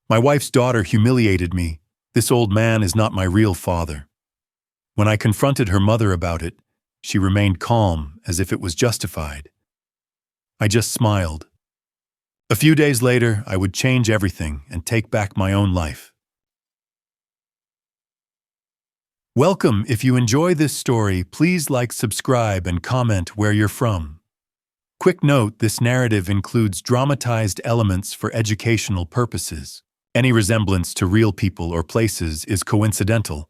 My wife's daughter humiliated me. This old man is not my real father. When I confronted her mother about it, she remained calm, as if it was justified. I just smiled. A few days later, I would change everything and take back my own life. Welcome. If you enjoy this story, please like, subscribe, and comment where you're from. Quick note, this narrative includes dramatized elements for educational purposes. Any resemblance to real people or places is coincidental,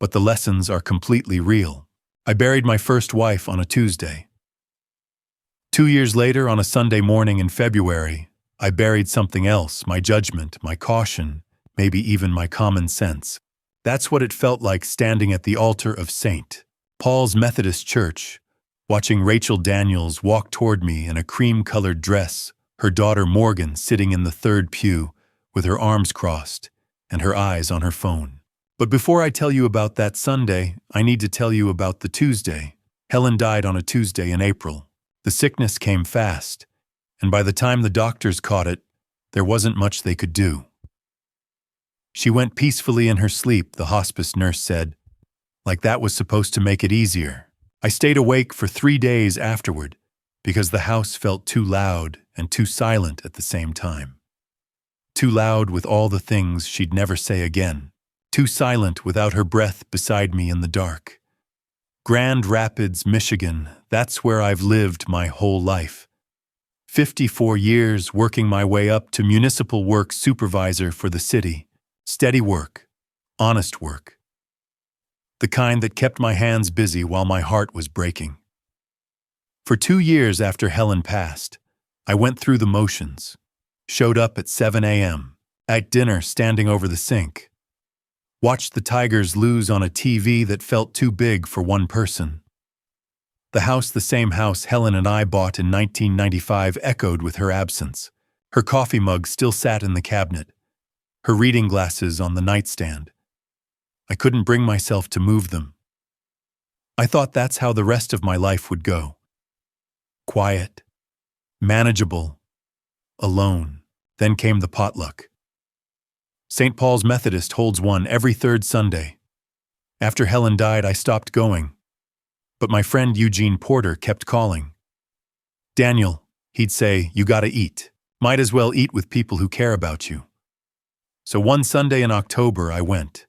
but the lessons are completely real. I buried my first wife on a Tuesday. 2 years later, on a Sunday morning in February, I buried something else, my judgment, my caution, maybe even my common sense. That's what it felt like standing at the altar of St. Paul's Methodist Church, watching Rachel Daniels walk toward me in a cream-colored dress, her daughter Morgan sitting in the third pew with her arms crossed and her eyes on her phone. But before I tell you about that Sunday, I need to tell you about the Tuesday. Helen died on a Tuesday in April. The sickness came fast, and by the time the doctors caught it, there wasn't much they could do. She went peacefully in her sleep, the hospice nurse said, like that was supposed to make it easier. I stayed awake for 3 days afterward because the house felt too loud and too silent at the same time. Too loud with all the things she'd never say again. Too silent without her breath beside me in the dark. Grand Rapids, Michigan, that's where I've lived my whole life. 54 years working my way up to municipal works supervisor for the city. Steady work, honest work. The kind that kept my hands busy while my heart was breaking. For 2 years after Helen passed, I went through the motions. Showed up at 7 a.m., at dinner standing over the sink. Watched the Tigers lose on a TV that felt too big for one person. The house, the same house Helen and I bought in 1995, echoed with her absence. Her coffee mug still sat in the cabinet. Her reading glasses on the nightstand. I couldn't bring myself to move them. I thought that's how the rest of my life would go. Quiet, manageable, alone. Then came the potluck. St. Paul's Methodist holds one every third Sunday. After Helen died, I stopped going. But my friend Eugene Porter kept calling. Daniel, he'd say, you gotta eat. Might as well eat with people who care about you. So one Sunday in October, I went.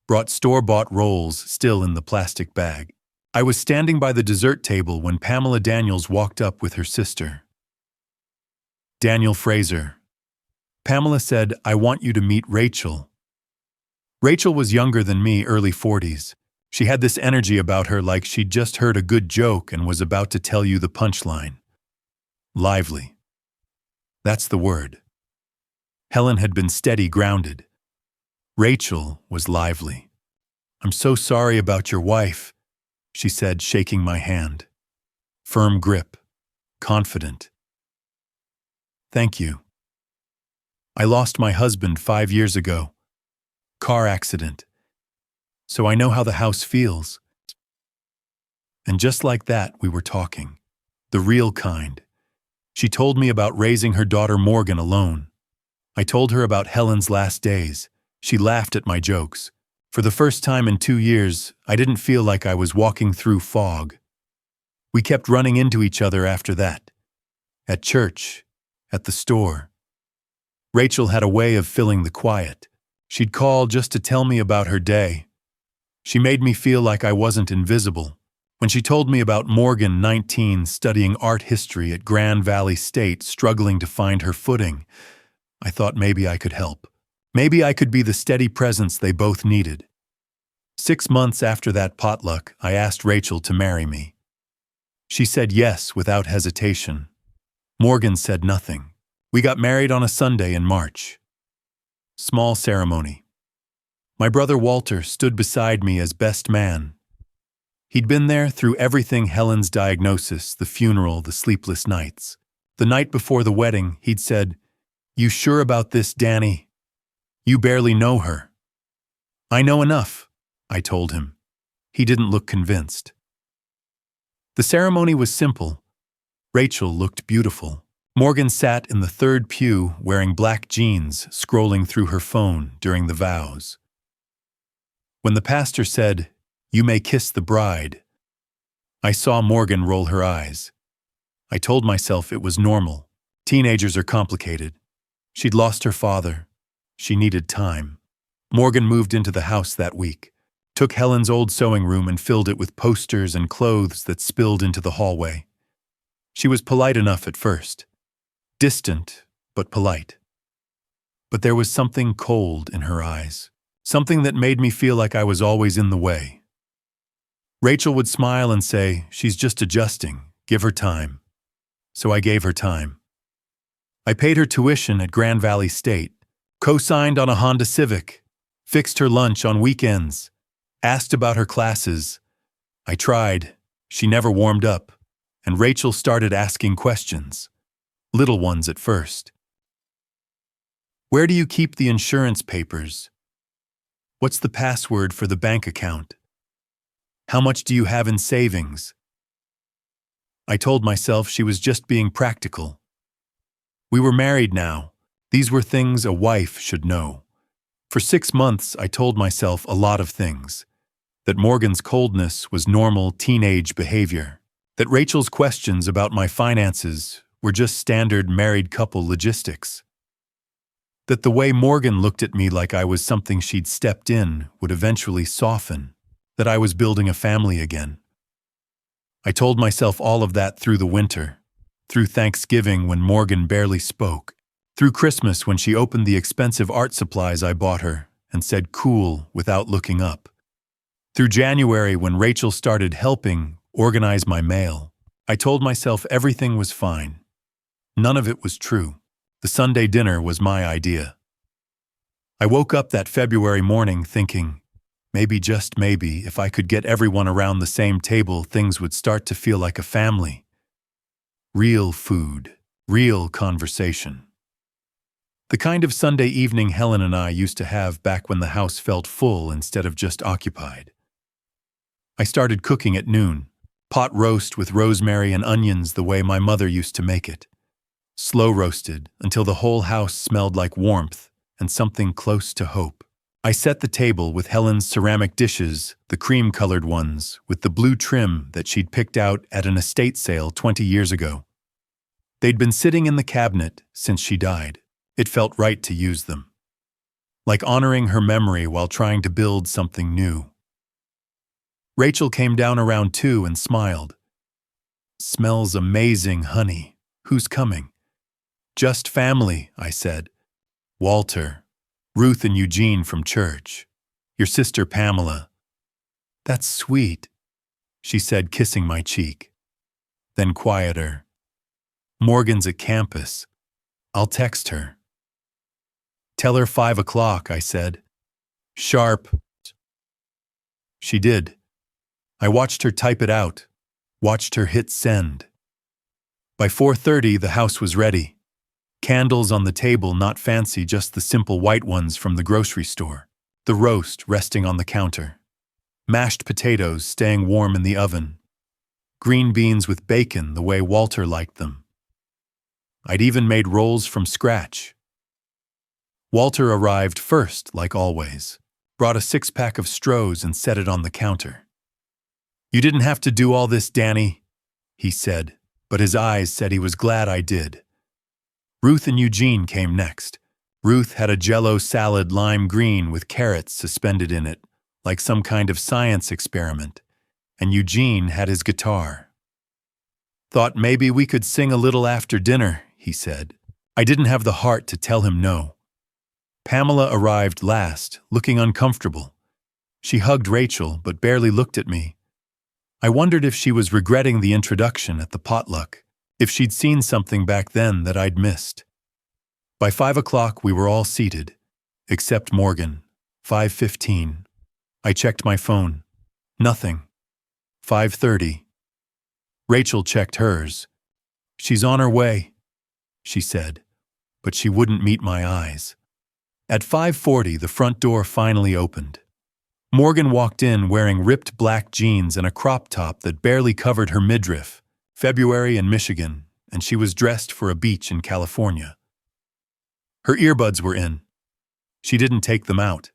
Brought store-bought rolls still in the plastic bag. I was standing by the dessert table when Pamela Daniels walked up with her sister. Daniel Fraser. Pamela said, I want you to meet Rachel. Rachel was younger than me, early 40s. She had this energy about her like she'd just heard a good joke and was about to tell you the punchline. Lively. That's the word. Helen had been steady, grounded. Rachel was lively. I'm so sorry about your wife, she said, shaking my hand. Firm grip. Confident. Thank you. I lost my husband 5 years ago. Car accident. So I know how the house feels. And just like that, we were talking. The real kind. She told me about raising her daughter Morgan alone. I told her about Helen's last days. She laughed at my jokes. For the first time in 2 years, I didn't feel like I was walking through fog. We kept running into each other after that. At church, at the store. Rachel had a way of filling the quiet. She'd call just to tell me about her day. She made me feel like I wasn't invisible. When she told me about Morgan, 19, studying art history at Grand Valley State, struggling to find her footing, I thought maybe I could help. Maybe I could be the steady presence they both needed. 6 months after that potluck, I asked Rachel to marry me. She said yes without hesitation. Morgan said nothing. We got married on a Sunday in March. Small ceremony. My brother Walter stood beside me as best man. He'd been there through everything: Helen's diagnosis, the funeral, the sleepless nights. The night before the wedding, he'd said, "You sure about this, Danny? You barely know her." "I know enough," I told him. He didn't look convinced. The ceremony was simple. Rachel looked beautiful. Morgan sat in the third pew wearing black jeans, scrolling through her phone during the vows. When the pastor said, "You may kiss the bride," I saw Morgan roll her eyes. I told myself it was normal. Teenagers are complicated. She'd lost her father. She needed time. Morgan moved into the house that week, took Helen's old sewing room and filled it with posters and clothes that spilled into the hallway. She was polite enough at first. Distant, but polite. But there was something cold in her eyes, something that made me feel like I was always in the way. Rachel would smile and say, "She's just adjusting, give her time." So I gave her time. I paid her tuition at Grand Valley State, co-signed on a Honda Civic, fixed her lunch on weekends, asked about her classes. I tried, she never warmed up, and Rachel started asking questions. Little ones at first. Where do you keep the insurance papers? What's the password for the bank account? How much do you have in savings? I told myself she was just being practical. We were married now. These were things a wife should know. For 6 months, I told myself a lot of things. That Morgan's coldness was normal teenage behavior. That Rachel's questions about my finances were just standard married couple logistics. That the way Morgan looked at me like I was something she'd stepped in would eventually soften. That I was building a family again. I told myself all of that through the winter, through Thanksgiving when Morgan barely spoke, through Christmas when she opened the expensive art supplies I bought her and said cool without looking up, through January when Rachel started helping organize my mail. I told myself everything was fine. None of it was true. The Sunday dinner was my idea. I woke up that February morning thinking, maybe, just maybe, if I could get everyone around the same table, things would start to feel like a family. Real food, real conversation. The kind of Sunday evening Helen and I used to have back when the house felt full instead of just occupied. I started cooking at noon, pot roast with rosemary and onions the way my mother used to make it. Slow roasted until the whole house smelled like warmth and something close to hope. I set the table with Helen's ceramic dishes, the cream-colored ones, with the blue trim that she'd picked out at an estate sale 20 years ago. They'd been sitting in the cabinet since she died. It felt right to use them. Like honoring her memory while trying to build something new. Rachel came down around 2 and smiled. "Smells amazing, honey. Who's coming?" "Just family," I said. "Walter, Ruth and Eugene from church. Your sister Pamela." "That's sweet," she said, kissing my cheek. Then quieter. "Morgan's at campus. I'll text her." "Tell her 5 o'clock, I said. "Sharp." She did. I watched her type it out, watched her hit send. By 4:30, the house was ready. Candles on the table, not fancy, just the simple white ones from the grocery store. The roast resting on the counter. Mashed potatoes staying warm in the oven. Green beans with bacon the way Walter liked them. I'd even made rolls from scratch. Walter arrived first, like always. Brought a 6-pack of Strohs and set it on the counter. "You didn't have to do all this, Danny," he said, but his eyes said he was glad I did. Ruth and Eugene came next. Ruth had a Jell-O salad lime green with carrots suspended in it, like some kind of science experiment, and Eugene had his guitar. "Thought maybe we could sing a little after dinner," he said. I didn't have the heart to tell him no. Pamela arrived last, looking uncomfortable. She hugged Rachel, but barely looked at me. I wondered if she was regretting the introduction at the potluck, if she'd seen something back then that I'd missed. By 5 o'clock, we were all seated, except Morgan. 5:15. I checked my phone. Nothing. 5:30. Rachel checked hers. "She's on her way," she said, but she wouldn't meet my eyes. At 5:40, the front door finally opened. Morgan walked in wearing ripped black jeans and a crop top that barely covered her midriff. February in Michigan, and she was dressed for a beach in California. Her earbuds were in. She didn't take them out.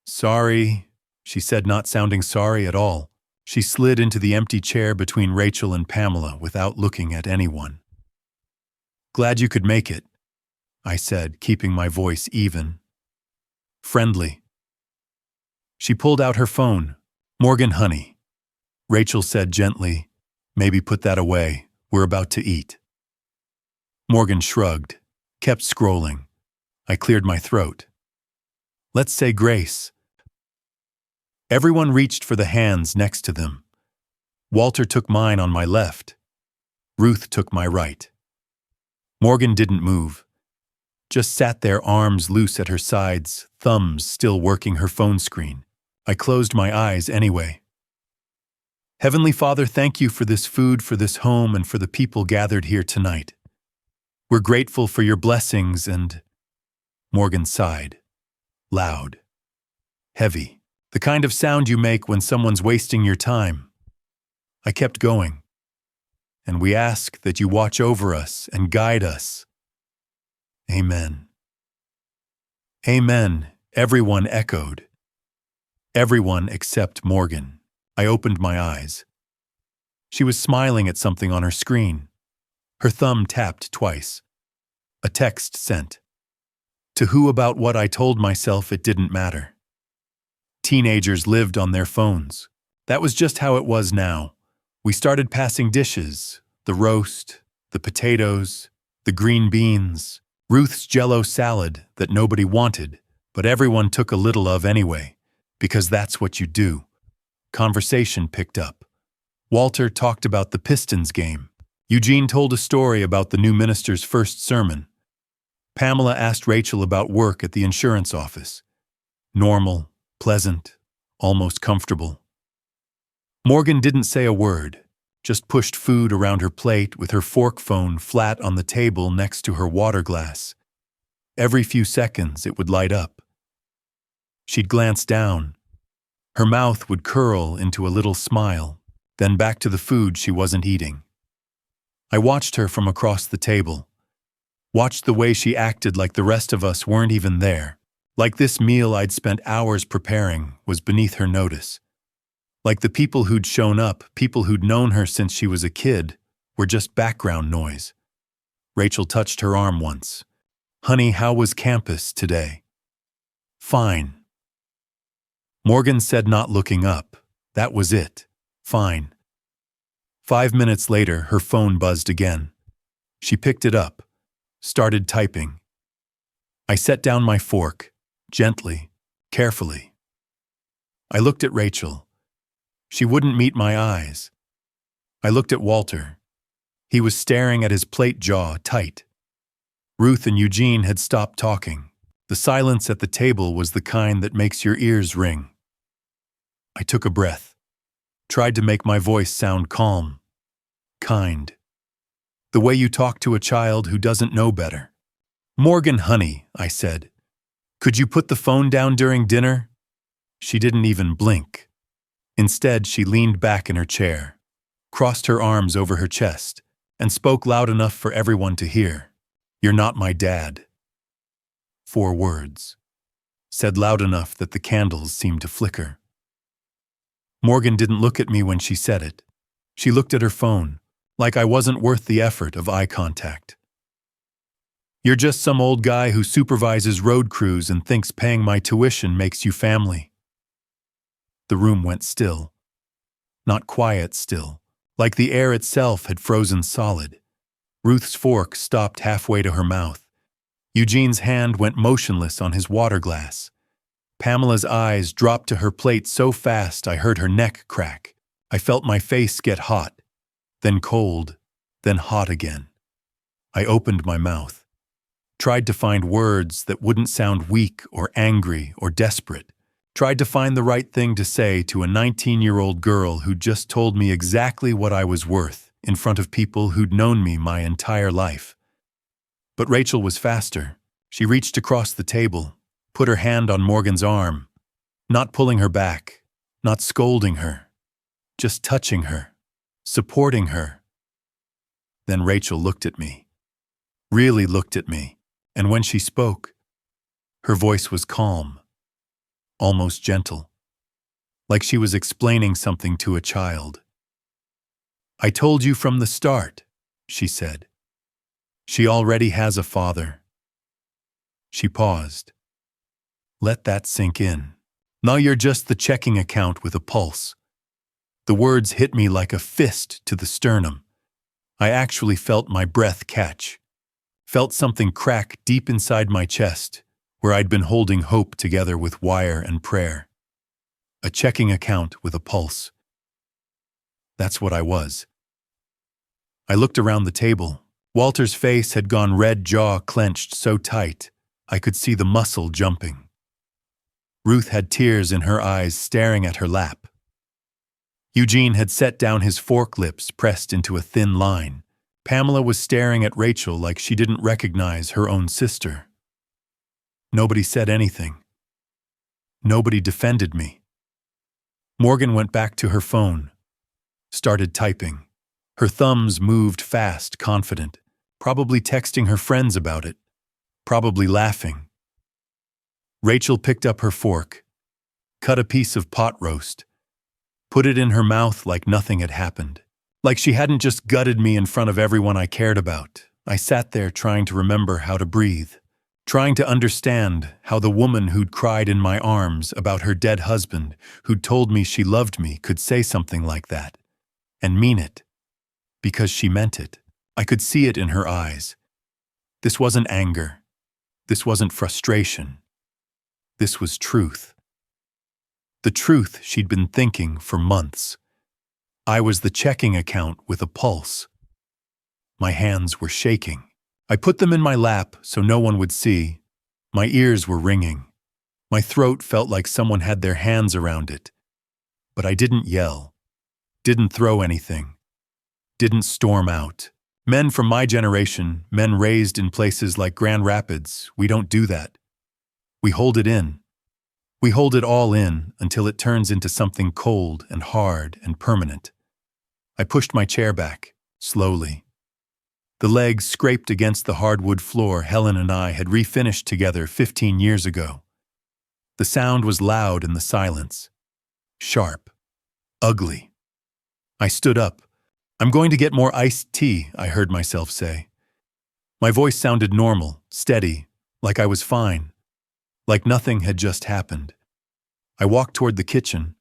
"Sorry," she said, not sounding sorry at all. She slid into the empty chair between Rachel and Pamela without looking at anyone. "Glad you could make it," I said, keeping my voice even. Friendly. She pulled out her phone. "Morgan, honey," Rachel said gently, "maybe put that away. We're about to eat." Morgan shrugged, kept scrolling. I cleared my throat. "Let's say grace." Everyone reached for the hands next to them. Walter took mine on my left. Ruth took my right. Morgan didn't move. Just sat there, arms loose at her sides, thumbs still working her phone screen. I closed my eyes anyway. "Heavenly Father, thank you for this food, for this home, and for the people gathered here tonight. We're grateful for your blessings and—" Morgan sighed. Loud. Heavy. The kind of sound you make when someone's wasting your time. I kept going. "And we ask that you watch over us and guide us. Amen." "Amen," everyone echoed. Everyone except Morgan. I opened my eyes. She was smiling at something on her screen. Her thumb tapped twice. A text sent. To who about what I told myself it didn't matter. Teenagers lived on their phones. That was just how it was now. We started passing dishes, the roast, the potatoes, the green beans, Ruth's Jell-O salad that nobody wanted, but everyone took a little of anyway, because that's what you do. Conversation picked up. Walter talked about the Pistons game. Eugene told a story about the new minister's first sermon. Pamela asked Rachel about work at the insurance office. Normal, pleasant, almost comfortable. Morgan didn't say a word, just pushed food around her plate with her fork phone flat on the table next to her water glass. Every few seconds it would light up. She'd glance down. Her mouth would curl into a little smile, then back to the food she wasn't eating. I watched her from across the table. Watched the way she acted like the rest of us weren't even there. Like this meal I'd spent hours preparing was beneath her notice. Like the people who'd shown up, people who'd known her since she was a kid, were just background noise. Rachel touched her arm once. "Honey, how was campus today?" "Fine." Morgan said, not looking up. That was it. Fine. 5 minutes later, her phone buzzed again. She picked it up, started typing. I set down my fork, gently, carefully. I looked at Rachel. She wouldn't meet my eyes. I looked at Walter. He was staring at his plate, jaw tight. Ruth and Eugene had stopped talking. The silence at the table was the kind that makes your ears ring. I took a breath, tried to make my voice sound calm, kind. The way you talk to a child who doesn't know better. "Morgan, honey," I said, "could you put the phone down during dinner?" She didn't even blink. Instead, she leaned back in her chair, crossed her arms over her chest, and spoke loud enough for everyone to hear. "You're not my dad." 4 words, said loud enough that the candles seemed to flicker. Morgan didn't look at me when she said it. She looked at her phone, like I wasn't worth the effort of eye contact. "You're just some old guy who supervises road crews and thinks paying my tuition makes you family." The room went still. Not quiet still, like the air itself had frozen solid. Ruth's fork stopped halfway to her mouth. Eugene's hand went motionless on his water glass. Pamela's eyes dropped to her plate so fast I heard her neck crack. I felt my face get hot, then cold, then hot again. I opened my mouth, tried to find words that wouldn't sound weak or angry or desperate, tried to find the right thing to say to a 19-year-old girl who'd just told me exactly what I was worth in front of people who'd known me my entire life. But Rachel was faster. She reached across the table, put her hand on Morgan's arm, not pulling her back, not scolding her, just touching her, supporting her. Then Rachel looked at me, really looked at me, and when she spoke, her voice was calm, almost gentle, like she was explaining something to a child. "I told you from the start," she said. "She already has a father." She paused. "Let that sink in. Now you're just the checking account with a pulse." The words hit me like a fist to the sternum. I actually felt my breath catch, felt something crack deep inside my chest, where I'd been holding hope together with wire and prayer. A checking account with a pulse. That's what I was. I looked around the table. Walter's face had gone red, jaw clenched so tight, I could see the muscle jumping. Ruth had tears in her eyes, staring at her lap. Eugene had set down his fork, lips pressed into a thin line. Pamela was staring at Rachel like she didn't recognize her own sister. Nobody said anything. Nobody defended me. Morgan went back to her phone, started typing. Her thumbs moved fast, confident, probably texting her friends about it, probably laughing. Rachel picked up her fork, cut a piece of pot roast, put it in her mouth like nothing had happened, like she hadn't just gutted me in front of everyone I cared about. I sat there trying to remember how to breathe, trying to understand how the woman who'd cried in my arms about her dead husband, who'd told me she loved me, could say something like that, and mean it, because she meant it. I could see it in her eyes. This wasn't anger. This wasn't frustration. This was truth. The truth she'd been thinking for months. I was the checking account with a pulse. My hands were shaking. I put them in my lap so no one would see. My ears were ringing. My throat felt like someone had their hands around it. But I didn't yell, didn't throw anything, didn't storm out. Men from my generation, men raised in places like Grand Rapids, we don't do that. We hold it in. We hold it all in until it turns into something cold and hard and permanent. I pushed my chair back, slowly. The legs scraped against the hardwood floor Helen and I had refinished together 15 years ago. The sound was loud in the silence. Sharp. Ugly. I stood up. "I'm going to get more iced tea," I heard myself say. My voice sounded normal, steady, like I was fine, like nothing had just happened. I walked toward the kitchen,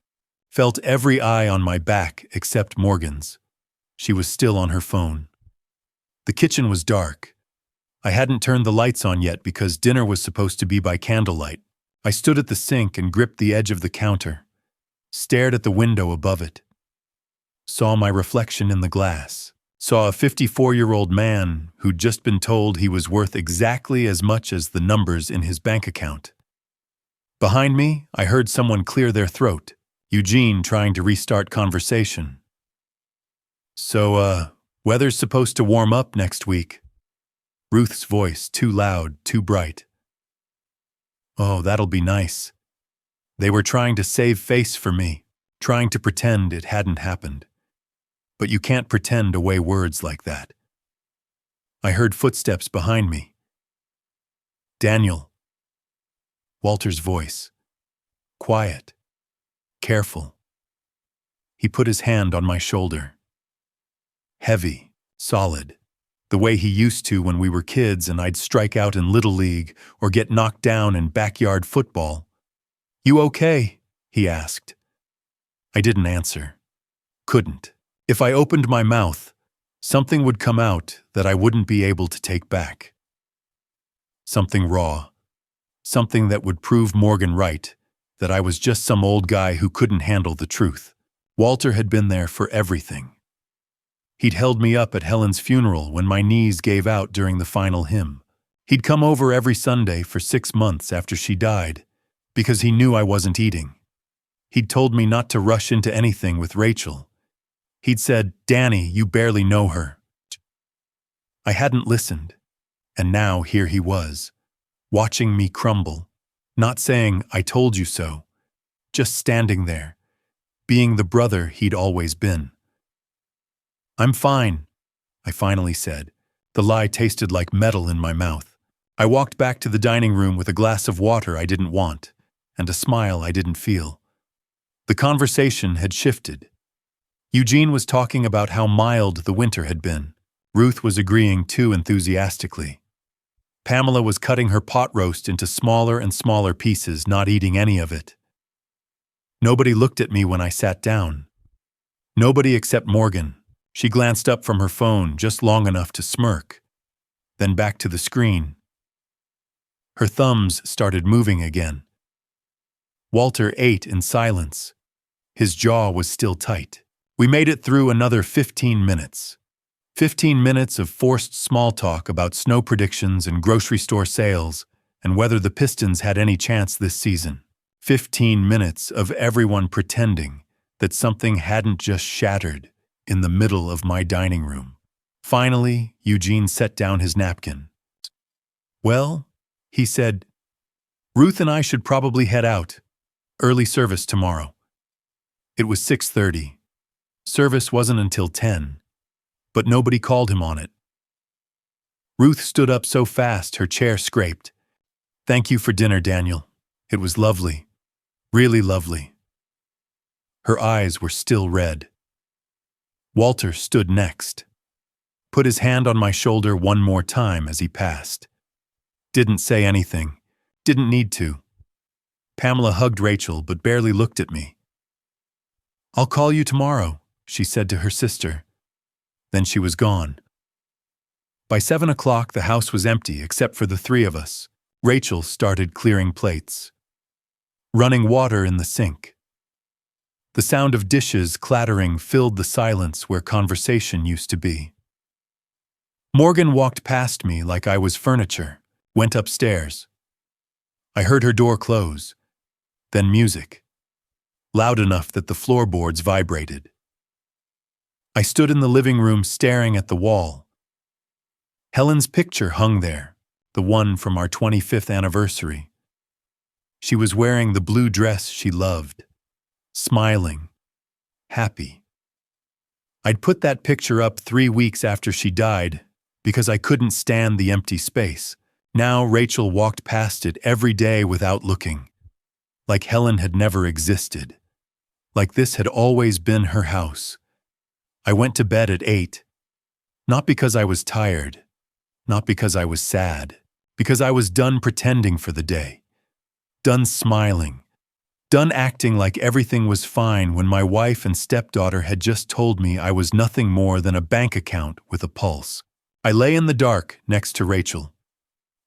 felt every eye on my back except Morgan's. She was still on her phone. The kitchen was dark. I hadn't turned the lights on yet because dinner was supposed to be by candlelight. I stood at the sink and gripped the edge of the counter, stared at the window above it. Saw my reflection in the glass. Saw a 54-year-old man who'd just been told he was worth exactly as much as the numbers in his bank account. Behind me, I heard someone clear their throat, Eugene trying to restart conversation. "So, weather's supposed to warm up next week." Ruth's voice, too loud, too bright. "Oh, that'll be nice." They were trying to save face for me, trying to pretend it hadn't happened. But you can't pretend away words like that. I heard footsteps behind me. "Daniel." Walter's voice. Quiet. Careful. He put his hand on my shoulder. Heavy. Solid. The way he used to when we were kids and I'd strike out in Little League or get knocked down in backyard football. "You okay?" he asked. I didn't answer. Couldn't. If I opened my mouth, something would come out that I wouldn't be able to take back. Something raw. Something that would prove Morgan right, that I was just some old guy who couldn't handle the truth. Walter had been there for everything. He'd held me up at Helen's funeral when my knees gave out during the final hymn. He'd come over every Sunday for 6 months after she died, because he knew I wasn't eating. He'd told me not to rush into anything with Rachel. He'd said, "Danny, you barely know her." I hadn't listened, and now here he was, watching me crumble, not saying, "I told you so," just standing there, being the brother he'd always been. "I'm fine," I finally said. The lie tasted like metal in my mouth. I walked back to the dining room with a glass of water I didn't want, and a smile I didn't feel. The conversation had shifted. Eugene was talking about how mild the winter had been. Ruth was agreeing too enthusiastically. Pamela was cutting her pot roast into smaller and smaller pieces, not eating any of it. Nobody looked at me when I sat down. Nobody except Morgan. She glanced up from her phone just long enough to smirk, then back to the screen. Her thumbs started moving again. Walter ate in silence. His jaw was still tight. We made it through another 15 minutes. 15 minutes of forced small talk about snow predictions and grocery store sales and whether the Pistons had any chance this season. 15 minutes of everyone pretending that something hadn't just shattered in the middle of my dining room. Finally, Eugene set down his napkin. "Well," he said, "Ruth and I should probably head out. Early service tomorrow." It was 6:30. Service wasn't until 10, but nobody called him on it. Ruth stood up so fast her chair scraped. "Thank you for dinner, Daniel. It was lovely. Really lovely." Her eyes were still red. Walter stood next. Put his hand on my shoulder one more time as he passed. Didn't say anything. Didn't need to. Pamela hugged Rachel but barely looked at me. "I'll call you tomorrow," she said to her sister. Then she was gone. By 7 o'clock, the house was empty except for the three of us. Rachel started clearing plates. Running water in the sink. The sound of dishes clattering filled the silence where conversation used to be. Morgan walked past me like I was furniture, went upstairs. I heard her door close, then music, loud enough that the floorboards vibrated. I stood in the living room staring at the wall. Helen's picture hung there, the one from our 25th anniversary. She was wearing the blue dress she loved, smiling, happy. I'd put that picture up 3 weeks after she died because I couldn't stand the empty space. Now Rachel walked past it every day without looking, like Helen had never existed, like this had always been her house. I went to bed at 8, not because I was tired, not because I was sad, because I was done pretending for the day, done smiling, done acting like everything was fine when my wife and stepdaughter had just told me I was nothing more than a bank account with a pulse. I lay in the dark next to Rachel.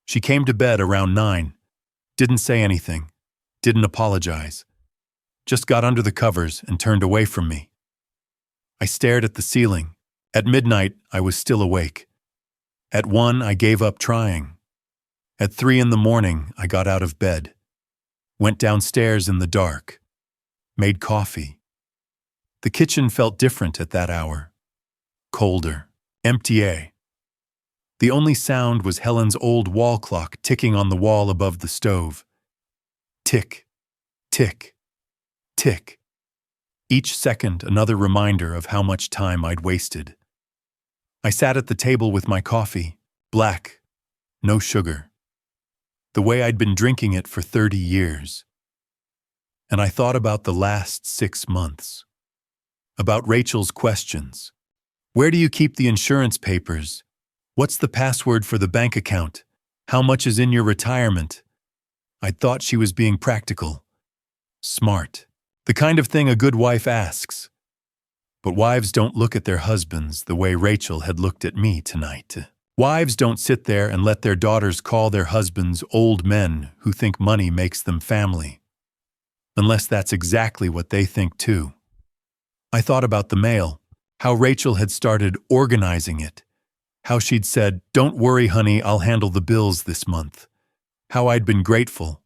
She came to bed around 9, didn't say anything, didn't apologize, just got under the covers and turned away from me. I stared at the ceiling. At midnight, I was still awake. At 1, I gave up trying. At 3 in the morning, I got out of bed, went downstairs in the dark, made coffee. The kitchen felt different at that hour. Colder, empty. The only sound was Helen's old wall clock ticking on the wall above the stove. Tick, tick, tick. Each second another reminder of how much time I'd wasted. I sat at the table with my coffee, black, no sugar, the way I'd been drinking it for 30 years. And I thought about the last 6 months, about Rachel's questions. Where do you keep the insurance papers? What's the password for the bank account? How much is in your retirement? I'd thought she was being practical, smart. The kind of thing a good wife asks. But wives don't look at their husbands the way Rachel had looked at me tonight. Wives don't sit there and let their daughters call their husbands old men who think money makes them family. Unless that's exactly what they think too. I thought about the mail, how Rachel had started organizing it, how she'd said, "Don't worry, honey, I'll handle the bills this month." How I'd been grateful.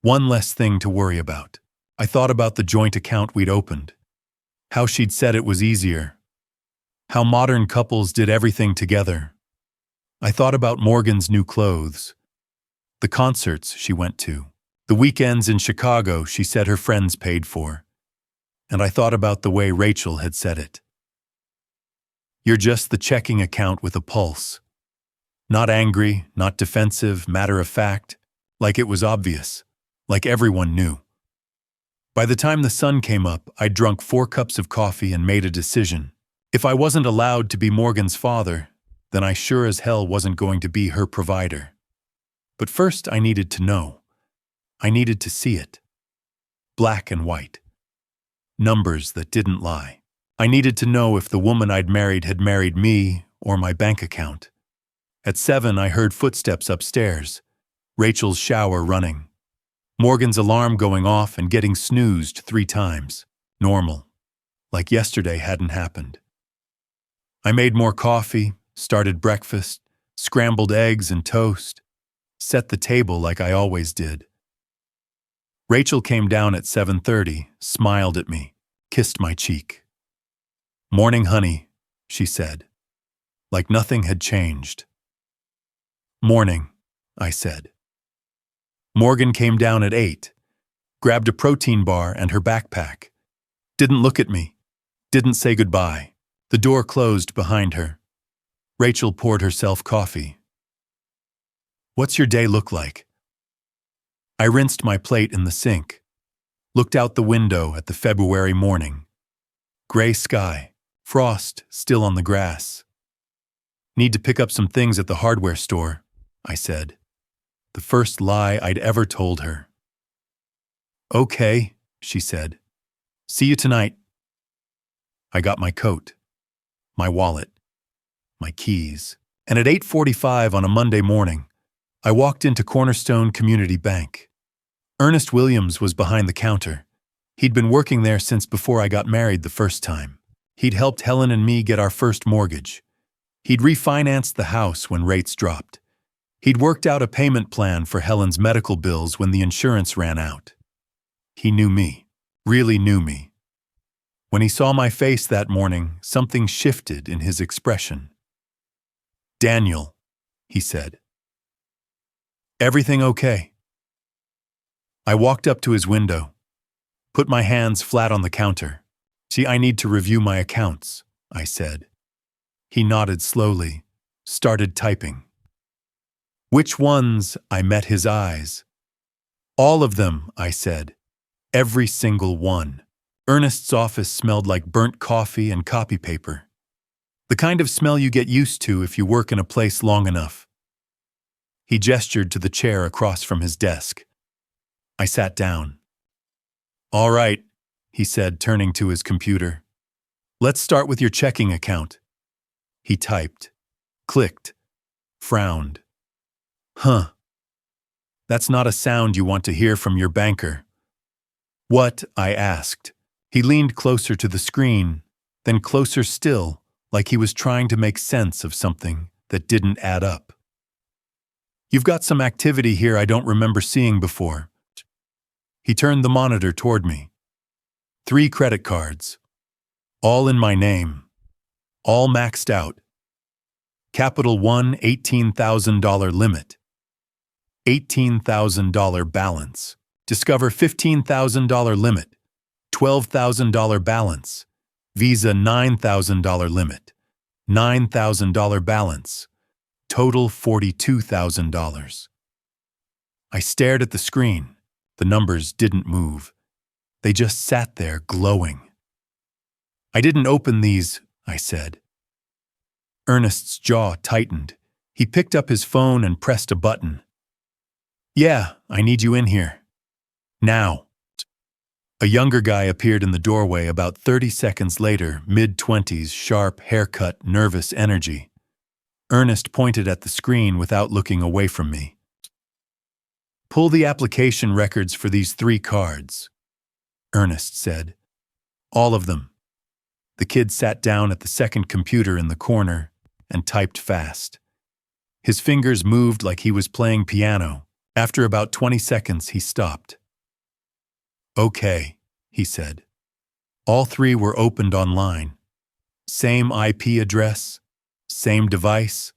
One less thing to worry about. I thought about the joint account we'd opened, how she'd said it was easier, how modern couples did everything together. I thought about Morgan's new clothes, the concerts she went to, the weekends in Chicago she said her friends paid for, and I thought about the way Rachel had said it. You're just the checking account with a pulse. Not angry, not defensive, matter of fact, like it was obvious, like everyone knew. By the time the sun came up, I'd drunk 4 cups of coffee and made a decision. If I wasn't allowed to be Morgan's father, then I sure as hell wasn't going to be her provider. But first I needed to know. I needed to see it. Black and white. Numbers that didn't lie. I needed to know if the woman I'd married had married me or my bank account. At 7, I heard footsteps upstairs, Rachel's shower running, Morgan's alarm going off and getting snoozed 3 times. Normal. Like yesterday hadn't happened. I made more coffee, started breakfast, scrambled eggs and toast, set the table like I always did. Rachel came down at 7:30, smiled at me, kissed my cheek. "Morning, honey," she said, like nothing had changed. "Morning," I said. Morgan came down at 8, grabbed a protein bar and her backpack. Didn't look at me, didn't say goodbye. The door closed behind her. Rachel poured herself coffee. "What's your day look like?" I rinsed my plate in the sink, looked out the window at the February morning. Gray sky, frost still on the grass. "Need to pick up some things at the hardware store," I said. The first lie I'd ever told her. "Okay," she said. "See you tonight." I got my coat, my wallet, my keys, and at 8:45 on a Monday morning, I walked into Cornerstone Community Bank. Ernest Williams was behind the counter. He'd been working there since before I got married the first time. He'd helped Helen and me get our first mortgage. He'd refinanced the house when rates dropped. He'd worked out a payment plan for Helen's medical bills when the insurance ran out. He knew me, really knew me. When he saw my face that morning, something shifted in his expression. "Daniel," he said. "Everything okay?" I walked up to his window, put my hands flat on the counter. "See, I need to review my accounts," I said. He nodded slowly, started typing. "Which ones?" I met his eyes. "All of them," I said. "Every single one." Ernest's office smelled like burnt coffee and copy paper. The kind of smell you get used to if you work in a place long enough. He gestured to the chair across from his desk. I sat down. "All right," he said, turning to his computer. "Let's start with your checking account." He typed, clicked, frowned. "Huh. That's not a sound you want to hear from your banker." "What?" I asked. He leaned closer to the screen, then closer still, like he was trying to make sense of something that didn't add up. "You've got some activity here I don't remember seeing before." He turned the monitor toward me. 3 credit cards. All in my name. All maxed out. Capital One $18,000 limit. $18,000 balance. Discover $15,000 limit. $12,000 balance. Visa $9,000 limit. $9,000 balance. Total $42,000. I stared at the screen. The numbers didn't move. They just sat there glowing. "I didn't open these," I said. Ernest's jaw tightened. He picked up his phone and pressed a button. "Yeah, I need you in here. Now." A younger guy appeared in the doorway about 30 seconds later, mid-20s, sharp haircut, nervous energy. Ernest pointed at the screen without looking away from me. "Pull the application records for these 3 cards," Ernest said. "All of them." The kid sat down at the second computer in the corner and typed fast. His fingers moved like he was playing piano. After about 20 seconds, he stopped. "Okay," he said. All 3 were opened online. Same IP address, same device,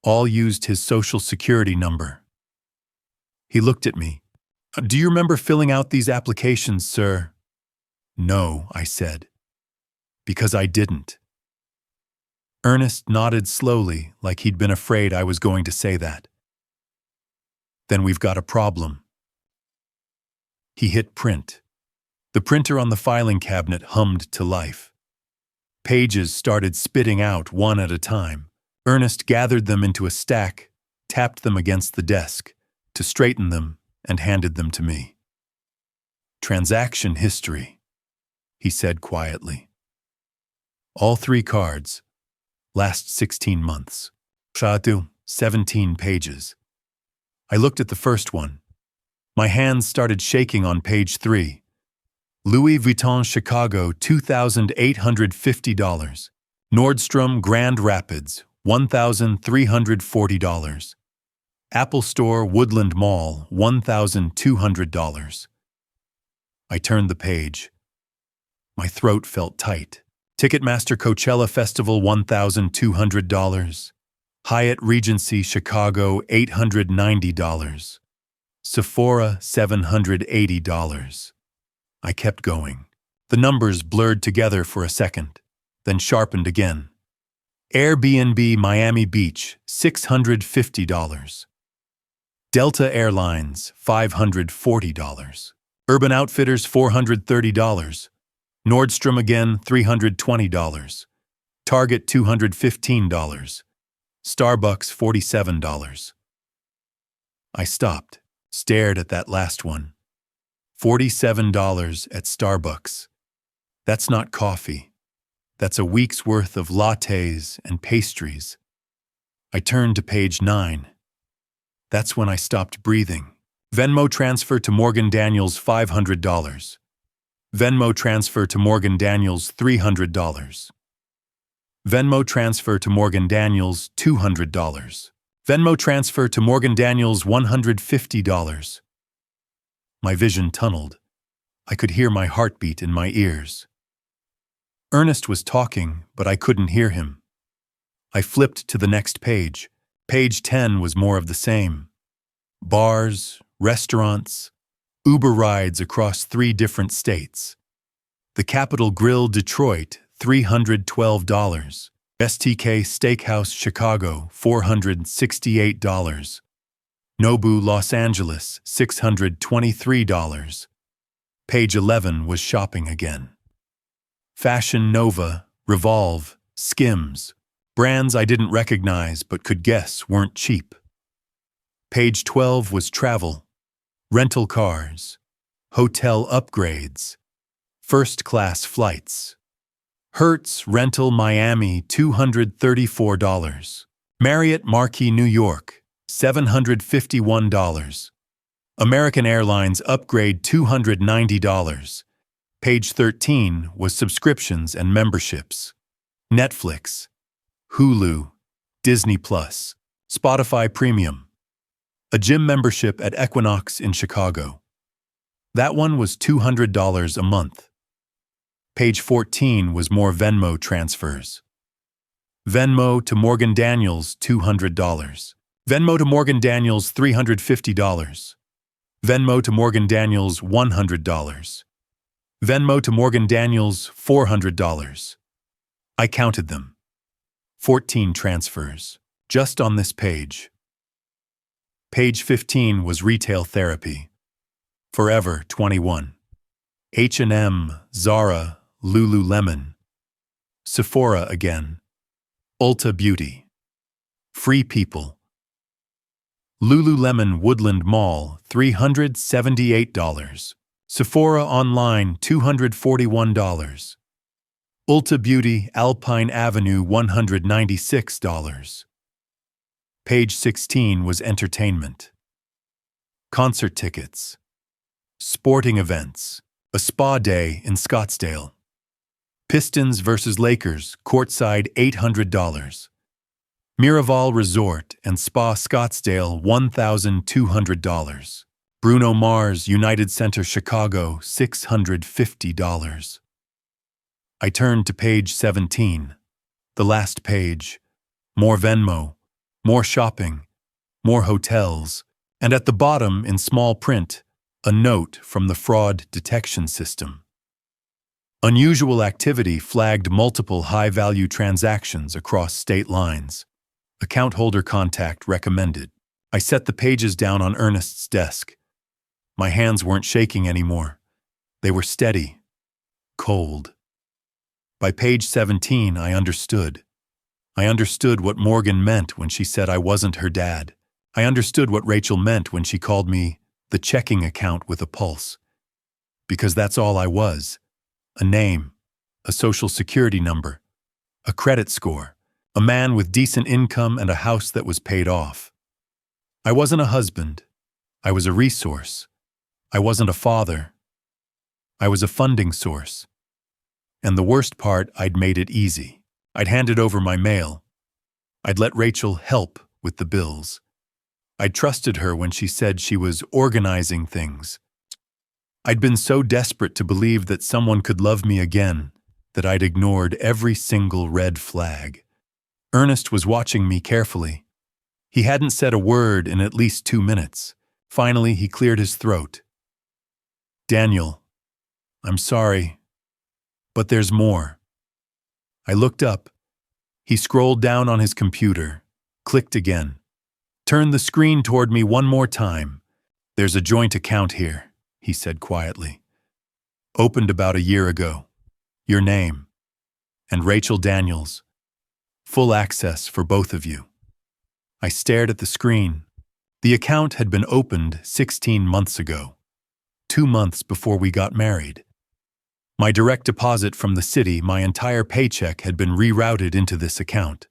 all used his social security number. He looked at me. "Do you remember filling out these applications, sir?" "No," I said. "Because I didn't." Ernest nodded slowly, like he'd been afraid I was going to say that. Then we've got a problem. He hit print. The printer on the filing cabinet hummed to life. Pages started spitting out one at a time. Ernest gathered them into a stack, tapped them against the desk, to straighten them, and handed them to me. Transaction history, he said quietly. All 3 cards. Last 16 months. Shatu, 17 pages. I looked at the first one. My hands started shaking on page 3. Louis Vuitton Chicago, $2,850. Nordstrom Grand Rapids, $1,340. Apple Store Woodland Mall, $1,200. I turned the page. My throat felt tight. Ticketmaster Coachella Festival, $1,200. Hyatt Regency Chicago, $890. Sephora, $780. I kept going. The numbers blurred together for a second, then sharpened again. Airbnb Miami Beach, $650. Delta Airlines, $540. Urban Outfitters, $430. Nordstrom again, $320. Target, $215. Starbucks, $47. I stopped, stared at that last one. $47 at Starbucks. That's not coffee. That's a week's worth of lattes and pastries. I turned to page 9. That's when I stopped breathing. Venmo transfer to Morgan Daniels, $500. Venmo transfer to Morgan Daniels, $300. Venmo transfer to Morgan Daniels, $200. Venmo transfer to Morgan Daniels, $150. My vision tunneled. I could hear my heartbeat in my ears. Ernest was talking, but I couldn't hear him. I flipped to the next page. Page 10 was more of the same. Bars, restaurants, Uber rides across 3 different states. The Capitol Grill, Detroit, $312. STK Steakhouse, Chicago, $468. Nobu, Los Angeles, $623. Page 11 was shopping again. Fashion Nova, Revolve, Skims, brands I didn't recognize but could guess weren't cheap. Page 12 was travel, rental cars, hotel upgrades, first-class flights. Hertz Rental Miami, $234. Marriott Marquis New York, $751. American Airlines Upgrade, $290. Page 13 was subscriptions and memberships. Netflix, Hulu, Disney Plus, Spotify Premium. A gym membership at Equinox in Chicago. That one was $200 a month. Page 14 was more Venmo transfers. Venmo to Morgan Daniels, $200. Venmo to Morgan Daniels, $350. Venmo to Morgan Daniels, $100. Venmo to Morgan Daniels, $400. I counted them. 14 transfers, just on this page. Page 15 was retail therapy. Forever 21. H&M, Zara, Lululemon. Sephora again. Ulta Beauty. Free People. Lululemon Woodland Mall, $378. Sephora Online, $241. Ulta Beauty, Alpine Avenue, $196. Page 16 was entertainment. Concert tickets. Sporting events. A spa day in Scottsdale. Pistons versus Lakers, courtside, $800. Miraval Resort and Spa Scottsdale, $1,200. Bruno Mars United Center Chicago, $650. I turned to page 17. The last page. More Venmo, more shopping, more hotels, and at the bottom, in small print, a note from the fraud detection system. Unusual activity flagged multiple high-value transactions across state lines. Account holder contact recommended. I set the pages down on Ernest's desk. My hands weren't shaking anymore. They were steady, cold. By page 17, I understood. I understood what Morgan meant when she said I wasn't her dad. I understood what Rachel meant when she called me the checking account with a pulse. Because that's all I was. A name, a social security number, a credit score, a man with decent income and a house that was paid off. I wasn't a husband. I was a resource. I wasn't a father. I was a funding source. And the worst part, I'd made it easy. I'd handed over my mail. I'd let Rachel help with the bills. I'd trusted her when she said she was organizing things. I'd been so desperate to believe that someone could love me again that I'd ignored every single red flag. Ernest was watching me carefully. He hadn't said a word in at least 2 minutes. Finally, he cleared his throat. "Daniel, I'm sorry, but there's more." I looked up. He scrolled down on his computer, clicked again, turned the screen toward me one more time. "There's a joint account here," he said quietly. "Opened about a year ago. Your name. And Rachel Daniels. Full access for both of you." I stared at the screen. The account had been opened 16 months ago, 2 months before we got married. My direct deposit from the city, my entire paycheck had been rerouted into this account.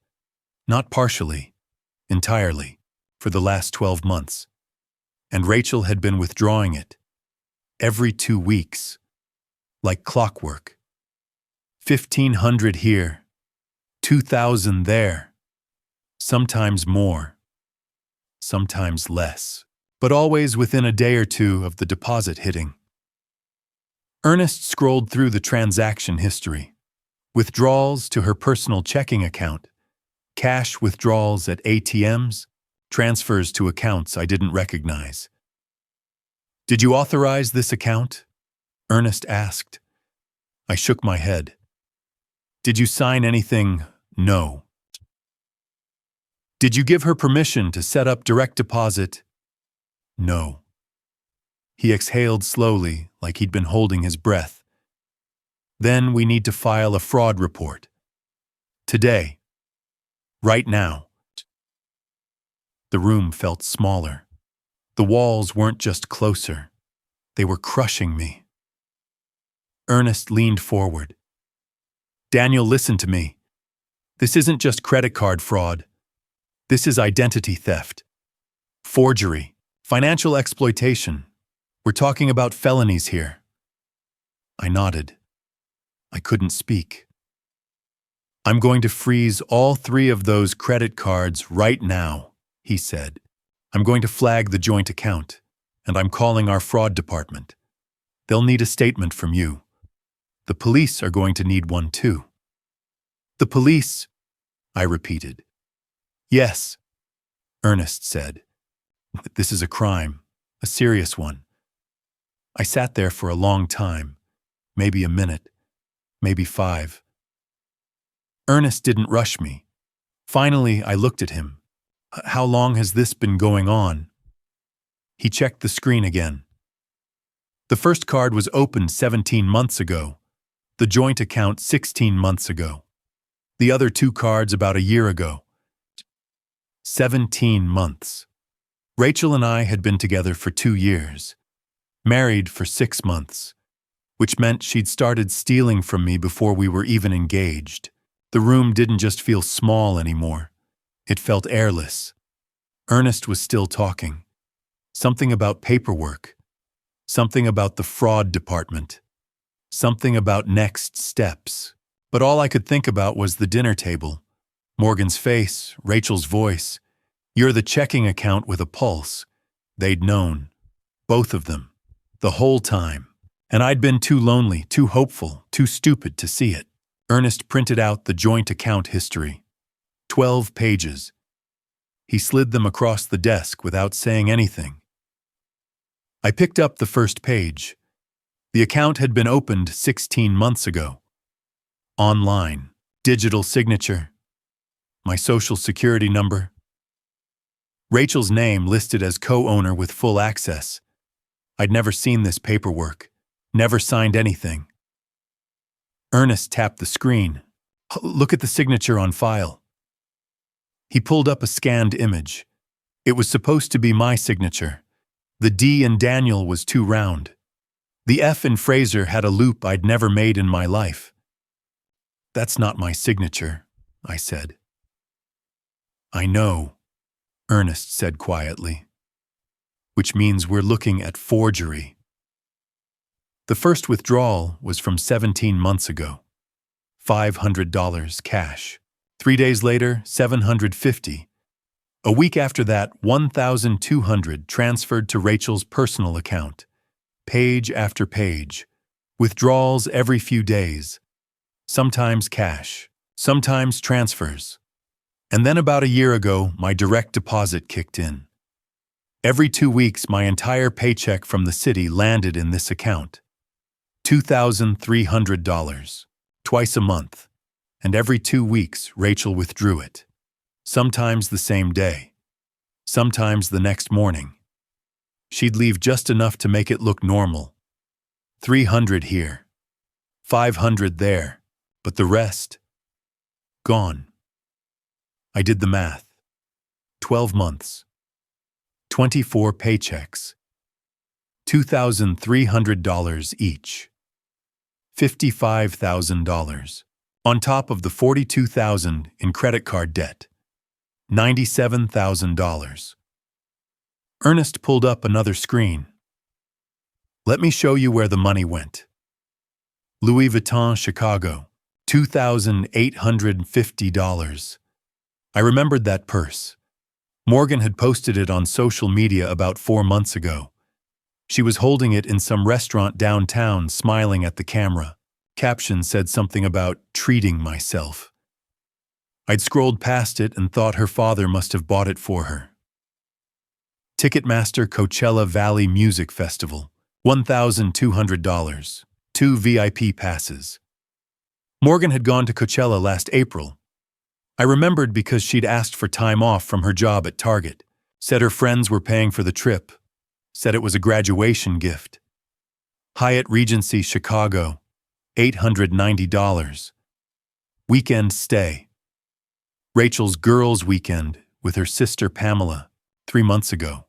Not partially, entirely, for the last 12 months. And Rachel had been withdrawing it. Every 2 weeks. Like clockwork. 1,500 here. 2,000 there. Sometimes more. Sometimes less. But always within a day or two of the deposit hitting. Ernest scrolled through the transaction history. Withdrawals to her personal checking account, cash withdrawals at ATMs, transfers to accounts I didn't recognize. "Did you authorize this account?" Ernest asked. I shook my head. "Did you sign anything?" "No." "Did you give her permission to set up direct deposit?" "No." He exhaled slowly, like he'd been holding his breath. "Then we need to file a fraud report. Today. Right now." The room felt smaller. The walls weren't just closer. They were crushing me. Ernest leaned forward. "Daniel, listen to me. This isn't just credit card fraud. This is identity theft. Forgery. Financial exploitation. We're talking about felonies here." I nodded. I couldn't speak. "I'm going to freeze all 3 of those credit cards right now," he said. "I'm going to flag the joint account, and I'm calling our fraud department. They'll need a statement from you. The police are going to need one too." "The police?" I repeated. "Yes," Ernest said. "This is a crime, a serious one." I sat there for a long time, maybe a minute, maybe 5. Ernest didn't rush me. Finally, I looked at him. "How long has this been going on?" He checked the screen again. "The first card was opened 17 months ago, the joint account 16 months ago. The other 2 cards about a year ago." 17 months. Rachel and I had been together for 2 years. Married for 6 months, which meant she'd started stealing from me before we were even engaged. The room didn't just feel small anymore. It felt airless. Ernest was still talking. Something about paperwork. Something about the fraud department. Something about next steps. But all I could think about was the dinner table. Morgan's face, Rachel's voice. "You're the checking account with a pulse." They'd known. Both of them. The whole time. And I'd been too lonely, too hopeful, too stupid to see it. Ernest printed out the joint account history. 12 pages. He slid them across the desk without saying anything. I picked up the first page. The account had been opened 16 months ago. Online. Digital signature. My social security number. Rachel's name listed as co-owner with full access. I'd never seen this paperwork. Never signed anything. Ernest tapped the screen. Look at the signature on file. He pulled up a scanned image. It was supposed to be my signature. The D in Daniel was too round. The F in Fraser had a loop I'd never made in my life. That's not my signature, I said. I know, Ernest said quietly. Which means we're looking at forgery. The first withdrawal was from 17 months ago. $500 cash. 3 days later, $750. A week after that, $1,200 transferred to Rachel's personal account. Page after page. Withdrawals every few days. Sometimes cash. Sometimes transfers. And then about a year ago, my direct deposit kicked in. Every 2 weeks, my entire paycheck from the city landed in this account. $2,300. Twice a month. And every 2 weeks, Rachel withdrew it. Sometimes the same day. Sometimes the next morning. She'd leave just enough to make it look normal. 300 here. 500 there. But the rest? Gone. I did the math. 12 months. 24 paychecks. $2,300 each. $55,000. On top of the $42,000 in credit card debt. $97,000. Ernest pulled up another screen. Let me show you where the money went. Louis Vuitton, Chicago. $2,850. I remembered that purse. Morgan had posted it on social media about 4 months ago. She was holding it in some restaurant downtown, smiling at the camera. Caption said something about treating myself. I'd scrolled past it and thought her father must have bought it for her. Ticketmaster Coachella Valley Music Festival. $1,200. 2 VIP passes. Morgan had gone to Coachella last April. I remembered because she'd asked for time off from her job at Target. Said her friends were paying for the trip. Said it was a graduation gift. Hyatt Regency Chicago. $890. Weekend stay. Rachel's girls' weekend with her sister Pamela 3 months ago.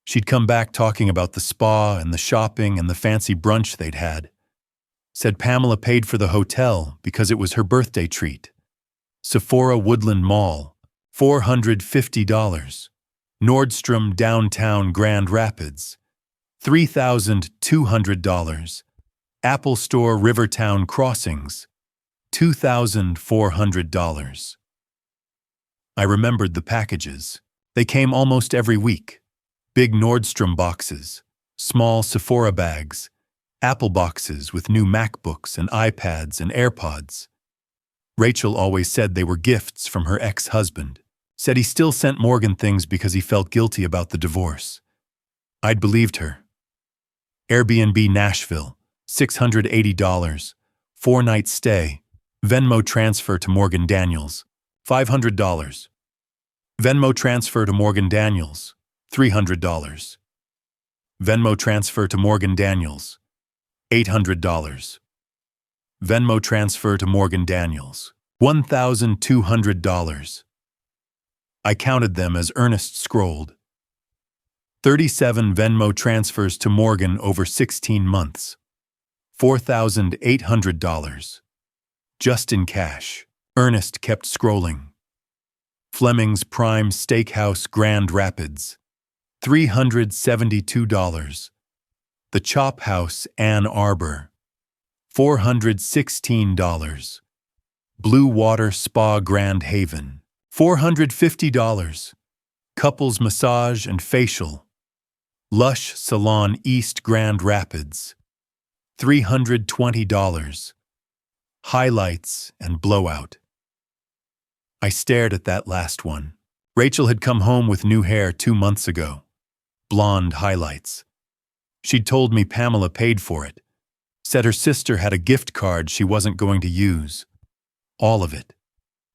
She'd come back talking about the spa and the shopping and the fancy brunch they'd had. Said Pamela paid for the hotel because it was her birthday treat. Sephora Woodland Mall, $450. Nordstrom Downtown Grand Rapids, $3,200. Apple Store Rivertown Crossings, $2,400. I remembered the packages. They came almost every week. Big Nordstrom boxes, small Sephora bags, Apple boxes with new MacBooks and iPads and AirPods. Rachel always said they were gifts from her ex-husband. Said he still sent Morgan things because he felt guilty about the divorce. I'd believed her. Airbnb Nashville, $680. 4-night stay. Venmo transfer to Morgan Daniels, $500. Venmo transfer to Morgan Daniels, $300. Venmo transfer to Morgan Daniels, $800. Venmo transfer to Morgan Daniels, $1,200. I counted them as Ernest scrolled. 37 Venmo transfers to Morgan over 16 months. $4,800. Just in cash. Ernest kept scrolling. Fleming's Prime Steakhouse Grand Rapids. $372. The Chop House Ann Arbor. $416. Blue Water Spa Grand Haven. $450. Couples Massage and Facial. Lush Salon East Grand Rapids. $320. Highlights and Blowout. I stared at that last one. Rachel had come home with new hair 2 months ago. Blonde highlights. She'd told me Pamela paid for it. Said her sister had a gift card she wasn't going to use. All of it.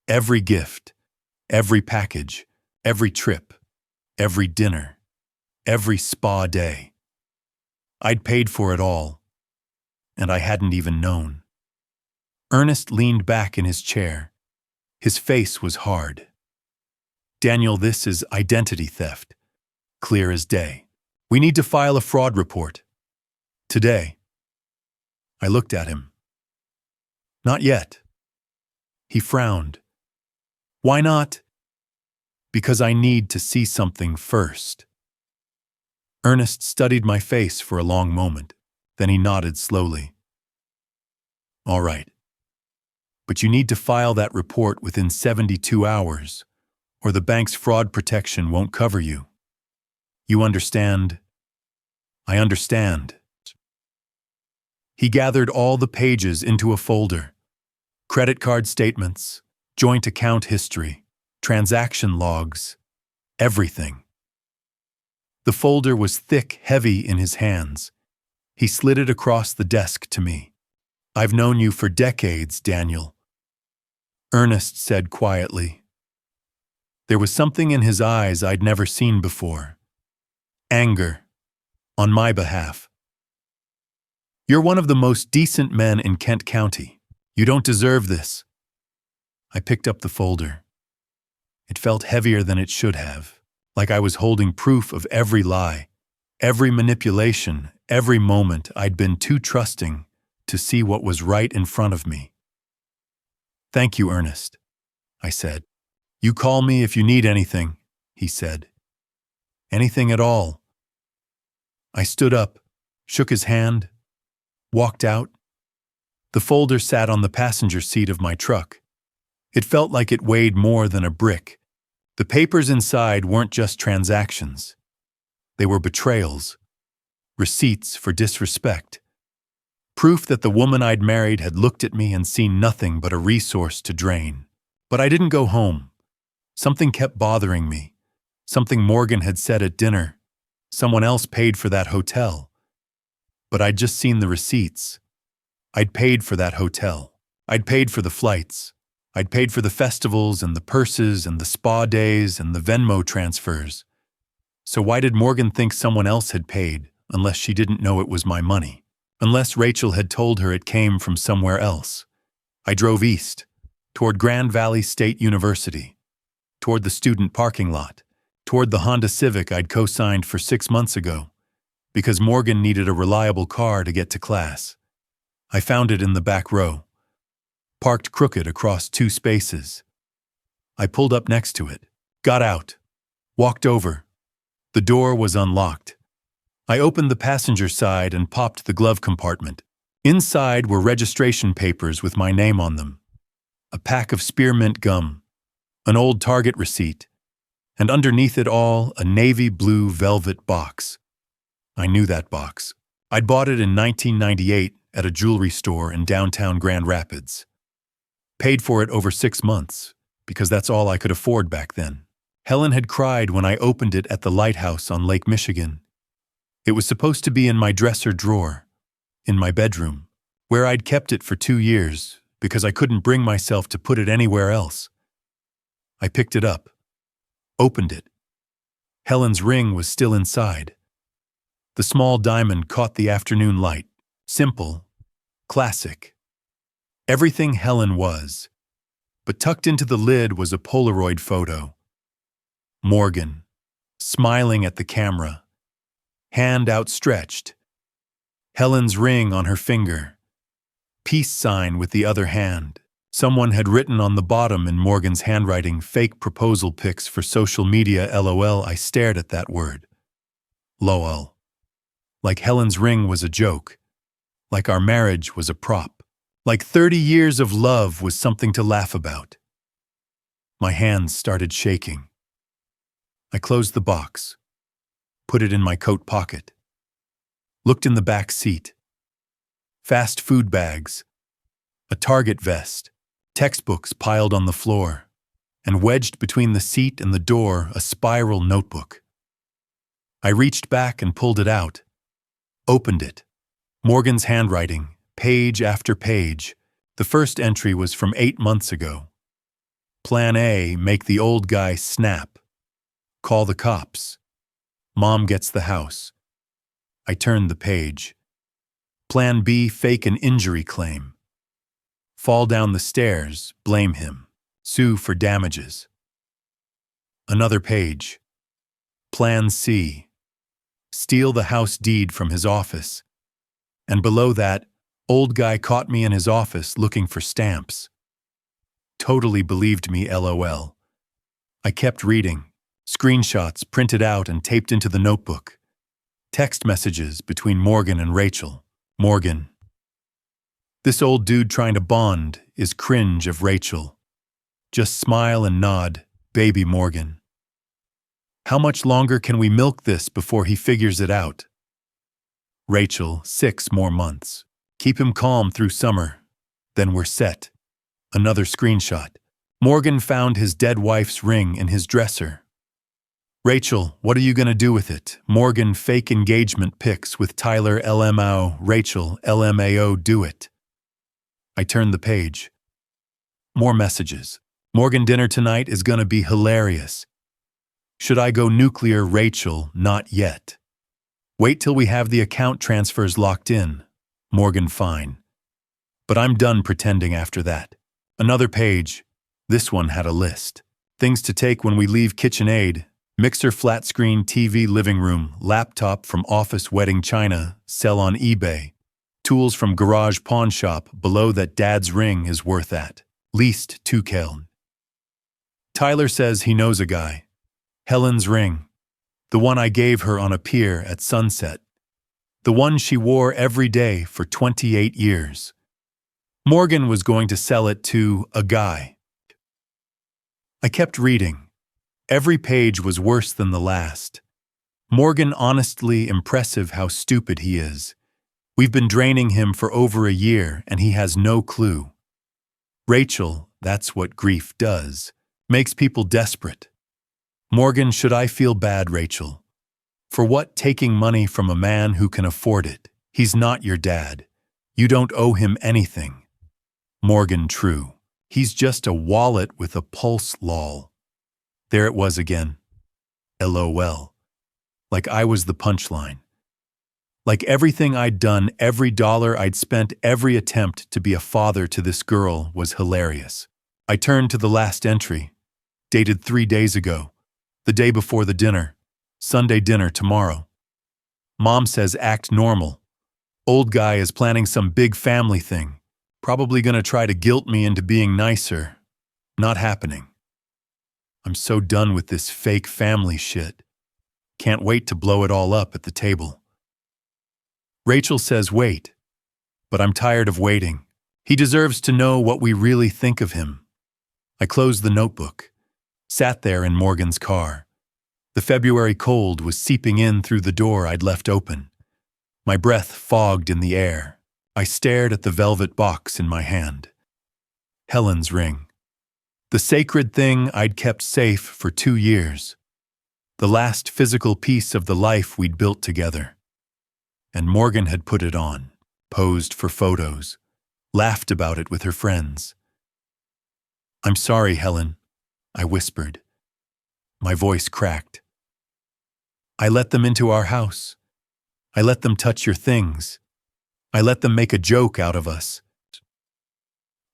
Every gift. Every package. Every trip. Every dinner. Every spa day. I'd paid for it all, and I hadn't even known. Ernest leaned back in his chair. His face was hard. Daniel, this is identity theft. Clear as day. We need to file a fraud report. Today. I looked at him. Not yet. He frowned. Why not? Because I need to see something first. Ernest studied my face for a long moment. Then he nodded slowly. All right. But you need to file that report within 72 hours, or the bank's fraud protection won't cover you. You understand? I understand. He gathered all the pages into a folder. Credit card statements, joint account history, transaction logs, everything. The folder was thick, heavy in his hands. He slid it across the desk to me. I've known you for decades, Daniel. Ernest said quietly. There was something in his eyes I'd never seen before. Anger. On my behalf. You're one of the most decent men in Kent County. You don't deserve this. I picked up the folder. It felt heavier than it should have, like I was holding proof of every lie, every manipulation, every moment I'd been too trusting to see what was right in front of me. Thank you, Ernest, I said. You call me if you need anything, he said. Anything at all. I stood up, shook his hand, walked out. The folder sat on the passenger seat of my truck. It felt like it weighed more than a brick. The papers inside weren't just transactions. They were betrayals, receipts for disrespect, proof that the woman I'd married had looked at me and seen nothing but a resource to drain. But I didn't go home. Something kept bothering me. Something Morgan had said at dinner. Someone else paid for that hotel. But I'd just seen the receipts. I'd paid for that hotel. I'd paid for the flights. I'd paid for the festivals and the purses and the spa days and the Venmo transfers. So why did Morgan think someone else had paid, unless she didn't know it was my money? Unless Rachel had told her it came from somewhere else? I drove east, toward Grand Valley State University, toward the student parking lot, toward the Honda Civic I'd co-signed for 6 months ago, because Morgan needed a reliable car to get to class. I found it in the back row, parked crooked across 2 spaces. I pulled up next to it, got out, walked over. The door was unlocked. I opened the passenger side and popped the glove compartment. Inside were registration papers with my name on them, a pack of spearmint gum, an old Target receipt, and underneath it all, a navy blue velvet box. I knew that box. I'd bought it in 1998 at a jewelry store in downtown Grand Rapids. Paid for it over 6 months, because that's all I could afford back then. Helen had cried when I opened it at the lighthouse on Lake Michigan. It was supposed to be in my dresser drawer, in my bedroom, where I'd kept it for 2 years because I couldn't bring myself to put it anywhere else. I picked it up, opened it. Helen's ring was still inside. The small diamond caught the afternoon light. Simple, classic. Everything Helen was, but tucked into the lid was a Polaroid photo. Morgan, smiling at the camera, hand outstretched. Helen's ring on her finger, peace sign with the other hand. Someone had written on the bottom in Morgan's handwriting, fake proposal pics for social media, LOL. I stared at that word. LOL. Like Helen's ring was a joke. Like our marriage was a prop. Like 30 years of love was something to laugh about. My hands started shaking. I closed the box, put it in my coat pocket, looked in the back seat. Fast food bags, a Target vest, textbooks piled on the floor, and wedged between the seat and the door, a spiral notebook. I reached back and pulled it out, opened it. Morgan's handwriting, page after page. The first entry was from 8 months ago. Plan A, make the old guy snap. Call the cops. Mom gets the house. I turned the page. Plan B, fake an injury claim. Fall down the stairs, blame him. Sue for damages. Another page. Plan C. Steal the house deed from his office. And below that, old guy caught me in his office looking for stamps. Totally believed me, LOL. I kept reading. Screenshots printed out and taped into the notebook. Text messages between Morgan and Rachel. Morgan. This old dude trying to bond is cringe of Rachel. Just smile and nod, baby Morgan. How much longer can we milk this before he figures it out? Rachel, 6 more months. Keep him calm through summer. Then we're set. Another screenshot. Morgan found his dead wife's ring in his dresser. Rachel, what are you gonna do with it? Morgan, fake engagement pics with Tyler LMAO. Rachel, LMAO, do it. I turned the page. More messages. Morgan, dinner tonight is gonna be hilarious. Should I go nuclear? Rachel, not yet. Wait till we have the account transfers locked in. Morgan, fine. But I'm done pretending after that. Another page. This one had a list. Things to take when we leave KitchenAid. Mixer, flat screen, TV, living room, laptop from office, wedding china, sell on eBay. Tools from garage pawn shop, below that dad's ring is worth at least 2 keln. Tyler says he knows a guy. Helen's ring. The one I gave her on a pier at sunset. The one she wore every day for 28 years. Morgan was going to sell it to a guy. I kept reading. Every page was worse than the last. Morgan, honestly impressive how stupid he is. We've been draining him for over a year and he has no clue. Rachel, that's what grief does. Makes people desperate. Morgan, should I feel bad, Rachel? For what? Taking money from a man who can afford it. He's not your dad. You don't owe him anything. Morgan, true. He's just a wallet with a pulse, lol. There it was again. LOL. Like I was the punchline. Like everything I'd done, every dollar I'd spent, every attempt to be a father to this girl was hilarious. I turned to the last entry, dated 3 days ago, the day before the dinner, Sunday dinner tomorrow. Mom says act normal. Old guy is planning some big family thing, probably gonna try to guilt me into being nicer. Not happening. I'm so done with this fake family shit. Can't wait to blow it all up at the table. Rachel says wait, but I'm tired of waiting. He deserves to know what we really think of him. I closed the notebook, sat there in Morgan's car. The February cold was seeping in through the door I'd left open. My breath fogged in the air. I stared at the velvet box in my hand. Helen's ring. The sacred thing I'd kept safe for 2 years. The last physical piece of the life we'd built together. And Morgan had put it on, posed for photos, laughed about it with her friends. I'm sorry, Helen, I whispered. My voice cracked. I let them into our house. I let them touch your things. I let them make a joke out of us.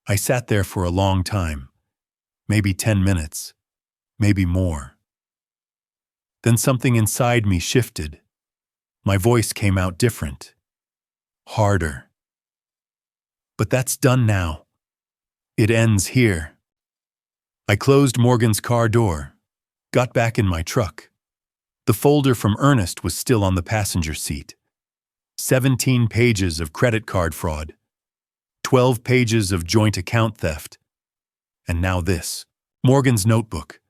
I sat there for a long time. Maybe 10 minutes, maybe more. Then something inside me shifted. My voice came out different, harder. But that's done now. It ends here. I closed Morgan's car door, got back in my truck. The folder from Ernest was still on the passenger seat. 17 pages of credit card fraud, 12 pages of joint account theft. And now this, Morgan's notebook.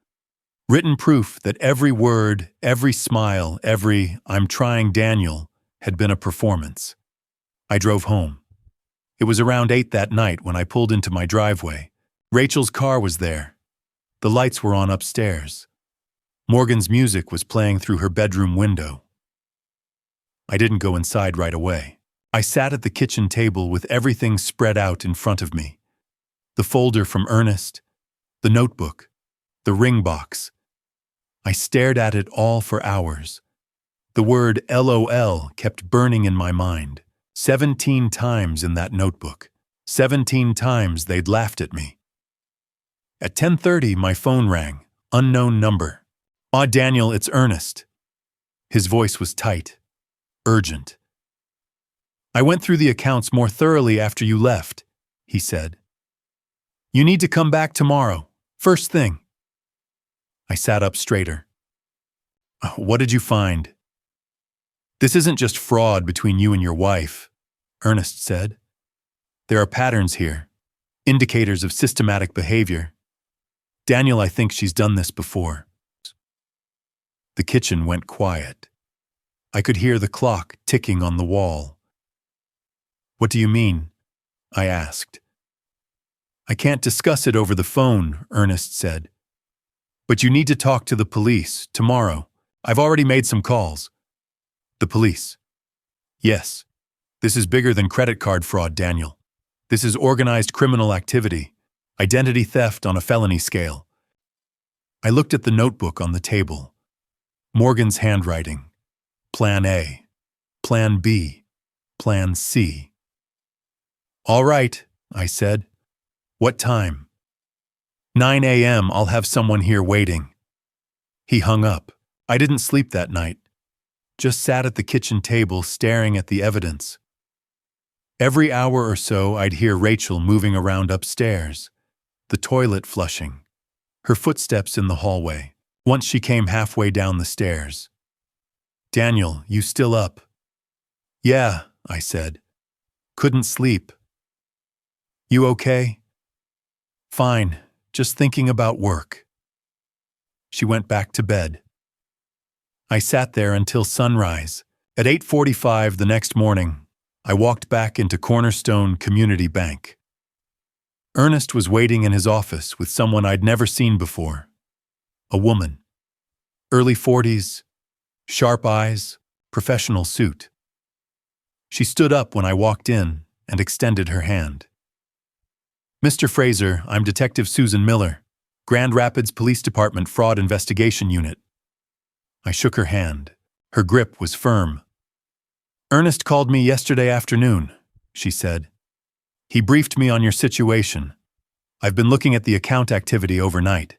Written proof that every word, every smile, every "I'm trying, Daniel" had been a performance. I drove home. It was around 8 that night when I pulled into my driveway. Rachel's car was there. The lights were on upstairs. Morgan's music was playing through her bedroom window. I didn't go inside right away. I sat at the kitchen table with everything spread out in front of me. The folder from Ernest, the notebook, the ring box. I stared at it all for hours. The word LOL kept burning in my mind. 17 times in that notebook. 17 times they'd laughed at me. At 10:30, my phone rang. Unknown number. "Ah, Daniel, it's Ernest." His voice was tight, urgent. "I went through the accounts more thoroughly after you left," he said. "You need to come back tomorrow, first thing." I sat up straighter. "What did you find?" "This isn't just fraud between you and your wife," Ernest said. "There are patterns here, indicators of systematic behavior. Daniel, I think she's done this before." The kitchen went quiet. I could hear the clock ticking on the wall. "What do you mean?" I asked. "I can't discuss it over the phone," Ernest said. "But you need to talk to the police tomorrow. I've already made some calls." "The police?" "Yes. This is bigger than credit card fraud, Daniel. This is organized criminal activity, identity theft on a felony scale." I looked at the notebook on the table. Morgan's handwriting. Plan A, Plan B, Plan C. "All right," I said. "What time?" 9 a.m. I'll have someone here waiting." He hung up. I didn't sleep that night. Just sat at the kitchen table staring at the evidence. Every hour or so, I'd hear Rachel moving around upstairs, the toilet flushing, her footsteps in the hallway. Once she came halfway down the stairs. "Daniel, you still up?" "Yeah," I said. "Couldn't sleep." "You okay?" "Fine, just thinking about work." She went back to bed. I sat there until sunrise. At 8:45 the next morning, I walked back into Cornerstone Community Bank. Ernest was waiting in his office with someone I'd never seen before. A woman. Early 40s, sharp eyes, professional suit. She stood up when I walked in and extended her hand. "Mr. Fraser, I'm Detective Susan Miller, Grand Rapids Police Department Fraud Investigation Unit." I shook her hand. Her grip was firm. "Ernest called me yesterday afternoon," she said. "He briefed me on your situation. I've been looking at the account activity overnight."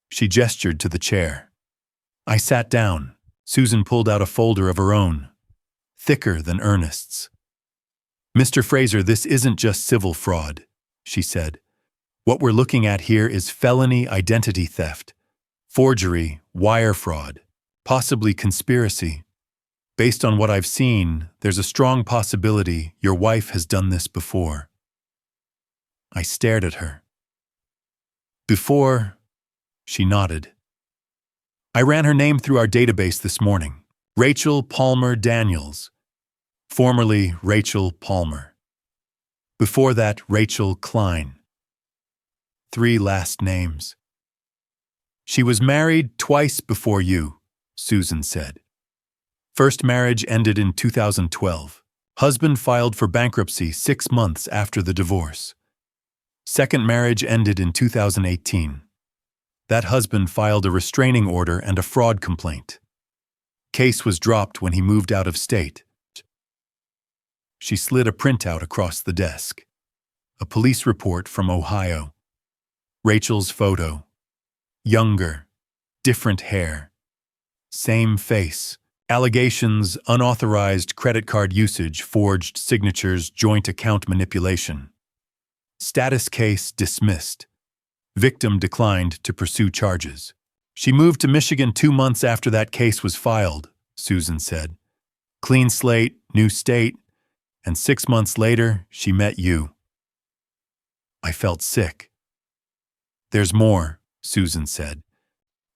She gestured to the chair. I sat down. Susan pulled out a folder of her own, thicker than Ernest's. "Mr. Fraser, this isn't just civil fraud," she said. "What we're looking at here is felony identity theft, forgery, wire fraud, possibly conspiracy. Based on what I've seen, there's a strong possibility your wife has done this before." I stared at her. "Before?" She nodded. "I ran her name through our database this morning. Rachel Palmer Daniels. Formerly Rachel Palmer. Before that, Rachel Klein. 3 last names. She was married twice before you," Susan said. "First marriage ended in 2012. Husband filed for bankruptcy 6 months after the divorce. Second marriage ended in 2018. That husband filed a restraining order and a fraud complaint. Case was dropped when he moved out of state." She slid a printout across the desk. A police report from Ohio. Rachel's photo. Younger, different hair. Same face. Allegations, unauthorized credit card usage, forged signatures, joint account manipulation. Status case dismissed. Victim declined to pursue charges. She moved to Michigan 2 months after that case was filed, Susan said. Clean slate, new state, and 6 months later, she met you. I felt sick. There's more, Susan said.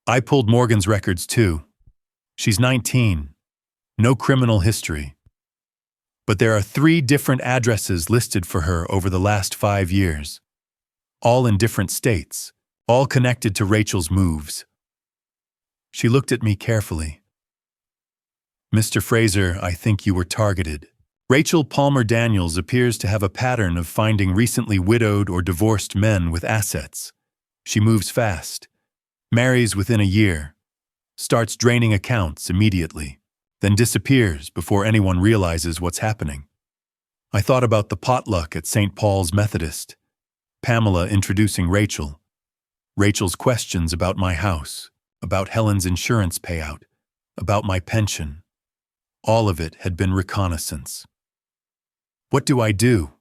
I pulled Morgan's records too. She's 19. No criminal history. But there are 3 different addresses listed for her over the last 5 years. All in different states, all connected to Rachel's moves. She looked at me carefully. Mr. Fraser, I think you were targeted. Rachel Palmer Daniels appears to have a pattern of finding recently widowed or divorced men with assets. She moves fast, marries within a year, starts draining accounts immediately, then disappears before anyone realizes what's happening. I thought about the potluck at St. Paul's Methodist, Pamela introducing Rachel, Rachel's questions about my house, about Helen's insurance payout, about my pension. All of it had been reconnaissance. "What do I do?"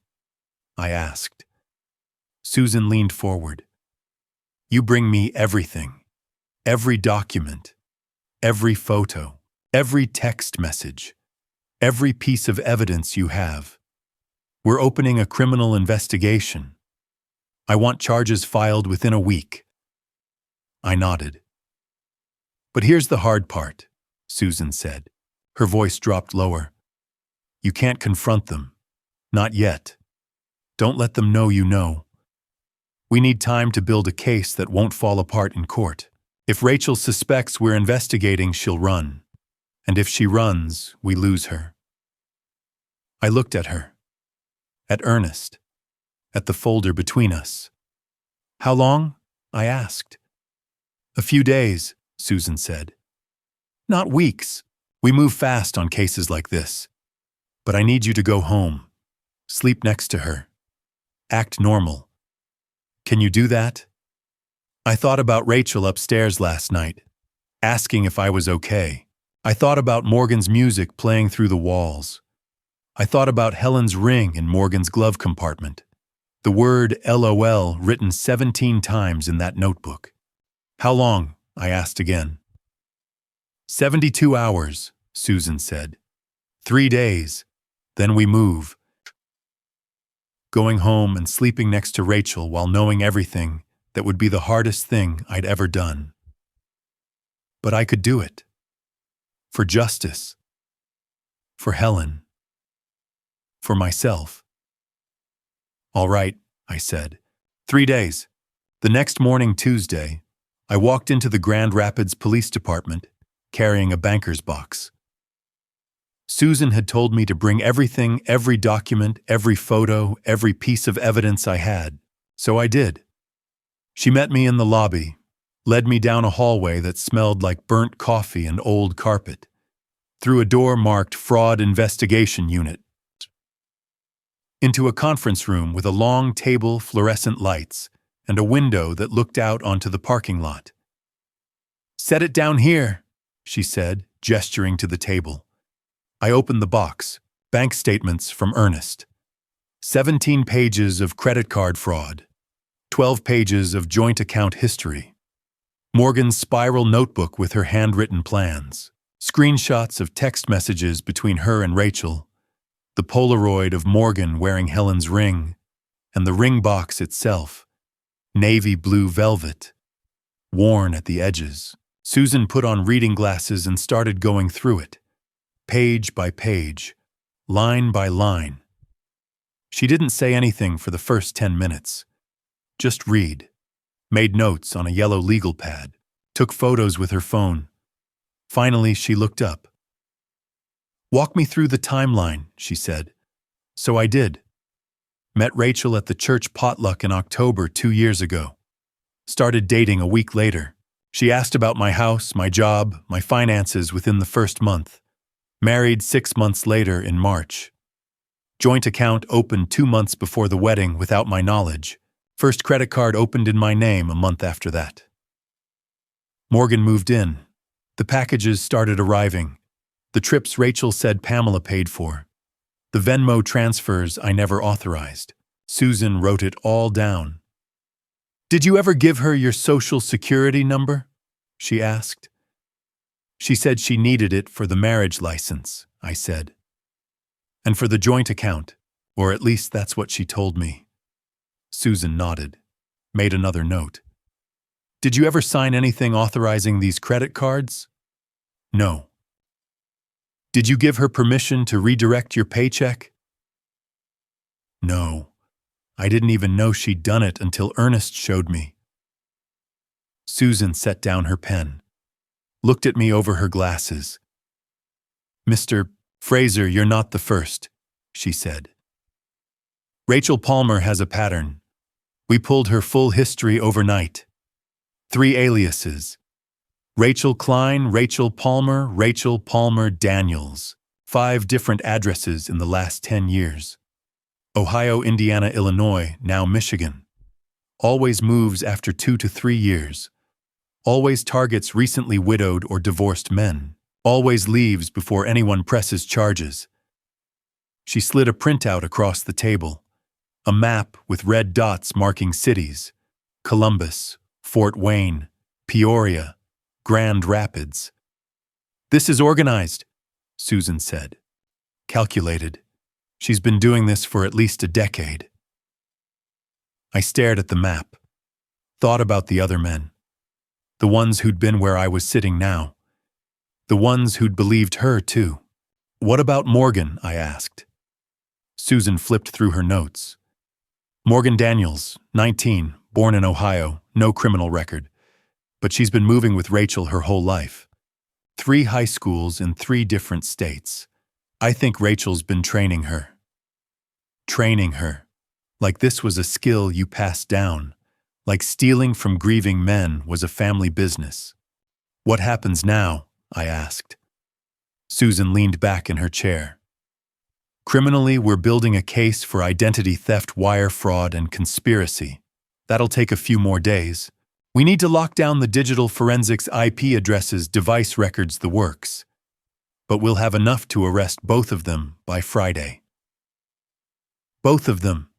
I asked. Susan leaned forward. "You bring me everything, every document, every photo, every text message, every piece of evidence you have. We're opening a criminal investigation. I want charges filed within a week." I nodded. "But here's the hard part," Susan said. Her voice dropped lower. "You can't confront them. Not yet. Don't let them know you know. We need time to build a case that won't fall apart in court. If Rachel suspects we're investigating, she'll run. And if she runs, we lose her." I looked at her, at Ernest, at the folder between us. "How long?" I asked. "A few days," Susan said. "Not weeks. We move fast on cases like this. But I need you to go home. Sleep next to her. Act normal. Can you do that?" I thought about Rachel upstairs last night, asking if I was okay. I thought about Morgan's music playing through the walls. I thought about Helen's ring in Morgan's glove compartment. The word LOL written 17 times in that notebook. "How long?" I asked again. 72 hours, Susan said. 3 days. Then we move. Going home and sleeping next to Rachel while knowing everything, that would be the hardest thing I'd ever done. But I could do it. For justice. For Helen. For myself. "All right," I said. 3 days. The next morning, Tuesday, I walked into the Grand Rapids Police Department, carrying a banker's box. Susan had told me to bring everything, every document, every photo, every piece of evidence I had, so I did. She met me in the lobby, led me down a hallway that smelled like burnt coffee and old carpet, through a door marked Fraud Investigation Unit, into a conference room with a long table, fluorescent lights, and a window that looked out onto the parking lot. "Set it down here," she said, gesturing to the table. I opened the box, bank statements from Ernest. 17 pages of credit card fraud. 12 pages of joint account history. Morgan's spiral notebook with her handwritten plans. Screenshots of text messages between her and Rachel. The Polaroid of Morgan wearing Helen's ring. And the ring box itself. Navy blue velvet. Worn at the edges. Susan put on reading glasses and started going through it. Page by page, line by line. She didn't say anything for the first 10 minutes. Just read. Made notes on a yellow legal pad. Took photos with her phone. Finally, she looked up. "Walk me through the timeline," she said. So I did. Met Rachel at the church potluck in October 2 years ago. Started dating a week later. She asked about my house, my job, my finances within the first month. Married 6 months later in March. Joint account opened 2 months before the wedding without my knowledge. First credit card opened in my name a month after that. Morgan moved in. The packages started arriving. The trips Rachel said Pamela paid for. The Venmo transfers I never authorized. Susan wrote it all down. "Did you ever give her your social security number?" she asked. She said she needed it for the marriage license, I said. And for the joint account, or at least that's what she told me. Susan nodded, made another note. "Did you ever sign anything authorizing these credit cards?" "No." "Did you give her permission to redirect your paycheck?" "No. I didn't even know she'd done it until Ernest showed me." Susan set down her pen. Looked at me over her glasses. "Mr. Fraser, you're not the first. she said. Rachel Palmer has a pattern. We pulled her full history overnight. 3 aliases. Rachel Klein, Rachel Palmer Daniels. 5 different addresses in the last 10 years. Ohio, Indiana, Illinois, now Michigan. Always moves after 2 to 3 years. Always targets recently widowed or divorced men. Always leaves before anyone presses charges. She slid a printout across the table. A map with red dots marking cities. Columbus, Fort Wayne, Peoria, Grand Rapids. This is organized, Susan said. Calculated. She's been doing this for at least a decade. I stared at the map. Thought about the other men. The ones who'd been where I was sitting now. The ones who'd believed her, too. What about Morgan? I asked. Susan flipped through her notes. Morgan Daniels, 19, born in Ohio, no criminal record. But she's been moving with Rachel her whole life. 3 high schools in 3 different states. I think Rachel's been training her. Training her. Like this was a skill you passed down. Like stealing from grieving men was a family business. What happens now? I asked. Susan leaned back in her chair. Criminally, we're building a case for identity theft, wire fraud, and conspiracy. That'll take a few more days. We need to lock down the digital forensics, IP addresses, device records, the works. But we'll have enough to arrest both of them by Friday. Both of them.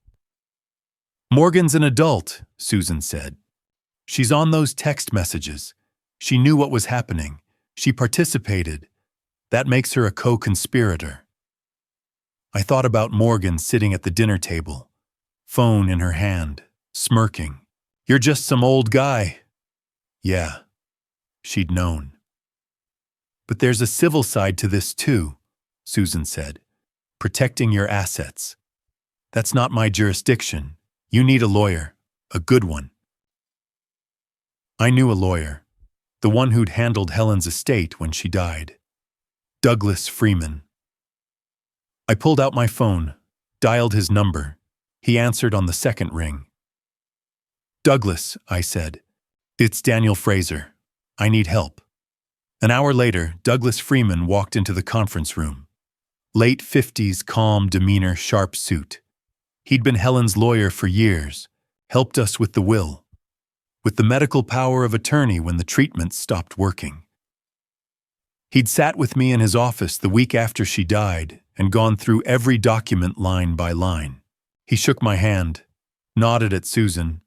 Morgan's an adult, Susan said. She's on those text messages. She knew what was happening. She participated. That makes her a co-conspirator. I thought about Morgan sitting at the dinner table, phone in her hand, smirking. You're just some old guy. Yeah, she'd known. But there's a civil side to this too, Susan said. Protecting your assets. That's not my jurisdiction. You need a lawyer, a good one. I knew a lawyer, the one who'd handled Helen's estate when she died. Douglas Freeman. I pulled out my phone, dialed his number. He answered on the second ring. Douglas, I said. It's Daniel Fraser. I need help. An hour later, Douglas Freeman walked into the conference room. Late 50s, calm demeanor, sharp suit. He'd been Helen's lawyer for years, helped us with the will, with the medical power of attorney when the treatment stopped working. He'd sat with me in his office the week after she died and gone through every document line by line. He shook my hand, nodded at Susan,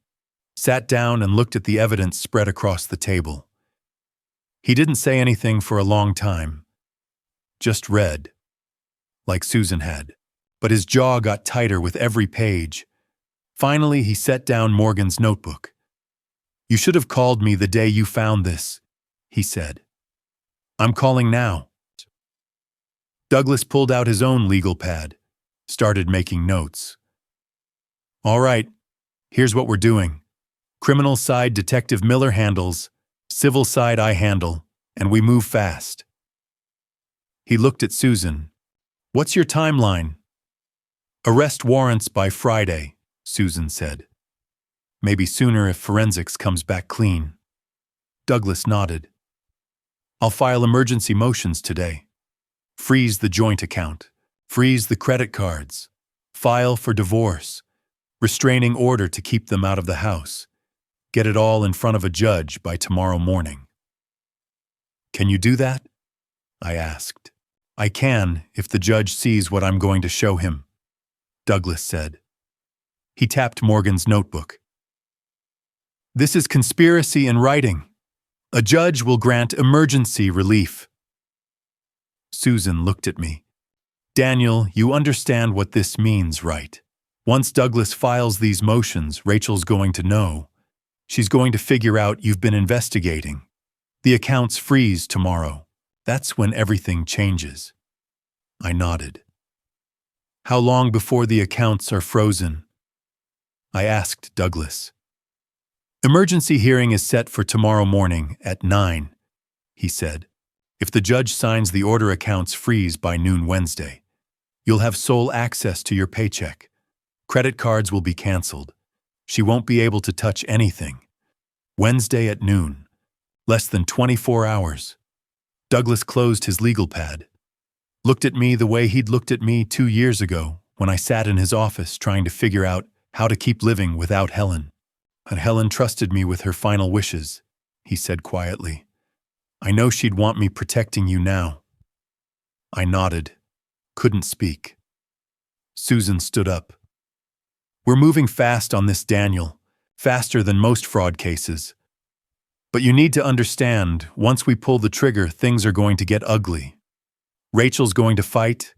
sat down and looked at the evidence spread across the table. He didn't say anything for a long time, just read, like Susan had, but his jaw got tighter with every page. Finally, he set down Morgan's notebook. You should have called me the day you found this, he said. I'm calling now. Douglas pulled out his own legal pad, started making notes. All right, here's what we're doing. Criminal side Detective Miller handles, civil side I handle, and we move fast. He looked at Susan. What's your timeline? Arrest warrants by Friday, Susan said. Maybe sooner if forensics comes back clean. Douglas nodded. I'll file emergency motions today. Freeze the joint account. Freeze the credit cards. File for divorce. Restraining order to keep them out of the house. Get it all in front of a judge by tomorrow morning. Can you do that? I asked. I can if the judge sees what I'm going to show him, Douglas said. He tapped Morgan's notebook. This is conspiracy in writing. A judge will grant emergency relief. Susan looked at me. Daniel, you understand what this means, right? Once Douglas files these motions, Rachel's going to know. She's going to figure out you've been investigating. The accounts freeze tomorrow. That's when everything changes. I nodded. How long before the accounts are frozen? I asked Douglas. Emergency hearing is set for tomorrow morning at 9, he said. If the judge signs the order, accounts freeze by noon Wednesday. You'll have sole access to your paycheck. Credit cards will be canceled. She won't be able to touch anything. Wednesday at noon. Less than 24 hours. Douglas closed his legal pad. Looked at me the way he'd looked at me 2 years ago when I sat in his office trying to figure out how to keep living without Helen. But Helen trusted me with her final wishes, he said quietly. I know she'd want me protecting you now. I nodded. Couldn't speak. Susan stood up. We're moving fast on this, Daniel. Faster than most fraud cases. But you need to understand, once we pull the trigger, things are going to get ugly. Rachel's going to fight.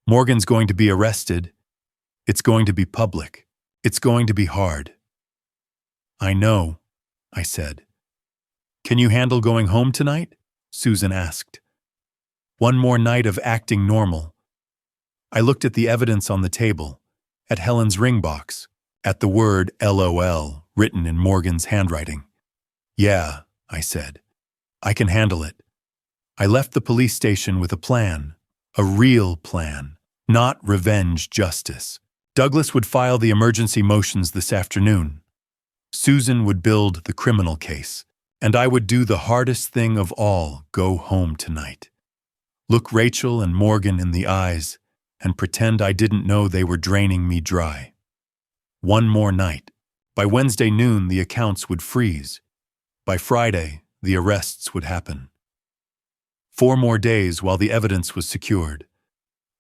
Morgan's going to be arrested. It's going to be public. It's going to be hard. I know, I said. Can you handle going home tonight? Susan asked. One more night of acting normal. I looked at the evidence on the table, at Helen's ring box, at the word LOL written in Morgan's handwriting. Yeah, I said. I can handle it. I left the police station with a plan, a real plan, not revenge justice. Douglas would file the emergency motions this afternoon. Susan would build the criminal case, and I would do the hardest thing of all, go home tonight. Look Rachel and Morgan in the eyes and pretend I didn't know they were draining me dry. One more night. By Wednesday noon, the accounts would freeze. By Friday, the arrests would happen. 4 more days while the evidence was secured.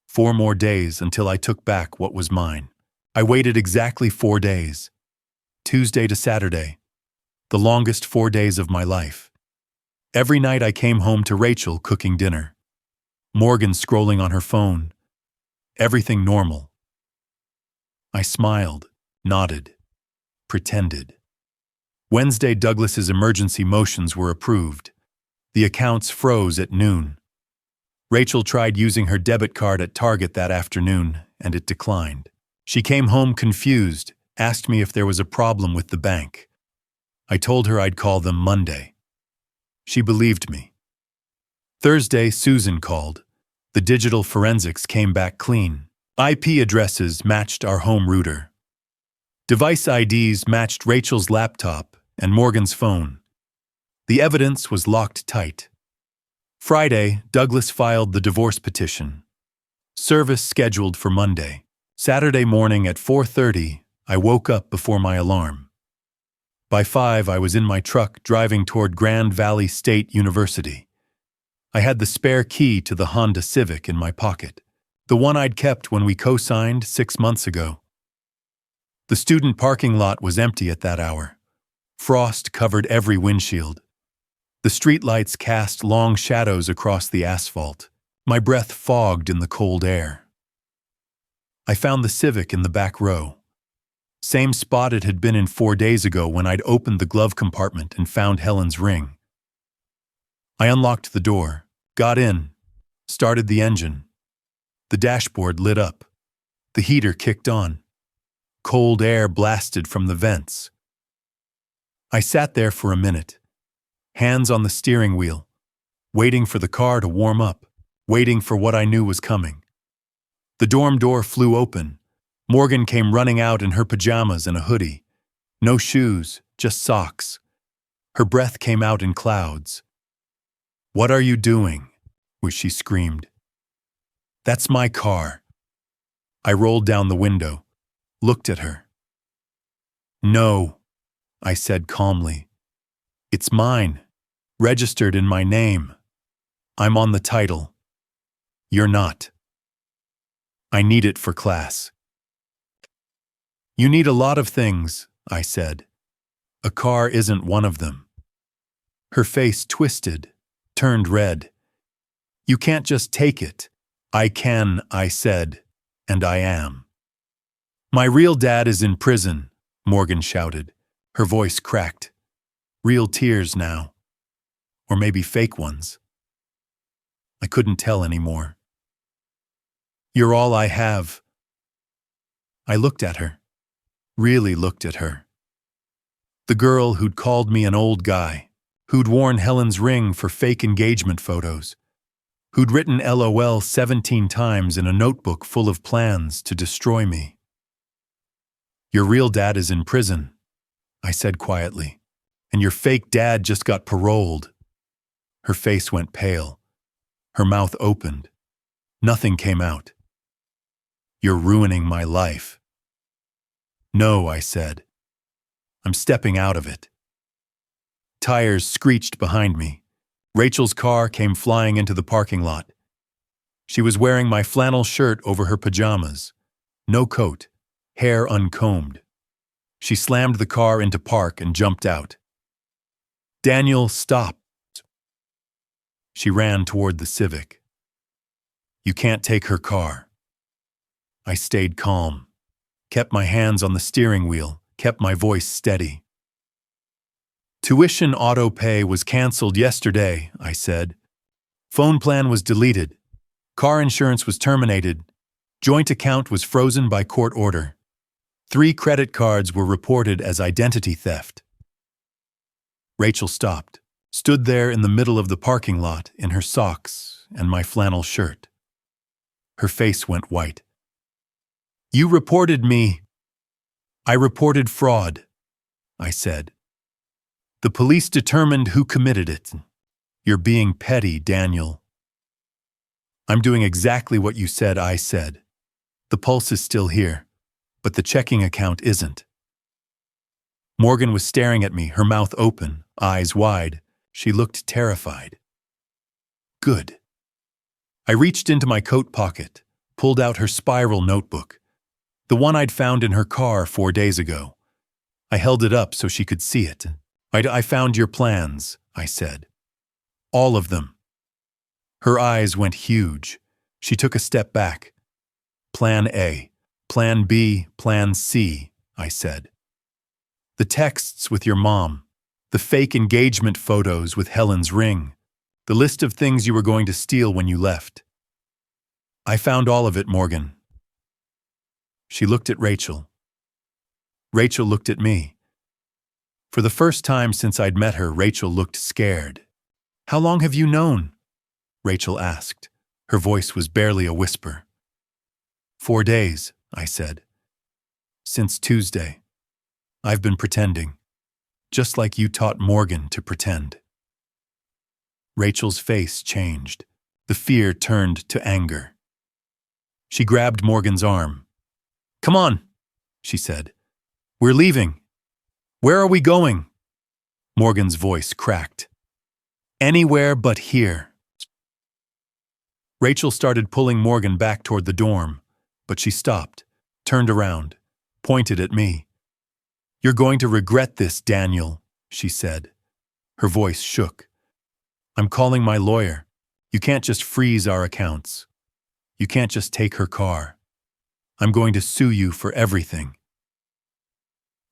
4 more days until I took back what was mine. I waited exactly 4 days. Tuesday to Saturday. The longest 4 days of my life. Every night I came home to Rachel cooking dinner. Morgan scrolling on her phone. Everything normal. I smiled, nodded, pretended. Wednesday, Douglas's emergency motions were approved. The accounts froze at noon. Rachel tried using her debit card at Target that afternoon, and it declined. She came home confused, asked me if there was a problem with the bank. I told her I'd call them Monday. She believed me. Thursday, Susan called. The digital forensics came back clean. IP addresses matched our home router. Device IDs matched Rachel's laptop and Morgan's phone. The evidence was locked tight. Friday, Douglas filed the divorce petition. Service scheduled for Monday. Saturday morning at 4:30, I woke up before my alarm. By 5, I was in my truck driving toward Grand Valley State University. I had the spare key to the Honda Civic in my pocket, the one I'd kept when we co-signed 6 months ago. The student parking lot was empty at that hour. Frost covered every windshield. The streetlights cast long shadows across the asphalt. My breath fogged in the cold air. I found the Civic in the back row. Same spot it had been in 4 days ago when I'd opened the glove compartment and found Helen's ring. I unlocked the door, got in, started the engine. The dashboard lit up. The heater kicked on. Cold air blasted from the vents. I sat there for a minute, hands on the steering wheel, waiting for the car to warm up, waiting for what I knew was coming. The dorm door flew open. Morgan came running out in her pajamas and a hoodie. No shoes, just socks. Her breath came out in clouds. "What are you doing?" she screamed. "That's my car." I rolled down the window, looked at her. "No," I said calmly. "It's mine, registered in my name. I'm on the title. You're not. I need it for class." "You need a lot of things," I said. "A car isn't one of them." Her face twisted, turned red. "You can't just take it." "I can," I said, "and I am." "My real dad is in prison," Morgan shouted. Her voice cracked. Real tears now. Or maybe fake ones. I couldn't tell anymore. "You're all I have." I looked at her. Really looked at her. The girl who'd called me an old guy, who'd worn Helen's ring for fake engagement photos, who'd written LOL 17 times in a notebook full of plans to destroy me. "Your real dad is in prison," I said quietly, "and your fake dad just got paroled." Her face went pale. Her mouth opened. Nothing came out. "You're ruining my life." "No," I said. "I'm stepping out of it." Tires screeched behind me. Rachel's car came flying into the parking lot. She was wearing my flannel shirt over her pajamas. No coat, hair uncombed. She slammed the car into park and jumped out. "Daniel, stop." She ran toward the Civic. "You can't take her car." I stayed calm, kept my hands on the steering wheel, kept my voice steady. "Tuition auto pay was canceled yesterday," I said. "Phone plan was deleted. Car insurance was terminated. Joint account was frozen by court order. 3 credit cards were reported as identity theft." Rachel stopped, stood there in the middle of the parking lot in her socks and my flannel shirt. Her face went white. "You reported me." "I reported fraud," I said. "The police determined who committed it. You're being petty, Daniel." "I'm doing exactly what you said I said. The pulse is still here, but the checking account isn't." Morgan was staring at me, her mouth open, eyes wide. She looked terrified. "Good." I reached into my coat pocket, pulled out her spiral notebook, the one I'd found in her car 4 days ago. I held it up so she could see it. I found your plans," I said. "All of them." Her eyes went huge. She took a step back. "Plan A, Plan B, Plan C," I said. "The texts with your mom, the fake engagement photos with Helen's ring, the list of things you were going to steal when you left. I found all of it, Morgan." She looked at Rachel. Rachel looked at me. For the first time since I'd met her, Rachel looked scared. "How long have you known?" Rachel asked. Her voice was barely a whisper. 4 days, I said. "Since Tuesday. I've been pretending, just like you taught Morgan to pretend." Rachel's face changed. The fear turned to anger. She grabbed Morgan's arm. "Come on," she said. "We're leaving." "Where are we going?" Morgan's voice cracked. "Anywhere but here." Rachel started pulling Morgan back toward the dorm, but she stopped, turned around, pointed at me. "You're going to regret this, Daniel," she said. Her voice shook. "I'm calling my lawyer. You can't just freeze our accounts. You can't just take her car. I'm going to sue you for everything."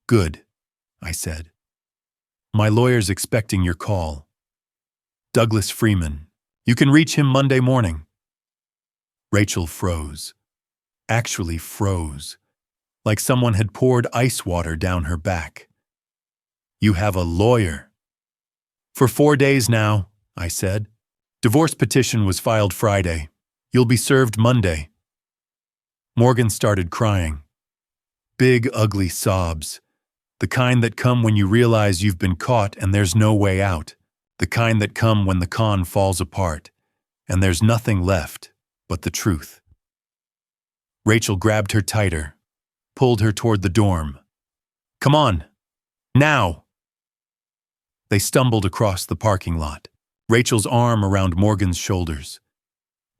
"Good," I said. "My lawyer's expecting your call. Douglas Freeman. You can reach him Monday morning." Rachel froze. Actually froze, like someone had poured ice water down her back. "You have a lawyer." "For 4 days now," I said. "Divorce petition was filed Friday. You'll be served Monday." Morgan started crying. Big, ugly sobs. The kind that come when you realize you've been caught and there's no way out. The kind that come when the con falls apart and there's nothing left but the truth. Rachel grabbed her tighter, pulled her toward the dorm. "Come on, now!" They stumbled across the parking lot, Rachel's arm around Morgan's shoulders.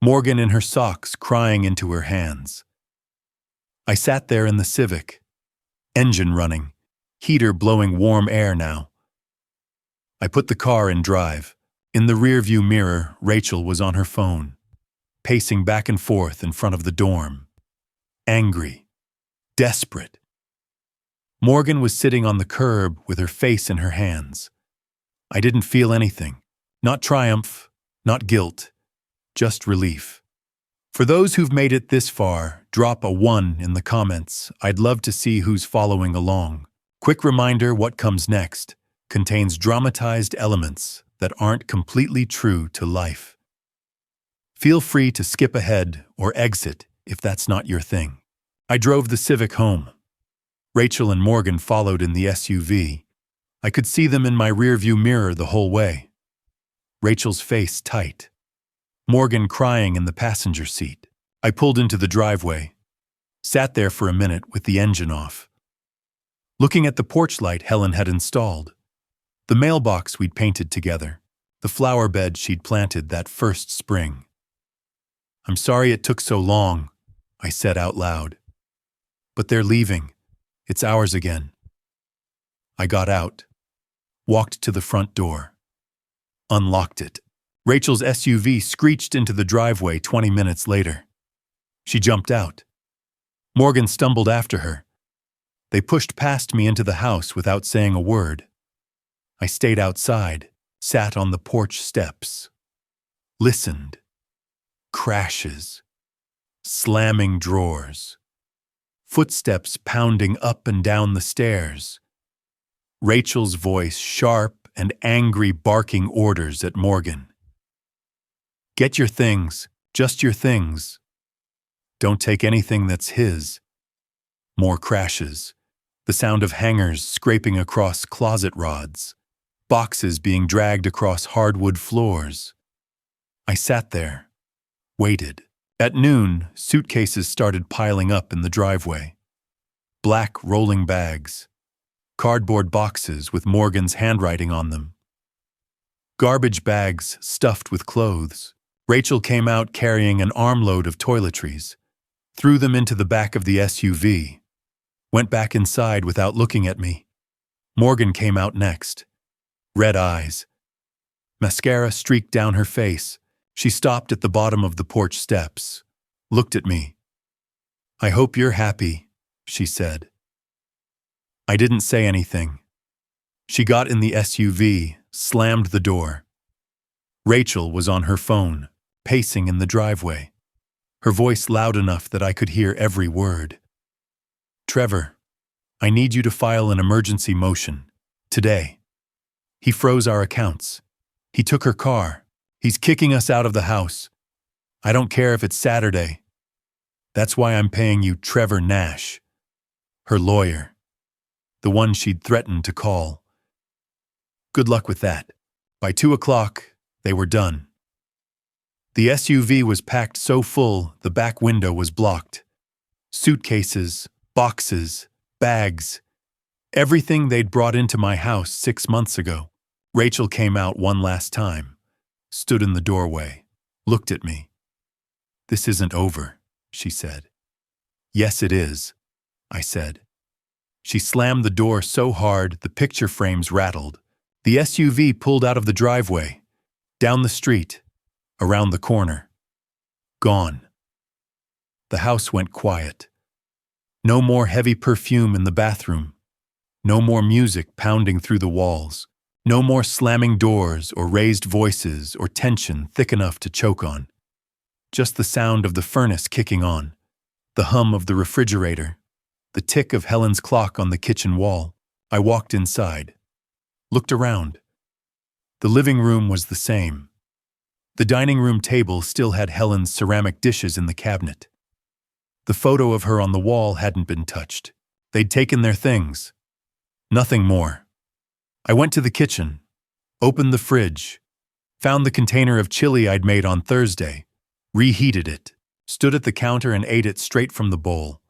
Morgan in her socks crying into her hands. I sat there in the Civic, engine running, heater blowing warm air now. I put the car in drive. In the rearview mirror, Rachel was on her phone, pacing back and forth in front of the dorm. Angry, desperate. Morgan was sitting on the curb with her face in her hands. I didn't feel anything. Not triumph, not guilt, just relief. For those who've made it this far, drop a 1 in the comments. I'd love to see who's following along. Quick reminder, what comes next contains dramatized elements that aren't completely true to life. Feel free to skip ahead or exit if that's not your thing. I drove the Civic home. Rachel and Morgan followed in the SUV. I could see them in my rearview mirror the whole way. Rachel's face tight. Morgan crying in the passenger seat. I pulled into the driveway, sat there for a minute with the engine off, looking at the porch light Helen had installed, the mailbox we'd painted together, the flower bed she'd planted that first spring. "I'm sorry it took so long," I said out loud. "But they're leaving. It's ours again." I got out, walked to the front door, unlocked it. Rachel's SUV screeched into the driveway 20 minutes later. She jumped out. Morgan stumbled after her. They pushed past me into the house without saying a word. I stayed outside, sat on the porch steps, listened. Crashes, slamming drawers, footsteps pounding up and down the stairs. Rachel's voice sharp and angry, barking orders at Morgan. "Get your things, just your things. Don't take anything that's his." More crashes, the sound of hangers scraping across closet rods, boxes being dragged across hardwood floors. I sat there, waited. At noon, suitcases started piling up in the driveway. Black rolling bags, cardboard boxes with Morgan's handwriting on them. Garbage bags stuffed with clothes. Rachel came out carrying an armload of toiletries, threw them into the back of the SUV, went back inside without looking at me. Morgan came out next. Red eyes. Mascara streaked down her face. She stopped at the bottom of the porch steps, looked at me. "I hope you're happy," she said. I didn't say anything. She got in the SUV, slammed the door. Rachel was on her phone, pacing in the driveway, her voice loud enough that I could hear every word. "Trevor, I need you to file an emergency motion. Today. He froze our accounts. He took her car. He's kicking us out of the house. I don't care if it's Saturday. That's why I'm paying you Trevor Nash." Her lawyer. The one she'd threatened to call. Good luck with that. By 2:00, they were done. The SUV was packed so full, the back window was blocked. Suitcases, boxes, bags, everything they'd brought into my house 6 months ago. Rachel came out one last time, stood in the doorway, looked at me. "This isn't over," she said. "Yes, it is," I said. She slammed the door so hard the picture frames rattled. The SUV pulled out of the driveway, down the street, around the corner. Gone. The house went quiet. No more heavy perfume in the bathroom. No more music pounding through the walls. No more slamming doors or raised voices or tension thick enough to choke on. Just the sound of the furnace kicking on, the hum of the refrigerator, the tick of Helen's clock on the kitchen wall. I walked inside, looked around. The living room was the same. The dining room table still had Helen's ceramic dishes in the cabinet. The photo of her on the wall hadn't been touched. They'd taken their things. Nothing more. I went to the kitchen, opened the fridge, found the container of chili I'd made on Thursday, reheated it, stood at the counter and ate it straight from the bowl.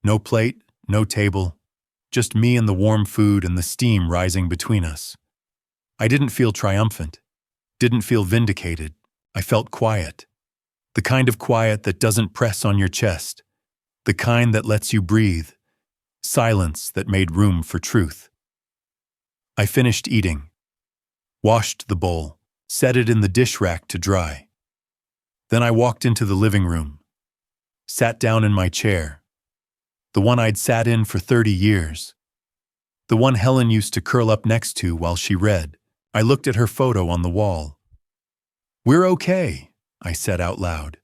No plate, no table, just me and the warm food and the steam rising between us. I didn't feel triumphant, didn't feel vindicated. I felt quiet. The kind of quiet that doesn't press on your chest, the kind that lets you breathe, silence that made room for truth. I finished eating, washed the bowl, set it in the dish rack to dry. Then I walked into the living room, sat down in my chair, the one I'd sat in for 30 years, the one Helen used to curl up next to while she read. I looked at her photo on the wall. "We're okay," I said out loud.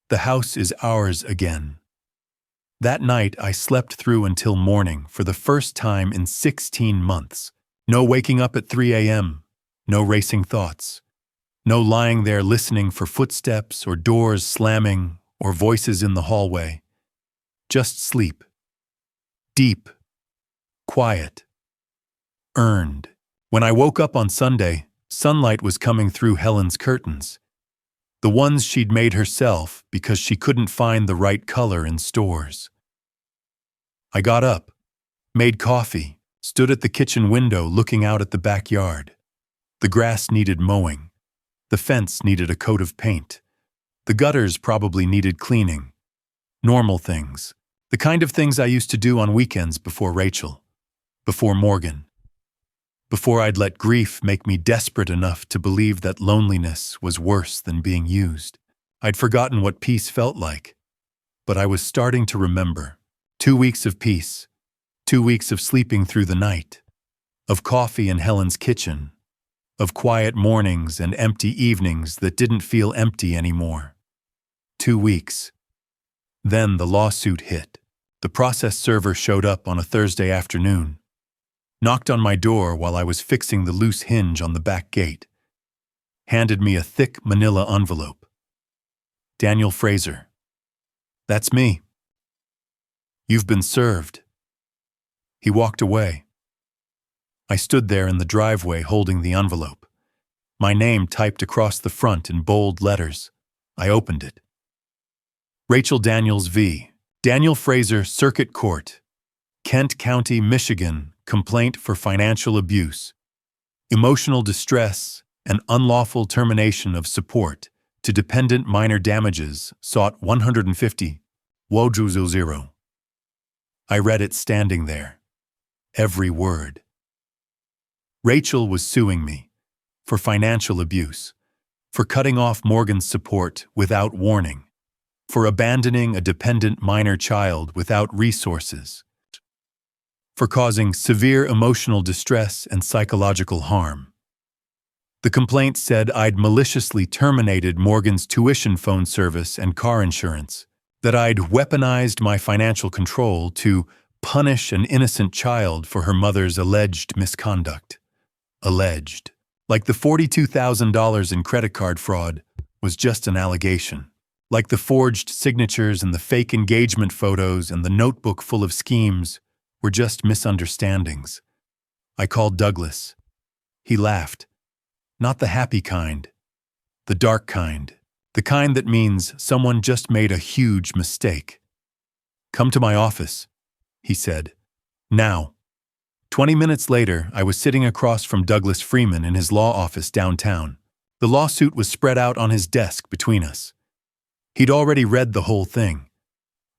"The house is ours again." That night I slept through until morning for the first time in 16 months. No waking up at 3 a.m., no racing thoughts, No lying there listening for footsteps or doors slamming or voices in the hallway. Just sleep. Deep. Quiet. Earned. When I woke up on Sunday, sunlight was coming through Helen's curtains. The ones she'd made herself because she couldn't find the right color in stores. I got up, made coffee, stood at the kitchen window looking out at the backyard. The grass needed mowing. The fence needed a coat of paint. The gutters probably needed cleaning. Normal things. The kind of things I used to do on weekends before Rachel. Before Morgan. Before I'd let grief make me desperate enough to believe that loneliness was worse than being used. I'd forgotten what peace felt like. But I was starting to remember. 2 weeks of peace. 2 weeks of sleeping through the night. Of coffee in Helen's kitchen. Of quiet mornings and empty evenings that didn't feel empty anymore. 2 weeks. Then the lawsuit hit. The process server showed up on a Thursday afternoon. Knocked on my door while I was fixing the loose hinge on the back gate. Handed me a thick manila envelope. Daniel Fraser. That's me. You've been served. He walked away. I stood there in the driveway holding the envelope. My name typed across the front in bold letters. I opened it. Rachel Daniels v. Daniel Fraser, Circuit Court. Kent County, Michigan. Complaint for financial abuse. Emotional distress and unlawful termination of support to dependent minor damages sought 150. Wojo0. I read it standing there. Every word. Rachel was suing me for financial abuse, for cutting off Morgan's support without warning, for abandoning a dependent minor child without resources, for causing severe emotional distress and psychological harm. The complaint said I'd maliciously terminated Morgan's tuition phone service and car insurance, that I'd weaponized my financial control to punish an innocent child for her mother's alleged misconduct. Alleged. Like the $42,000 in credit card fraud was just an allegation. Like the forged signatures and the fake engagement photos and the notebook full of schemes were just misunderstandings. I called Douglas. He laughed. Not the happy kind. The dark kind. The kind that means someone just made a huge mistake. Come to my office, he said. Now. 20 minutes later, I was sitting across from Douglas Freeman in his law office downtown. The lawsuit was spread out on his desk between us. He'd already read the whole thing.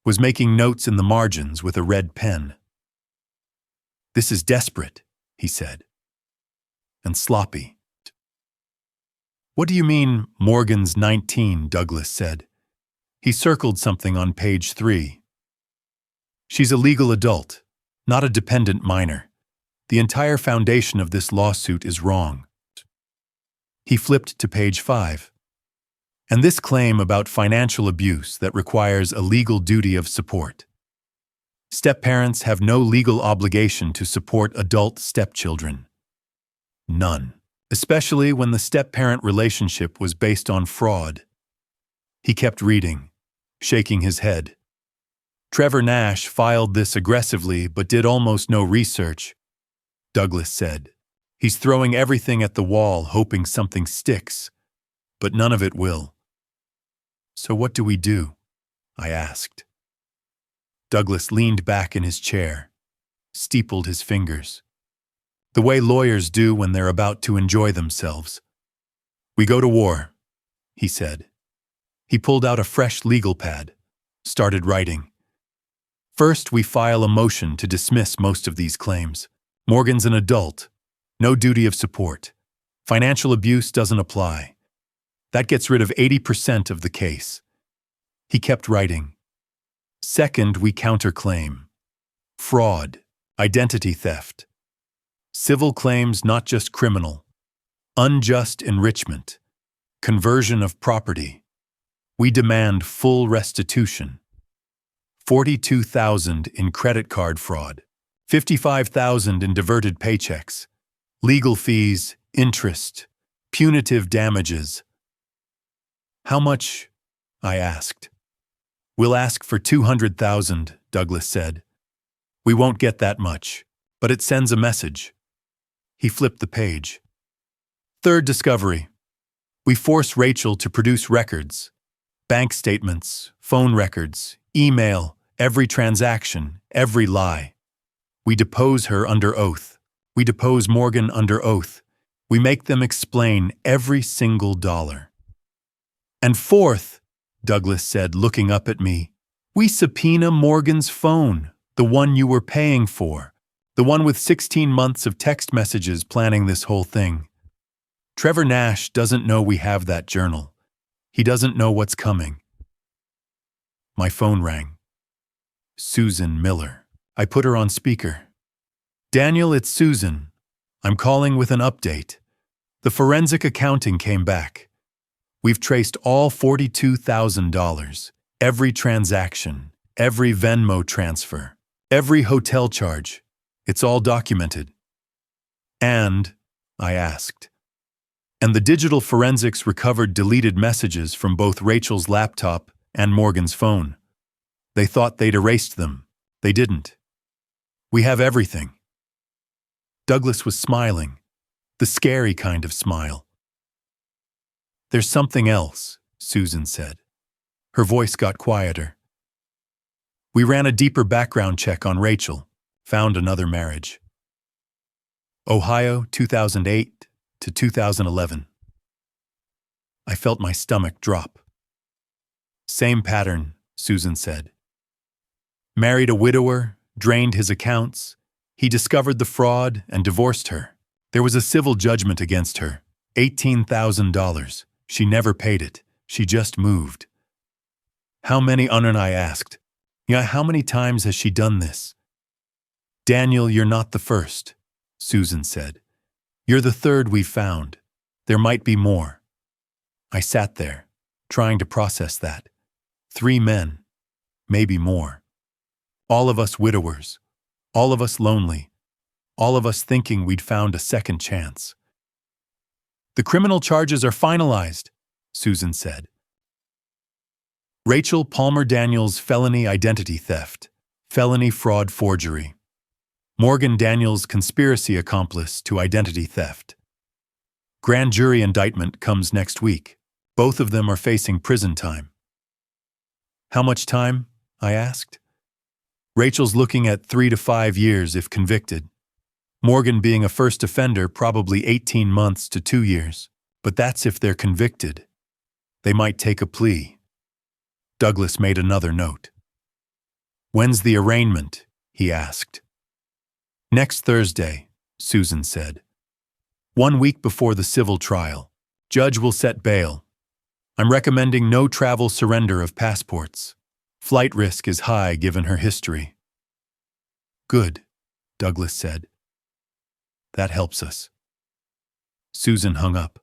Was making notes in the margins with a red pen. This is desperate, he said. And sloppy. What do you mean, Morgan's 19, Douglas said. He circled something on page 3. She's a legal adult, not a dependent minor. The entire foundation of this lawsuit is wrong. He flipped to page 5. And this claim about financial abuse that requires a legal duty of support. Step-parents have no legal obligation to support adult stepchildren. None. Especially when the step-parent relationship was based on fraud. He kept reading, shaking his head. Trevor Nash filed this aggressively but did almost no research, Douglas said. He's throwing everything at the wall hoping something sticks, but none of it will. So what do we do? I asked. Douglas leaned back in his chair, steepled his fingers. The way lawyers do when they're about to enjoy themselves. We go to war, he said. He pulled out a fresh legal pad, started writing. First, we file a motion to dismiss most of these claims. Morgan's an adult. No duty of support. Financial abuse doesn't apply. That gets rid of 80% of the case. He kept writing. Second, we counterclaim. Fraud. Identity theft. Civil claims not just criminal. Unjust enrichment. Conversion of property. We demand full restitution. $42,000 in credit card fraud. $55,000 in diverted paychecks. Legal fees, interest, Punitive damages. How much? I asked. We'll ask for 200,000, Douglas said. We won't get that much, but it sends a message. He flipped the page. Third discovery. We force Rachel to produce records. Bank statements, phone records, email, every transaction, every lie. We depose her under oath. We depose Morgan under oath. We make them explain every single dollar. And fourth, Douglas said, looking up at me, we subpoena Morgan's phone, the one you were paying for, the one with 16 months of text messages planning this whole thing. Trevor Nash doesn't know we have that journal. He doesn't know what's coming. My phone rang. Susan Miller. I put her on speaker. Daniel, it's Susan. I'm calling with an update. The forensic accounting came back. We've traced all $42,000, every transaction, every Venmo transfer, every hotel charge. It's all documented. And, I asked, and the digital forensics recovered deleted messages from both Rachel's laptop and Morgan's phone. They thought they'd erased them. They didn't. We have everything. Douglas was smiling, the scary kind of smile. There's something else, Susan said. Her voice got quieter. We ran a deeper background check on Rachel, found another marriage. Ohio, 2008 to 2011. I felt my stomach drop. Same pattern, Susan said. Married a widower, drained his accounts. He discovered the fraud and divorced her. There was a civil judgment against her, $18,000. She never paid it. She just moved. How many, and I asked, how many times has she done this? Daniel, you're not the first, Susan said. You're the third we've found. There might be more. I sat there, trying to process that. 3 men, maybe more. All of us widowers, all of us lonely, all of us thinking we'd found a second chance. The criminal charges are finalized, Susan said. Rachel Palmer Daniels' felony identity theft, felony fraud forgery. Morgan Daniels' conspiracy accomplice to identity theft. Grand jury indictment comes next week. Both of them are facing prison time. How much time? I asked. Rachel's looking at 3 to 5 years if convicted. Morgan being a first offender, probably 18 months to 2 years. But that's if they're convicted. They might take a plea. Douglas made another note. When's the arraignment? He asked. Next Thursday, Susan said. 1 week before the civil trial. Judge will set bail. I'm recommending no travel surrender of passports. Flight risk is high given her history. Good, Douglas said. That helps us. Susan hung up.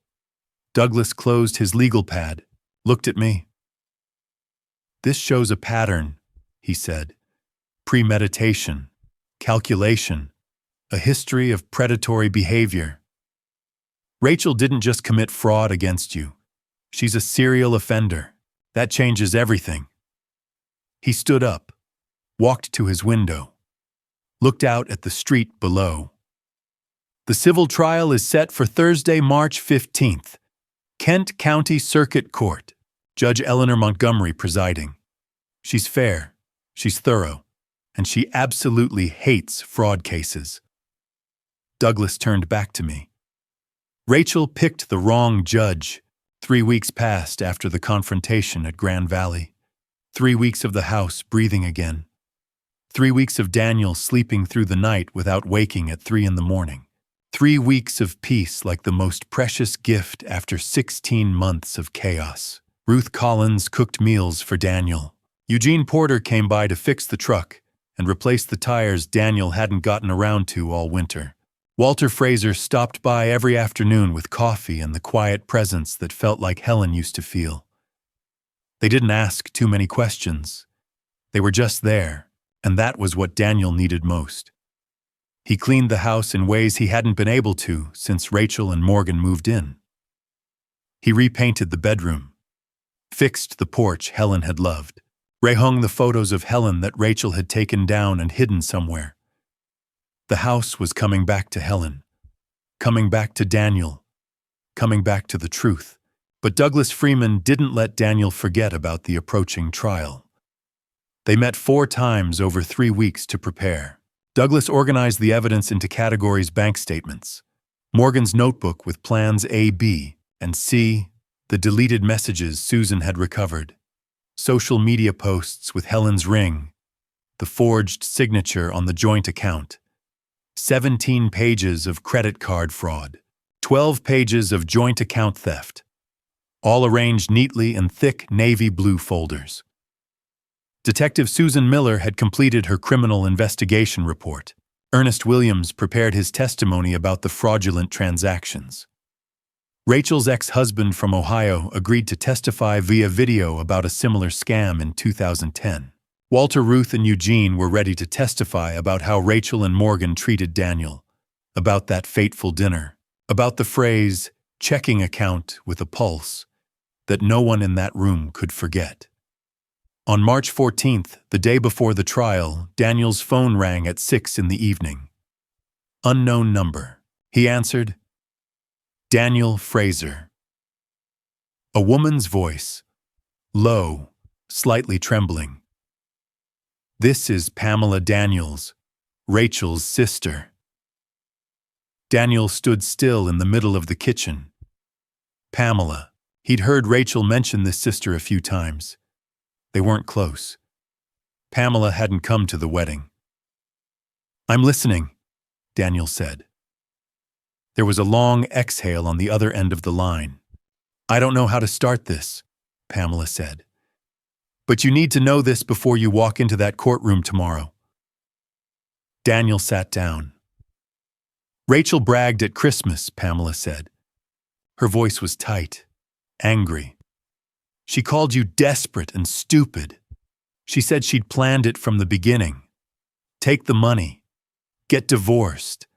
Douglas closed his legal pad, looked at me. This shows a pattern, he said. Premeditation, calculation, a history of predatory behavior. Rachel didn't just commit fraud against you. She's a serial offender. That changes everything. He stood up, walked to his window, looked out at the street below. The civil trial is set for Thursday, March 15th. Kent County Circuit Court, Judge Eleanor Montgomery presiding. She's fair, she's thorough, and she absolutely hates fraud cases. Douglas turned back to me. Rachel picked the wrong judge. 3 weeks passed after the confrontation at Grand Valley. 3 weeks of the house breathing again. 3 weeks of Daniel sleeping through the night without waking at 3 in the morning. 3 weeks of peace like the most precious gift after 16 months of chaos. Ruth Collins cooked meals for Daniel. Eugene Porter came by to fix the truck and replace the tires Daniel hadn't gotten around to all winter. Walter Fraser stopped by every afternoon with coffee and the quiet presence that felt like Helen used to feel. They didn't ask too many questions. They were just there, and that was what Daniel needed most. He cleaned the house in ways he hadn't been able to since Rachel and Morgan moved in. He repainted the bedroom, fixed the porch Helen had loved, rehung the photos of Helen that Rachel had taken down and hidden somewhere. The house was coming back to Helen, coming back to Daniel, coming back to the truth. But Douglas Freeman didn't let Daniel forget about the approaching trial. They met 4 times over 3 weeks to prepare. Douglas organized the evidence into categories: bank statements, Morgan's notebook with plans A, B, and C, the deleted messages Susan had recovered, social media posts with Helen's ring, the forged signature on the joint account, 17 pages of credit card fraud, 12 pages of joint account theft, all arranged neatly in thick navy blue folders. Detective Susan Miller had completed her criminal investigation report. Ernest Williams prepared his testimony about the fraudulent transactions. Rachel's ex-husband from Ohio agreed to testify via video about a similar scam in 2010. Walter, Ruth, and Eugene were ready to testify about how Rachel and Morgan treated Daniel, about that fateful dinner, about the phrase, checking account with a pulse, that no one in that room could forget. On March 14th, the day before the trial, Daniel's phone rang at 6 in the evening. Unknown number. He answered, Daniel Fraser. A woman's voice, low, slightly trembling. This is Pamela Daniels, Rachel's sister. Daniel stood still in the middle of the kitchen. Pamela. He'd heard Rachel mention this sister a few times. They weren't close. Pamela hadn't come to the wedding. I'm listening, Daniel said. There was a long exhale on the other end of the line. I don't know how to start this, Pamela said. But you need to know this before you walk into that courtroom tomorrow. Daniel sat down. Rachel bragged at Christmas, Pamela said. Her voice was tight, angry. She called you desperate and stupid. She said she'd planned it from the beginning. Take the money, get divorced,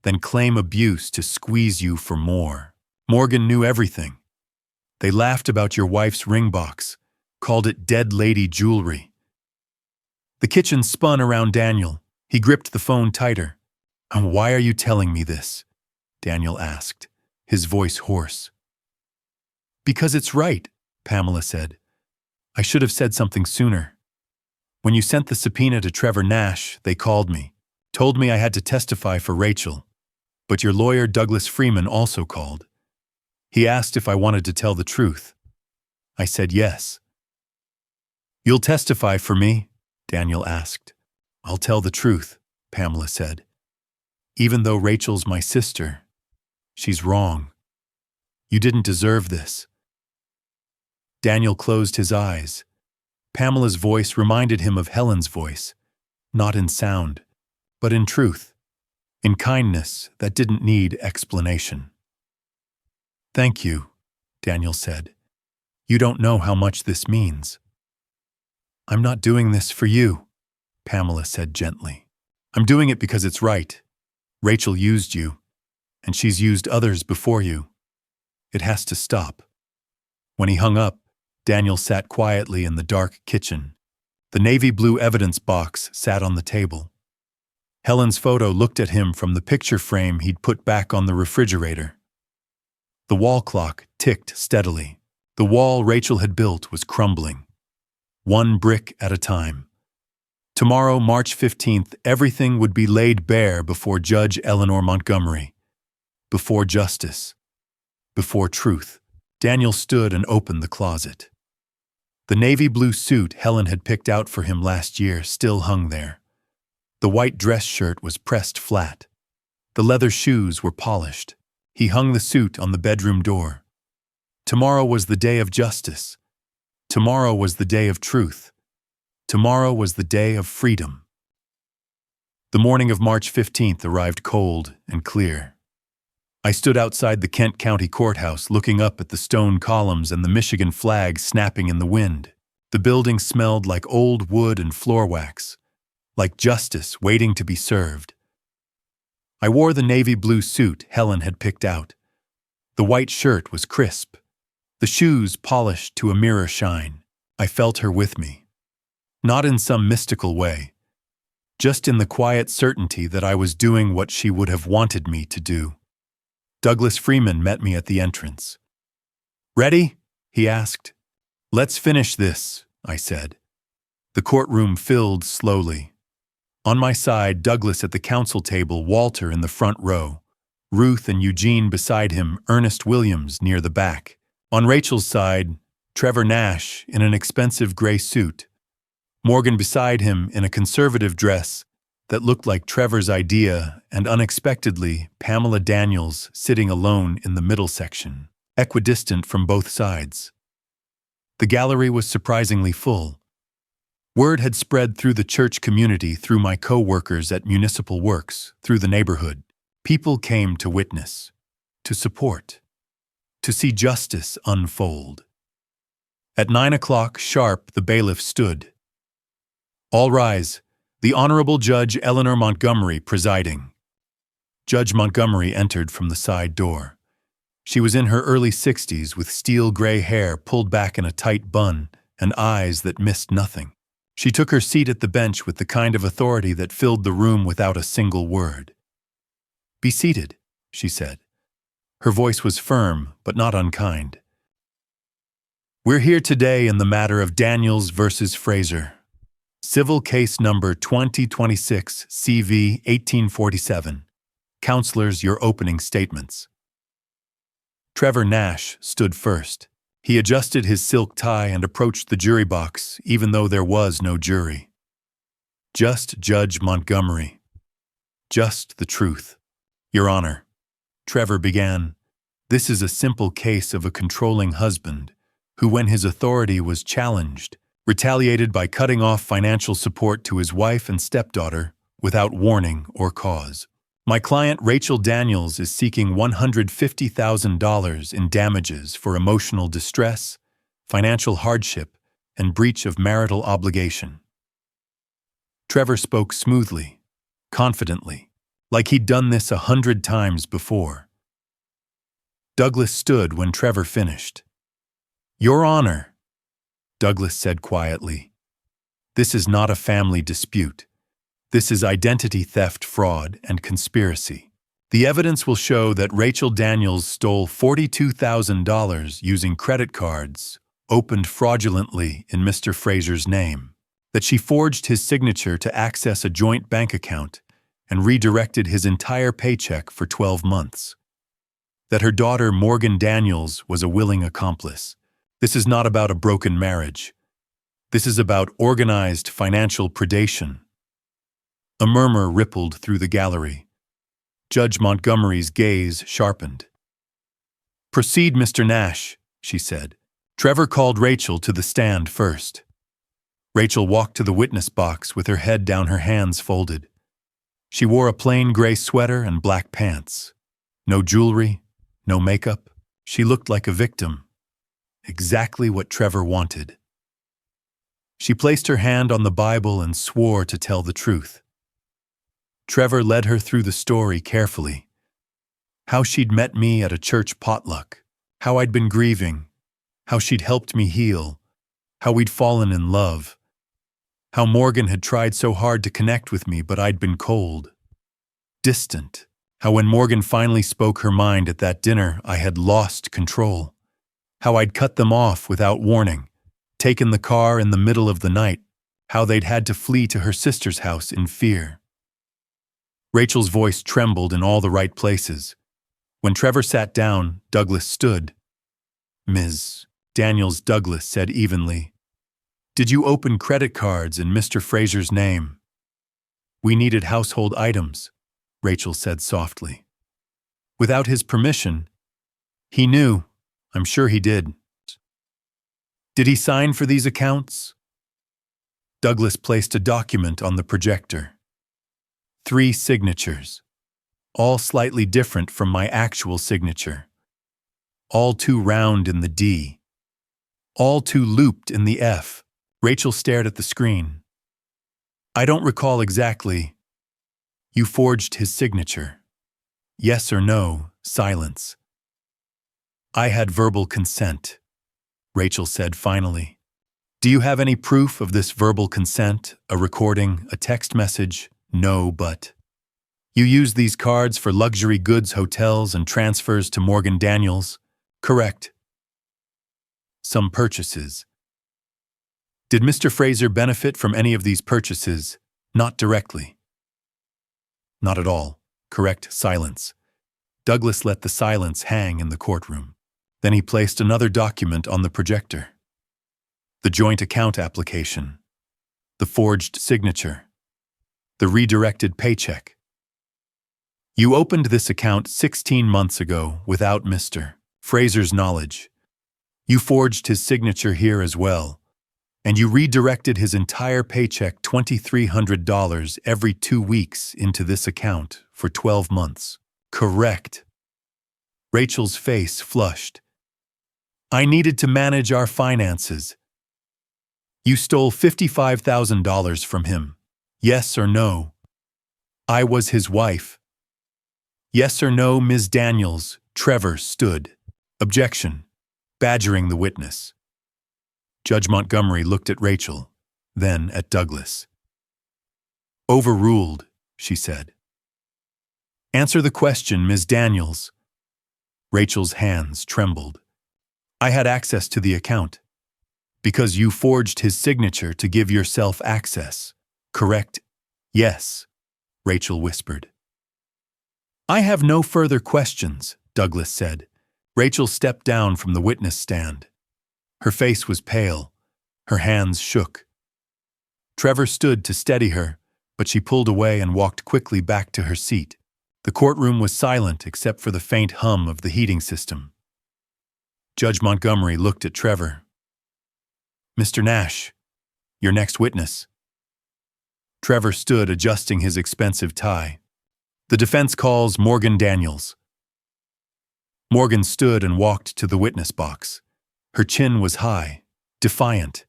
then claim abuse to squeeze you for more. Morgan knew everything. They laughed about your wife's ring box, called it dead lady jewelry. The kitchen spun around Daniel. He gripped the phone tighter. And why are you telling me this? Daniel asked, his voice hoarse. Because it's right, Pamela said. I should have said something sooner. When you sent the subpoena to Trevor Nash, they called me, told me I had to testify for Rachel. But your lawyer, Douglas Freeman, also called. He asked if I wanted to tell the truth. I said yes. You'll testify for me? Daniel asked. I'll tell the truth, Pamela said. Even though Rachel's my sister, she's wrong. You didn't deserve this. Daniel closed his eyes. Pamela's voice reminded him of Helen's voice, not in sound, but in truth, in kindness that didn't need explanation. Thank you, Daniel said. You don't know how much this means. I'm not doing this for you, Pamela said gently. I'm doing it because it's right. Rachel used you, and she's used others before you. It has to stop. When he hung up, Daniel sat quietly in the dark kitchen. The navy blue evidence box sat on the table. Helen's photo looked at him from the picture frame he'd put back on the refrigerator. The wall clock ticked steadily. The wall Rachel had built was crumbling, one brick at a time. Tomorrow, March 15th, everything would be laid bare before Judge Eleanor Montgomery, before justice, before truth. Daniel stood and opened the closet. The navy blue suit Helen had picked out for him last year still hung there. The white dress shirt was pressed flat. The leather shoes were polished. He hung the suit on the bedroom door. Tomorrow was the day of justice. Tomorrow was the day of truth. Tomorrow was the day of freedom. The morning of March 15th arrived cold and clear. I stood outside the Kent County Courthouse looking up at the stone columns and the Michigan flag snapping in the wind. The building smelled like old wood and floor wax, like justice waiting to be served. I wore the navy blue suit Helen had picked out. The white shirt was crisp, The shoes polished to a mirror shine. I felt her with me. Not in some mystical way, just in the quiet certainty that I was doing what she would have wanted me to do. Douglas Freeman met me at the entrance. "Ready?" he asked. "Let's finish this," I said. The courtroom filled slowly. On my side, Douglas at the counsel table, Walter in the front row, Ruth and Eugene beside him, Ernest Williams near the back. On Rachel's side, Trevor Nash in an expensive gray suit, Morgan beside him in a conservative dress that looked like Trevor's idea, and unexpectedly, Pamela Daniels sitting alone in the middle section, equidistant from both sides. The gallery was surprisingly full. Word had spread through the church community, through my co-workers at Municipal Works, through the neighborhood. People came to witness, to support, to see justice unfold. At 9 o'clock sharp, the bailiff stood. "All rise. The Honorable Judge Eleanor Montgomery presiding." Judge Montgomery entered from the side door. She was in her early 60s with steel gray hair pulled back in a tight bun and eyes that missed nothing. She took her seat at the bench with the kind of authority that filled the room without a single word. "Be seated," she said. Her voice was firm, but not unkind. "We're here today in the matter of Daniels versus Fraser. Civil case number 2026 CV 1847. Counselors, your opening statements." Trevor Nash stood first. He adjusted his silk tie and approached the jury box, even though there was no jury. "Just Judge Montgomery. Just the truth. Your Honor," Trevor began, "this is a simple case of a controlling husband who, when his authority was challenged, retaliated by cutting off financial support to his wife and stepdaughter without warning or cause. My client Rachel Daniels is seeking $150,000 in damages for emotional distress, financial hardship, and breach of marital obligation." Trevor spoke smoothly, confidently, like he'd done this 100 times before. Douglas stood when Trevor finished. "Your Honor," Douglas said quietly, "this is not a family dispute. This is identity theft, fraud, and conspiracy. The evidence will show that Rachel Daniels stole $42,000 using credit cards opened fraudulently in Mr. Fraser's name, that she forged his signature to access a joint bank account and redirected his entire paycheck for 12 months, that her daughter Morgan Daniels was a willing accomplice. This is not about a broken marriage. This is about organized financial predation." A murmur rippled through the gallery. Judge Montgomery's gaze sharpened. "Proceed, Mr. Nash," she said. Trevor called Rachel to the stand first. Rachel walked to the witness box with her head down, her hands folded. She wore a plain gray sweater and black pants. No jewelry, no makeup. She looked like a victim. Exactly what Trevor wanted. She placed her hand on the Bible and swore to tell the truth. Trevor led her through the story carefully. How she'd met me at a church potluck, how I'd been grieving, how she'd helped me heal, how we'd fallen in love, how Morgan had tried so hard to connect with me but I'd been cold, distant, how when Morgan finally spoke her mind at that dinner I had lost control, how I'd cut them off without warning, taken the car in the middle of the night, how they'd had to flee to her sister's house in fear. Rachel's voice trembled in all the right places. When Trevor sat down, Douglas stood. "Ms. Daniels," Douglas said evenly, "did you open credit cards in Mr. Fraser's name?" "We needed household items," Rachel said softly. "Without his permission?" "He knew. I'm sure he did." "Did he sign for these accounts?" Douglas placed a document on the projector. 3 signatures, all slightly different from my actual signature. All too round in the D. All too looped in the F. Rachel stared at the screen. "I don't recall exactly." "You forged his signature." "Yes or no?" Silence. "I had verbal consent." Rachel said finally. Do you have any proof of this verbal consent, a recording, a text message? No, but... You used these cards for luxury goods hotels and transfers to Morgan Daniels? Correct. Some purchases. Did Mr. Fraser benefit from any of these purchases? Not directly. Not at all. Correct. Silence. Douglas let the silence hang in the courtroom. Then he placed another document on the projector. The joint account application. The forged signature. The redirected paycheck. You opened this account 16 months ago without Mr. Fraser's knowledge. You forged his signature here as well, and you redirected his entire paycheck $2,300 every 2 weeks into this account for 12 months. Correct. Rachel's face flushed. I needed to manage our finances. You stole $55,000 from him. Yes or no? I was his wife. Yes or no, Ms. Daniels? Trevor stood. Objection. Badgering the witness. Judge Montgomery looked at Rachel, then at Douglas. Overruled, she said. Answer the question, Ms. Daniels. Rachel's hands trembled. I had access to the account. Because you forged his signature to give yourself access. Correct? Yes, Rachel whispered. I have no further questions, Douglas said. Rachel stepped down from the witness stand. Her face was pale. Her hands shook. Trevor stood to steady her, but she pulled away and walked quickly back to her seat. The courtroom was silent except for the faint hum of the heating system. Judge Montgomery looked at Trevor. Mr. Nash, your next witness. Trevor stood adjusting his expensive tie. The defense calls Morgan Daniels. Morgan stood and walked to the witness box. Her chin was high, defiant.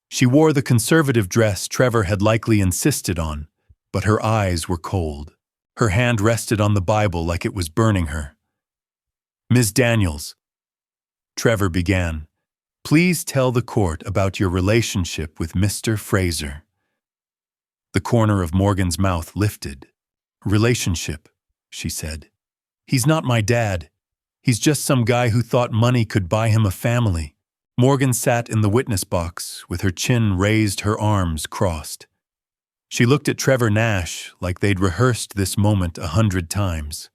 She wore the conservative dress Trevor had likely insisted on, but her eyes were cold. Her hand rested on the Bible like it was burning her. Ms. Daniels, Trevor began, please tell the court about your relationship with Mr. Fraser. The corner of Morgan's mouth lifted. Relationship, she said. He's not my dad. He's just some guy who thought money could buy him a family. Morgan sat in the witness box with her chin raised, her arms crossed. She looked at Trevor Nash like they'd rehearsed this moment 100 times.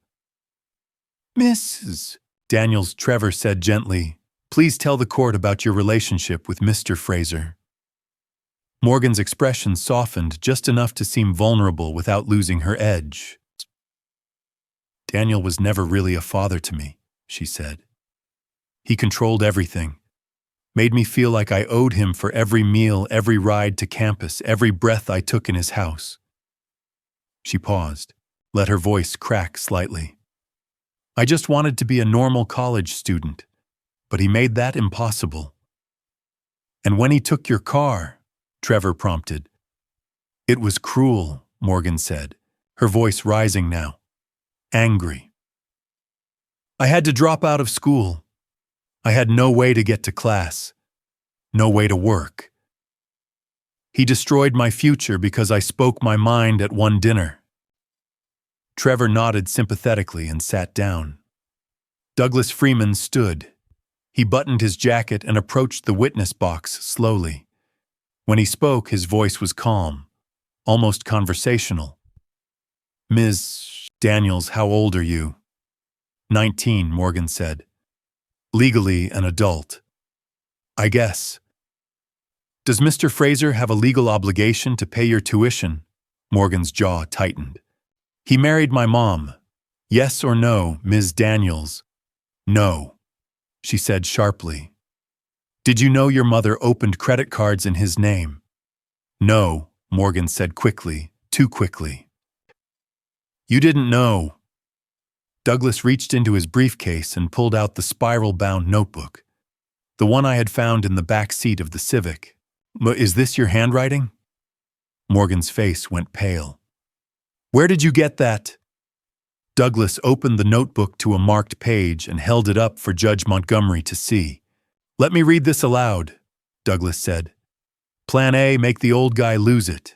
Mrs. Daniels, Trevor said gently, please tell the court about your relationship with Mr. Fraser. Morgan's expression softened just enough to seem vulnerable without losing her edge. Daniel was never really a father to me, she said. He controlled everything, made me feel like I owed him for every meal, every ride to campus, every breath I took in his house. She paused, let her voice crack slightly. I just wanted to be a normal college student, but he made that impossible. And when he took your car, Trevor prompted. It was cruel, Morgan said, her voice rising now. Angry. I had to drop out of school. I had no way to get to class. No way to work. He destroyed my future because I spoke my mind at one dinner. Trevor nodded sympathetically and sat down. Douglas Freeman stood. He buttoned his jacket and approached the witness box slowly. When he spoke, his voice was calm, almost conversational. Ms. Daniels, how old are you? 19, Morgan said. Legally an adult. I guess. Does Mr. Fraser have a legal obligation to pay your tuition? Morgan's jaw tightened. He married my mom. Yes or no, Ms. Daniels? No, she said sharply. Did you know your mother opened credit cards in his name? No, Morgan said quickly, too quickly. You didn't know. Douglas reached into his briefcase and pulled out the spiral-bound notebook, the one I had found in the back seat of the Civic. Is this your handwriting? Morgan's face went pale. Where did you get that? Douglas opened the notebook to a marked page and held it up for Judge Montgomery to see. Let me read this aloud, Douglas said. Plan A, make the old guy lose it.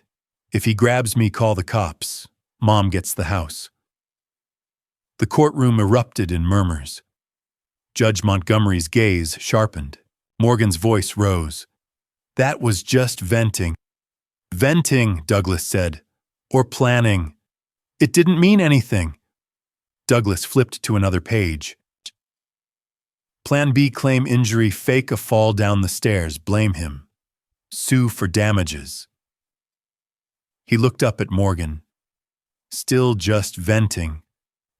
If he grabs me, call the cops. Mom gets the house. The courtroom erupted in murmurs. Judge Montgomery's gaze sharpened. Morgan's voice rose. That was just venting. Venting, Douglas said. Or planning. It didn't mean anything. Douglas flipped to another page. Plan B, claim injury, fake a fall down the stairs, blame him. Sue for damages. He looked up at Morgan. Still just venting.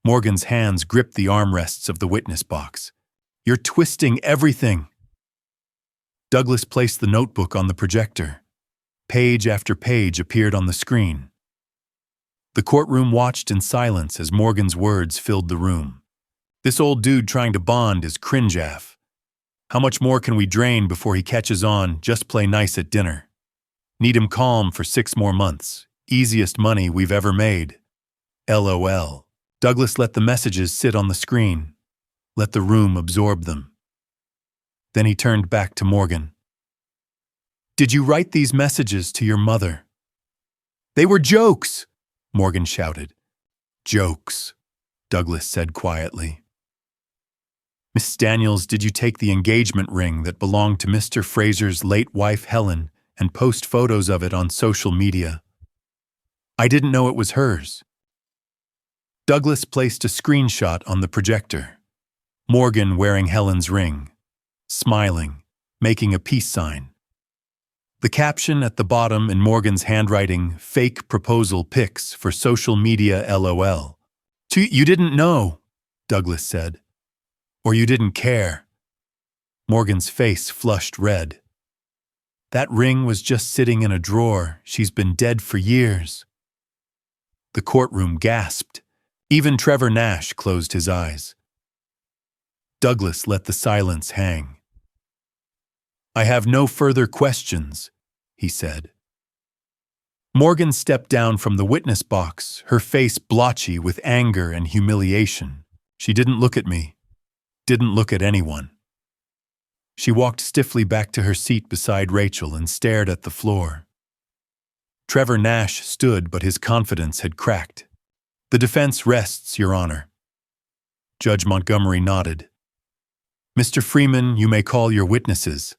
Morgan's hands gripped the armrests of the witness box. You're twisting everything. Douglas placed the notebook on the projector. Page after page appeared on the screen. The courtroom watched in silence as Morgan's words filled the room. This old dude trying to bond is cringe-aff. How much more can we drain before he catches on? Just play nice at dinner. Need him calm for 6 more months. Easiest money we've ever made. LOL. Douglas let the messages sit on the screen. Let the room absorb them. Then he turned back to Morgan. Did you write these messages to your mother? They were jokes, Morgan shouted. Jokes, Douglas said quietly. Miss Daniels, did you take the engagement ring that belonged to Mr. Fraser's late wife Helen and post photos of it on social media? I didn't know it was hers. Douglas placed a screenshot on the projector. Morgan wearing Helen's ring, smiling, making a peace sign. The caption at the bottom in Morgan's handwriting, fake proposal pics for social media LOL. You didn't know, Douglas said. Or you didn't care. Morgan's face flushed red. That ring was just sitting in a drawer. She's been dead for years. The courtroom gasped. Even Trevor Nash closed his eyes. Douglas let the silence hang. I have no further questions, he said. Morgan stepped down from the witness box, her face blotchy with anger and humiliation. She didn't look at me. Didn't look at anyone. She walked stiffly back to her seat beside Rachel and stared at the floor. Trevor Nash stood, but his confidence had cracked. The defense rests, Your Honor. Judge Montgomery nodded. Mr. Freeman, you may call your witnesses.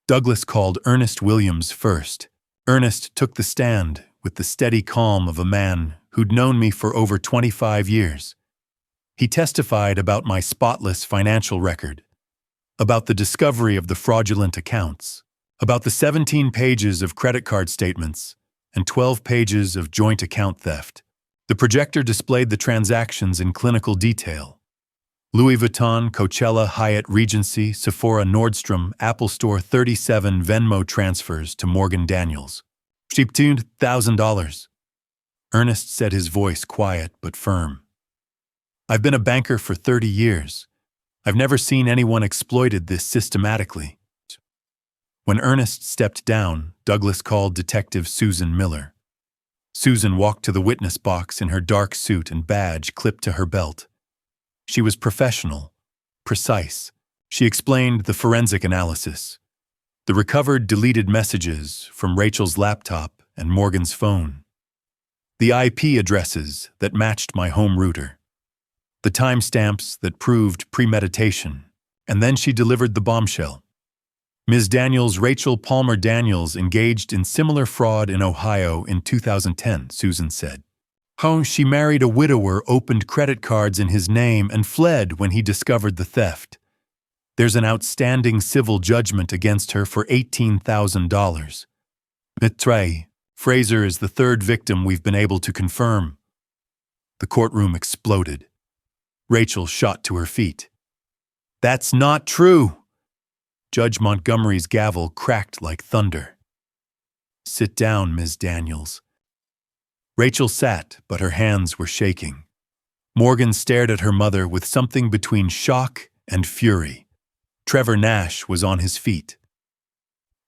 Douglas called Ernest Williams first. Ernest took the stand with the steady calm of a man who'd known me for over 25 years. He testified about my spotless financial record, about the discovery of the fraudulent accounts, about the 17 pages of credit card statements and 12 pages of joint account theft. The projector displayed the transactions in clinical detail. Louis Vuitton, Coachella, Hyatt Regency, Sephora, Nordstrom, Apple Store, 37 Venmo transfers to Morgan Daniels. Cheap tuned $1,000. Ernest said, his voice quiet but firm. I've been a banker for 30 years. I've never seen anyone exploited this systematically. When Ernest stepped down, Douglas called Detective Susan Miller. Susan walked to the witness box in her dark suit and badge clipped to her belt. She was professional, precise. She explained the forensic analysis, the recovered deleted messages from Rachel's laptop and Morgan's phone, the IP addresses that matched my home router, the timestamps that proved premeditation, and then she delivered the bombshell. Ms. Daniels, Rachel Palmer Daniels, engaged in similar fraud in Ohio in 2010, Susan said. How she married a widower, opened credit cards in his name, and fled when he discovered the theft. There's an outstanding civil judgment against her for $18,000. Mitre, Fraser is the 3rd victim we've been able to confirm. The courtroom exploded. Rachel shot to her feet. That's not true. Judge Montgomery's gavel cracked like thunder. Sit down, Ms. Daniels. Rachel sat, but her hands were shaking. Morgan stared at her mother with something between shock and fury. Trevor Nash was on his feet.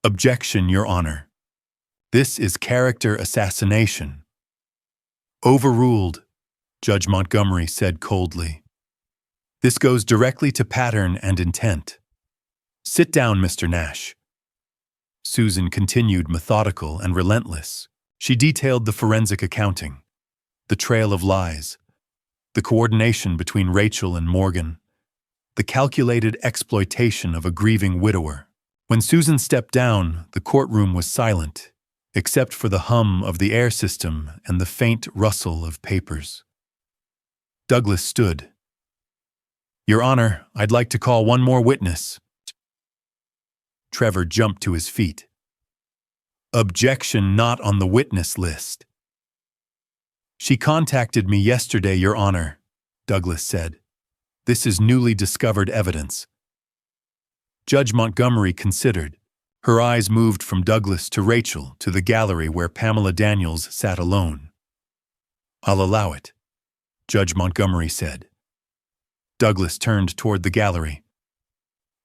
Objection, Your Honor. This is character assassination. Overruled, Judge Montgomery said coldly. This goes directly to pattern and intent. Sit down, Mr. Nash. Susan continued, methodical and relentless. She detailed the forensic accounting, the trail of lies, the coordination between Rachel and Morgan, the calculated exploitation of a grieving widower. When Susan stepped down, the courtroom was silent, except for the hum of the air system and the faint rustle of papers. Douglas stood. "Your Honor, I'd like to call one more witness." Trevor jumped to his feet. "Objection not on the witness list." "She contacted me yesterday, Your Honor," Douglas said. "This is newly discovered evidence." Judge Montgomery considered. Her eyes moved from Douglas to Rachel to the gallery where Pamela Daniels sat alone. "I'll allow it," Judge Montgomery said. Douglas turned toward the gallery.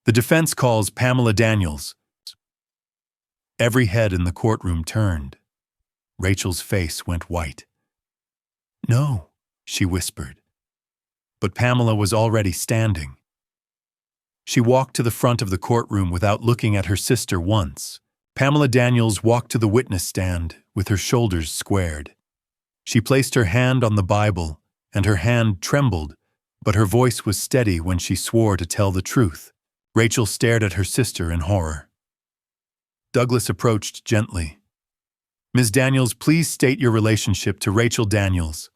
"The defense calls Pamela Daniels." Every head in the courtroom turned. Rachel's face went white. "No," she whispered. But Pamela was already standing. She walked to the front of the courtroom without looking at her sister once. Pamela Daniels walked to the witness stand with her shoulders squared. She placed her hand on the Bible, and her hand trembled, but her voice was steady when she swore to tell the truth. Rachel stared at her sister in horror. Douglas approached gently. "Ms. Daniels, please state your relationship to Rachel Daniels."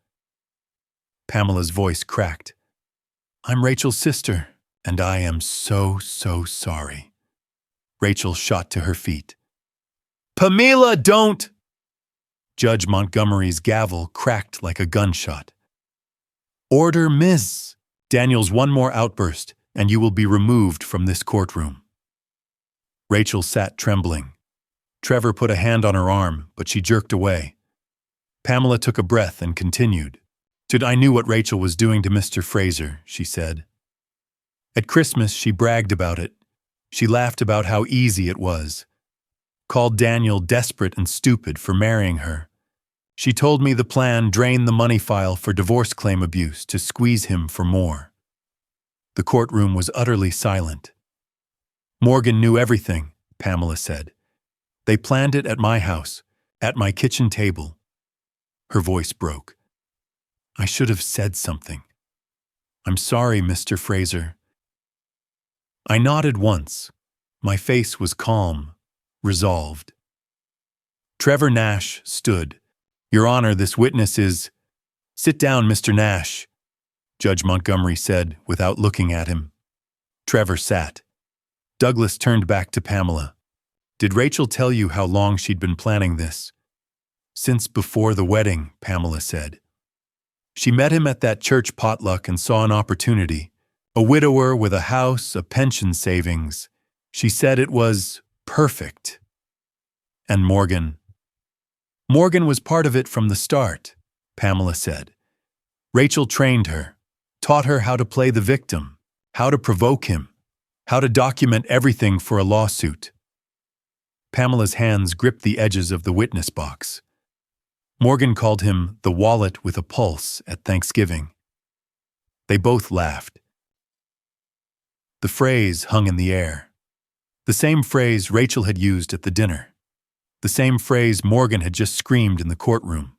Pamela's voice cracked. "I'm Rachel's sister, and I am so sorry." Rachel shot to her feet. "Pamela, don't!" Judge Montgomery's gavel cracked like a gunshot. "Order, Ms. Daniels, one more outburst, and you will be removed from this courtroom." Rachel sat trembling. Trevor put a hand on her arm, but she jerked away. Pamela took a breath and continued. "I knew what Rachel was doing to Mr. Fraser," she said. "At Christmas, she bragged about it. She laughed about how easy it was. Called Daniel desperate and stupid for marrying her. She told me the plan drained the money file for divorce claim abuse to squeeze him for more." The courtroom was utterly silent. "Morgan knew everything," Pamela said. "They planned it at my house, at my kitchen table." Her voice broke. "I should have said something. I'm sorry, Mr. Fraser." I nodded once. My face was calm, resolved. Trevor Nash stood. "Your Honor, this witness is—" "Sit down, Mr. Nash," Judge Montgomery said without looking at him. Trevor sat. Douglas turned back to Pamela. "Did Rachel tell you how long she'd been planning this?" "Since before the wedding," Pamela said. "She met him at that church potluck and saw an opportunity. A widower with a house, a pension savings. She said it was perfect." "And Morgan?" "Morgan was part of it from the start," Pamela said. "Rachel trained her, taught her how to play the victim, how to provoke him, how to document everything for a lawsuit." Pamela's hands gripped the edges of the witness box. Morgan called him the wallet with a pulse at Thanksgiving. They both laughed. The phrase hung in the air. The same phrase Rachel had used at the dinner. The same phrase Morgan had just screamed in the courtroom.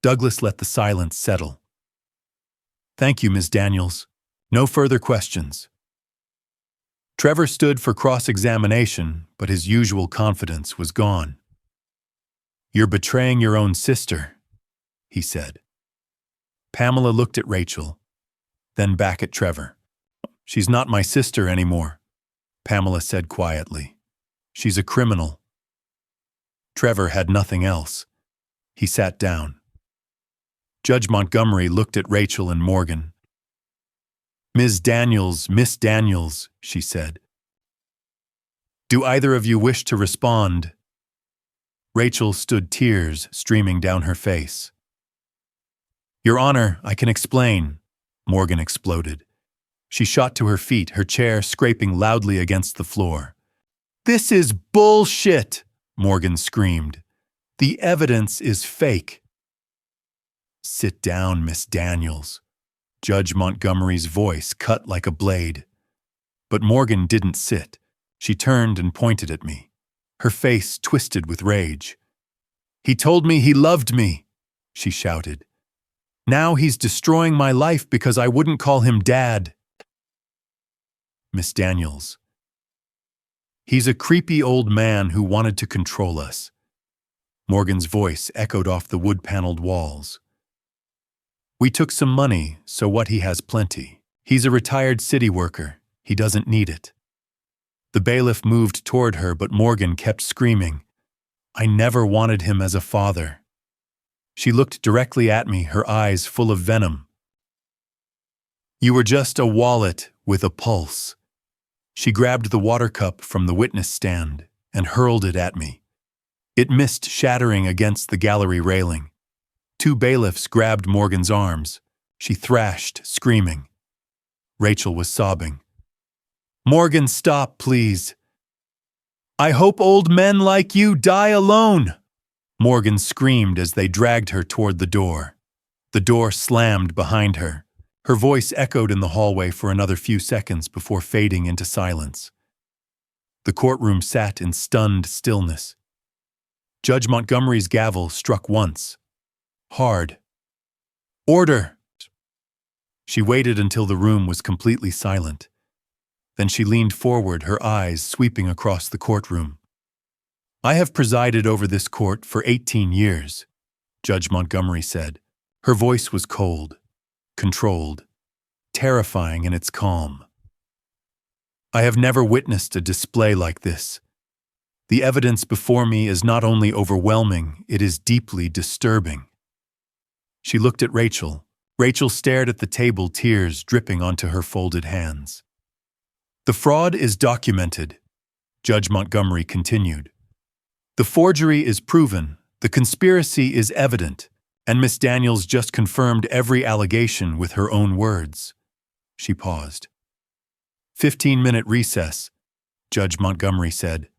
Douglas let the silence settle. "Thank you, Ms. Daniels. No further questions." Trevor stood for cross-examination, but his usual confidence was gone. "You're betraying your own sister," he said. Pamela looked at Rachel, then back at Trevor. "She's not my sister anymore," Pamela said quietly. "She's a criminal." Trevor had nothing else. He sat down. Judge Montgomery looked at Rachel and Morgan. Miss Daniels, she said. "Do either of you wish to respond?" Rachel stood, tears streaming down her face. "Your Honor, I can explain," Morgan exploded. She shot to her feet, her chair scraping loudly against the floor. "This is bullshit!" Morgan screamed. "The evidence is fake." "Sit down, Miss Daniels." Judge Montgomery's voice cut like a blade. But Morgan didn't sit. She turned and pointed at me, her face twisted with rage. "He told me he loved me," she shouted. "Now he's destroying my life because I wouldn't call him Dad." Miss Daniels. "He's a creepy old man who wanted to control us." Morgan's voice echoed off the wood-paneled walls. "We took some money, so what, he has plenty. He's a retired city worker. He doesn't need it." The bailiff moved toward her, but Morgan kept screaming, "I never wanted him as a father." She looked directly at me, her eyes full of venom. "You were just a wallet with a pulse." She grabbed the water cup from the witness stand and hurled it at me. It missed, shattering against the gallery railing. Two bailiffs grabbed Morgan's arms. She thrashed, screaming. Rachel was sobbing. "Morgan, stop, please. I hope old men like you die alone." Morgan screamed as they dragged her toward the door. The door slammed behind her. Her voice echoed in the hallway for another few seconds before fading into silence. The courtroom sat in stunned stillness. Judge Montgomery's gavel struck once. Hard. "Order!" She waited until the room was completely silent. Then she leaned forward, her eyes sweeping across the courtroom. "I have presided over this court for 18 years, Judge Montgomery said. Her voice was cold, controlled, terrifying in its calm. "I have never witnessed a display like this. The evidence before me is not only overwhelming, it is deeply disturbing." She looked at Rachel. Rachel stared at the table, tears dripping onto her folded hands. "The fraud is documented," Judge Montgomery continued. "The forgery is proven, the conspiracy is evident, and Miss Daniels just confirmed every allegation with her own words." She paused. 15-minute recess, Judge Montgomery said.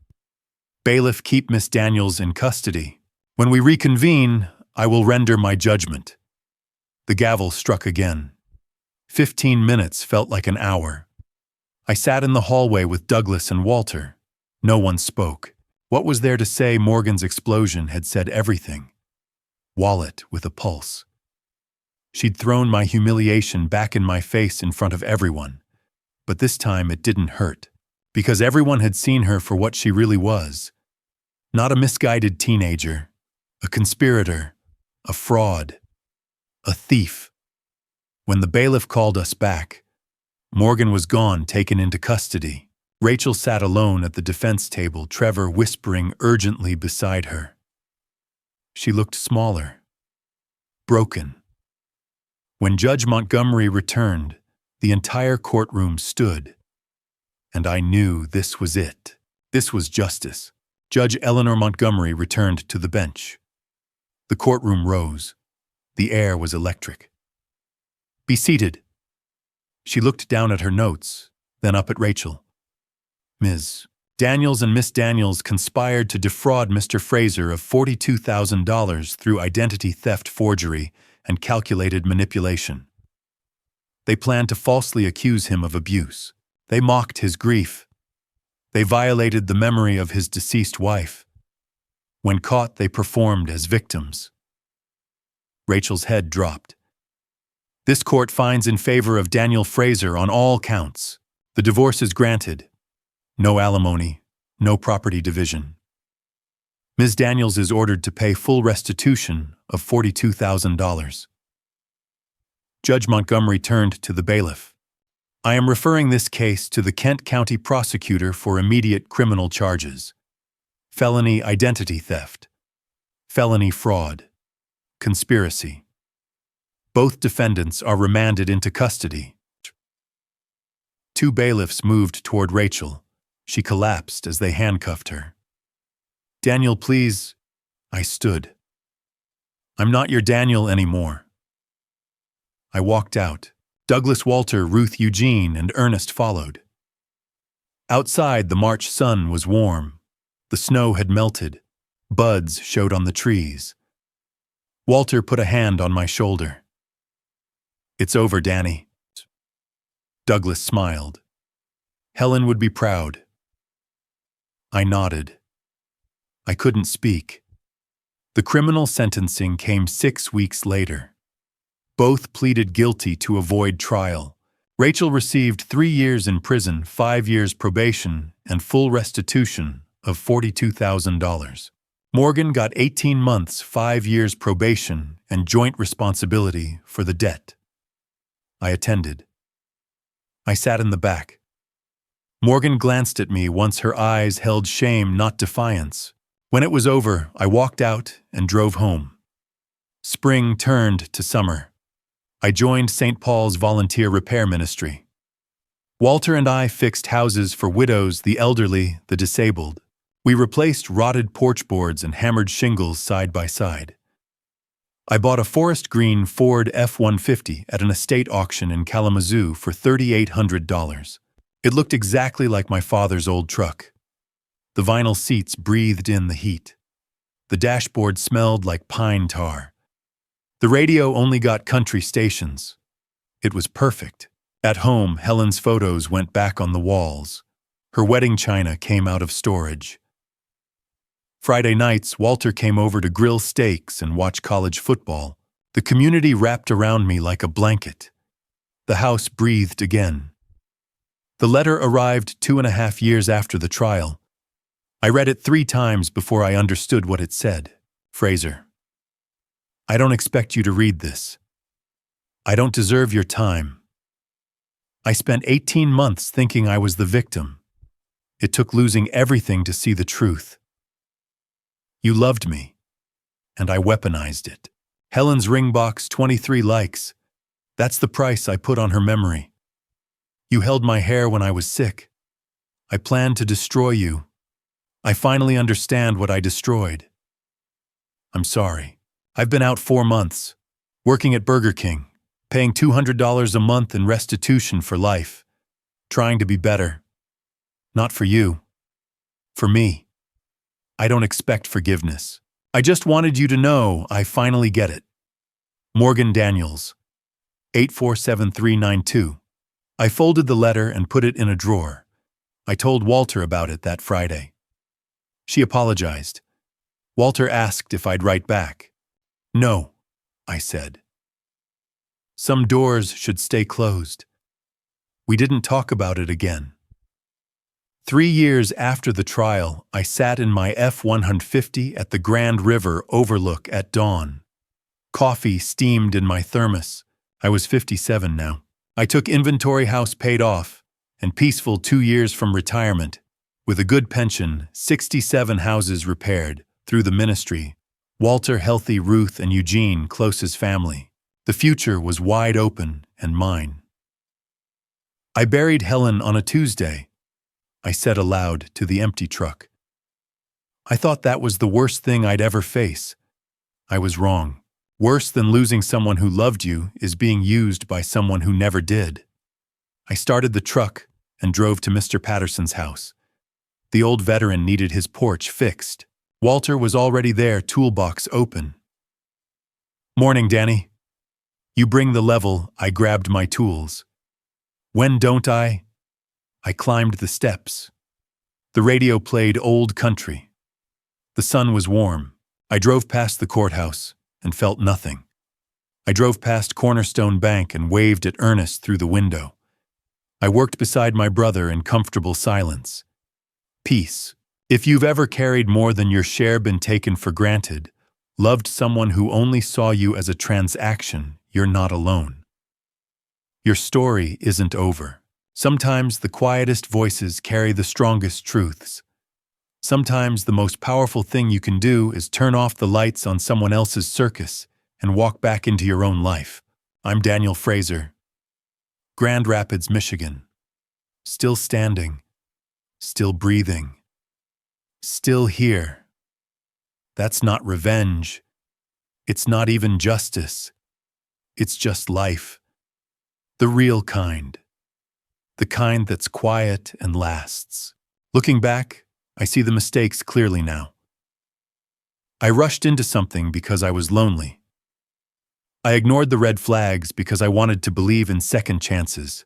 "Bailiff, keep Miss Daniels in custody. When we reconvene, I will render my judgment." The gavel struck again. 15 minutes felt like an hour. I sat in the hallway with Douglas and Walter. No one spoke. What was there to say? Morgan's explosion had said everything. Wallet with a pulse. She'd thrown my humiliation back in my face in front of everyone. But this time it didn't hurt, because everyone had seen her for what she really was. Not a misguided teenager, a conspirator, a fraud, a thief. When the bailiff called us back, Morgan was gone, taken into custody. Rachel sat alone at the defense table, Trevor whispering urgently beside her. She looked smaller, broken. When Judge Montgomery returned, the entire courtroom stood. And I knew this was it. This was justice. Judge Eleanor Montgomery returned to the bench. The courtroom rose. The air was electric. "Be seated." She looked down at her notes, then up at Rachel. "Ms. Daniels and Miss Daniels conspired to defraud Mr. Fraser of $42,000 through identity theft, forgery, and calculated manipulation. They planned to falsely accuse him of abuse. They mocked his grief. They violated the memory of his deceased wife. When caught, they performed as victims." Rachel's head dropped. "This court finds in favor of Daniel Fraser on all counts. The divorce is granted. No alimony, no property division. Ms. Daniels is ordered to pay full restitution of $42,000. Judge Montgomery turned to the bailiff. "I am referring this case to the Kent County prosecutor for immediate criminal charges. Felony identity theft, felony fraud, conspiracy. Both defendants are remanded into custody." Two bailiffs moved toward Rachel. She collapsed as they handcuffed her. "Daniel, please." I stood. "I'm not your Daniel anymore." I walked out. Douglas, Walter, Ruth, Eugene, and Ernest followed. Outside, the March sun was warm. The snow had melted. Buds showed on the trees. Walter put a hand on my shoulder. "It's over, Danny." Douglas smiled. Helen would be proud. I nodded. I couldn't speak. The criminal sentencing came 6 weeks later. Both pleaded guilty to avoid trial. Rachel received 3 years in prison, 5 years probation, and full restitution of $42,000. Morgan got 18 months, 5 years probation, and joint responsibility for the debt. I attended. I sat in the back. Morgan glanced at me once her eyes held shame, not defiance. When it was over, I walked out and drove home. Spring turned to summer. I joined St. Paul's volunteer repair ministry. Walter and I fixed houses for widows, the elderly, the disabled. We replaced rotted porch boards and hammered shingles side by side. I bought a forest green Ford F-150 at an estate auction in Kalamazoo for $3,800. It looked exactly like my father's old truck. The vinyl seats breathed in the heat. The dashboard smelled like pine tar. The radio only got country stations. It was perfect. At home, Helen's photos went back on the walls. Her wedding china came out of storage. Friday nights, Walter came over to grill steaks and watch college football. The community wrapped around me like a blanket. The house breathed again. The letter arrived 2.5 years after the trial. I read it 3 times before I understood what it said. Fraser, I don't expect you to read this. I don't deserve your time. I spent 18 months thinking I was the victim. It took losing everything to see the truth. You loved me, and I weaponized it. Helen's ring box, 23 likes. That's the price I put on her memory. You held my hair when I was sick. I planned to destroy you. I finally understand what I destroyed. I'm sorry. I've been out 4 months, working at Burger King, paying $200 a month in restitution for life, trying to be better. Not for you. For me. I don't expect forgiveness. I just wanted you to know I finally get it. Morgan Daniels, 847392. I folded the letter and put it in a drawer. I told Walter about it that Friday. She apologized. Walter asked if I'd write back. No, I said. Some doors should stay closed. We didn't talk about it again. 3 years after the trial, I sat in my F-150 at the Grand River overlook at dawn. Coffee steamed in my thermos. I was 57 now. I took inventory, house paid off, and peaceful 2 years from retirement. With a good pension, 67 houses repaired, through the ministry. Walter healthy, Ruth and Eugene close as family. The future was wide open and mine. I buried Helen on a Tuesday, I said aloud to the empty truck. I thought that was the worst thing I'd ever face. I was wrong. Worse than losing someone who loved you is being used by someone who never did. I started the truck and drove to Mr. Patterson's house. The old veteran needed his porch fixed. Walter was already there, toolbox open. Morning, Danny. You bring the level. I grabbed my tools. When don't I? I climbed the steps. The radio played old country. The sun was warm. I drove past the courthouse and felt nothing. I drove past Cornerstone Bank and waved at Ernest through the window. I worked beside my brother in comfortable silence. Peace. If you've ever carried more than your share, been taken for granted, loved someone who only saw you as a transaction, you're not alone. Your story isn't over. Sometimes the quietest voices carry the strongest truths. Sometimes the most powerful thing you can do is turn off the lights on someone else's circus and walk back into your own life. I'm Daniel Fraser. Grand Rapids, Michigan. Still standing. Still breathing. Still here. That's not revenge. It's not even justice. It's just life. The real kind. The kind that's quiet and lasts. Looking back, I see the mistakes clearly now. I rushed into something because I was lonely. I ignored the red flags because I wanted to believe in second chances.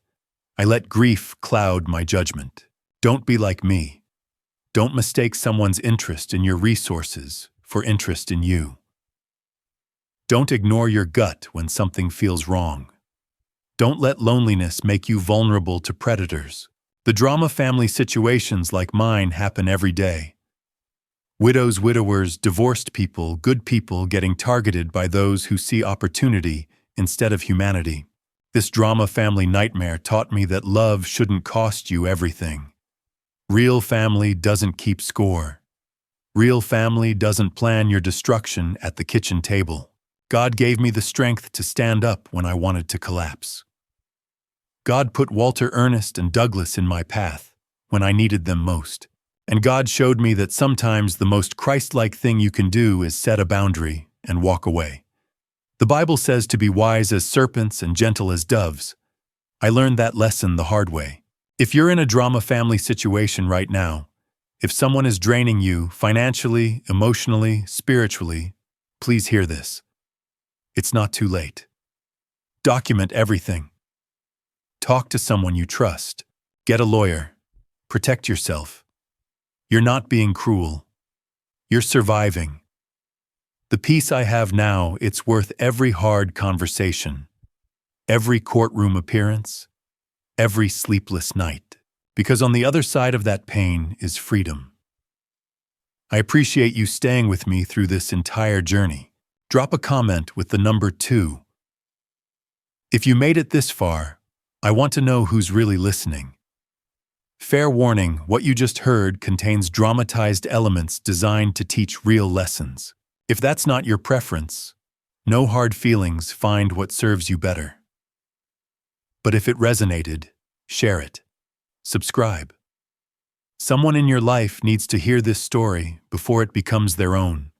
I let grief cloud my judgment. Don't be like me. Don't mistake someone's interest in your resources for interest in you. Don't ignore your gut when something feels wrong. Don't let loneliness make you vulnerable to predators. The drama family situations like mine happen every day. Widows, widowers, divorced people, good people getting targeted by those who see opportunity instead of humanity. This drama family nightmare taught me that love shouldn't cost you everything. Real family doesn't keep score. Real family doesn't plan your destruction at the kitchen table. God gave me the strength to stand up when I wanted to collapse. God put Walter, Ernest, and Douglas in my path when I needed them most. And God showed me that sometimes the most Christ-like thing you can do is set a boundary and walk away. The Bible says to be wise as serpents and gentle as doves. I learned that lesson the hard way. If you're in a drama family situation right now, if someone is draining you financially, emotionally, spiritually, please hear this. It's not too late. Document everything. Talk to someone you trust. Get a lawyer. Protect yourself. You're not being cruel. You're surviving. The peace I have now, it's worth every hard conversation, every courtroom appearance, every sleepless night. Because on the other side of that pain is freedom. I appreciate you staying with me through this entire journey. Drop a comment with the number 2. If you made it this far, I want to know who's really listening. Fair warning, what you just heard contains dramatized elements designed to teach real lessons. If that's not your preference, no hard feelings, find what serves you better. But if it resonated, share it. Subscribe. Someone in your life needs to hear this story before it becomes their own.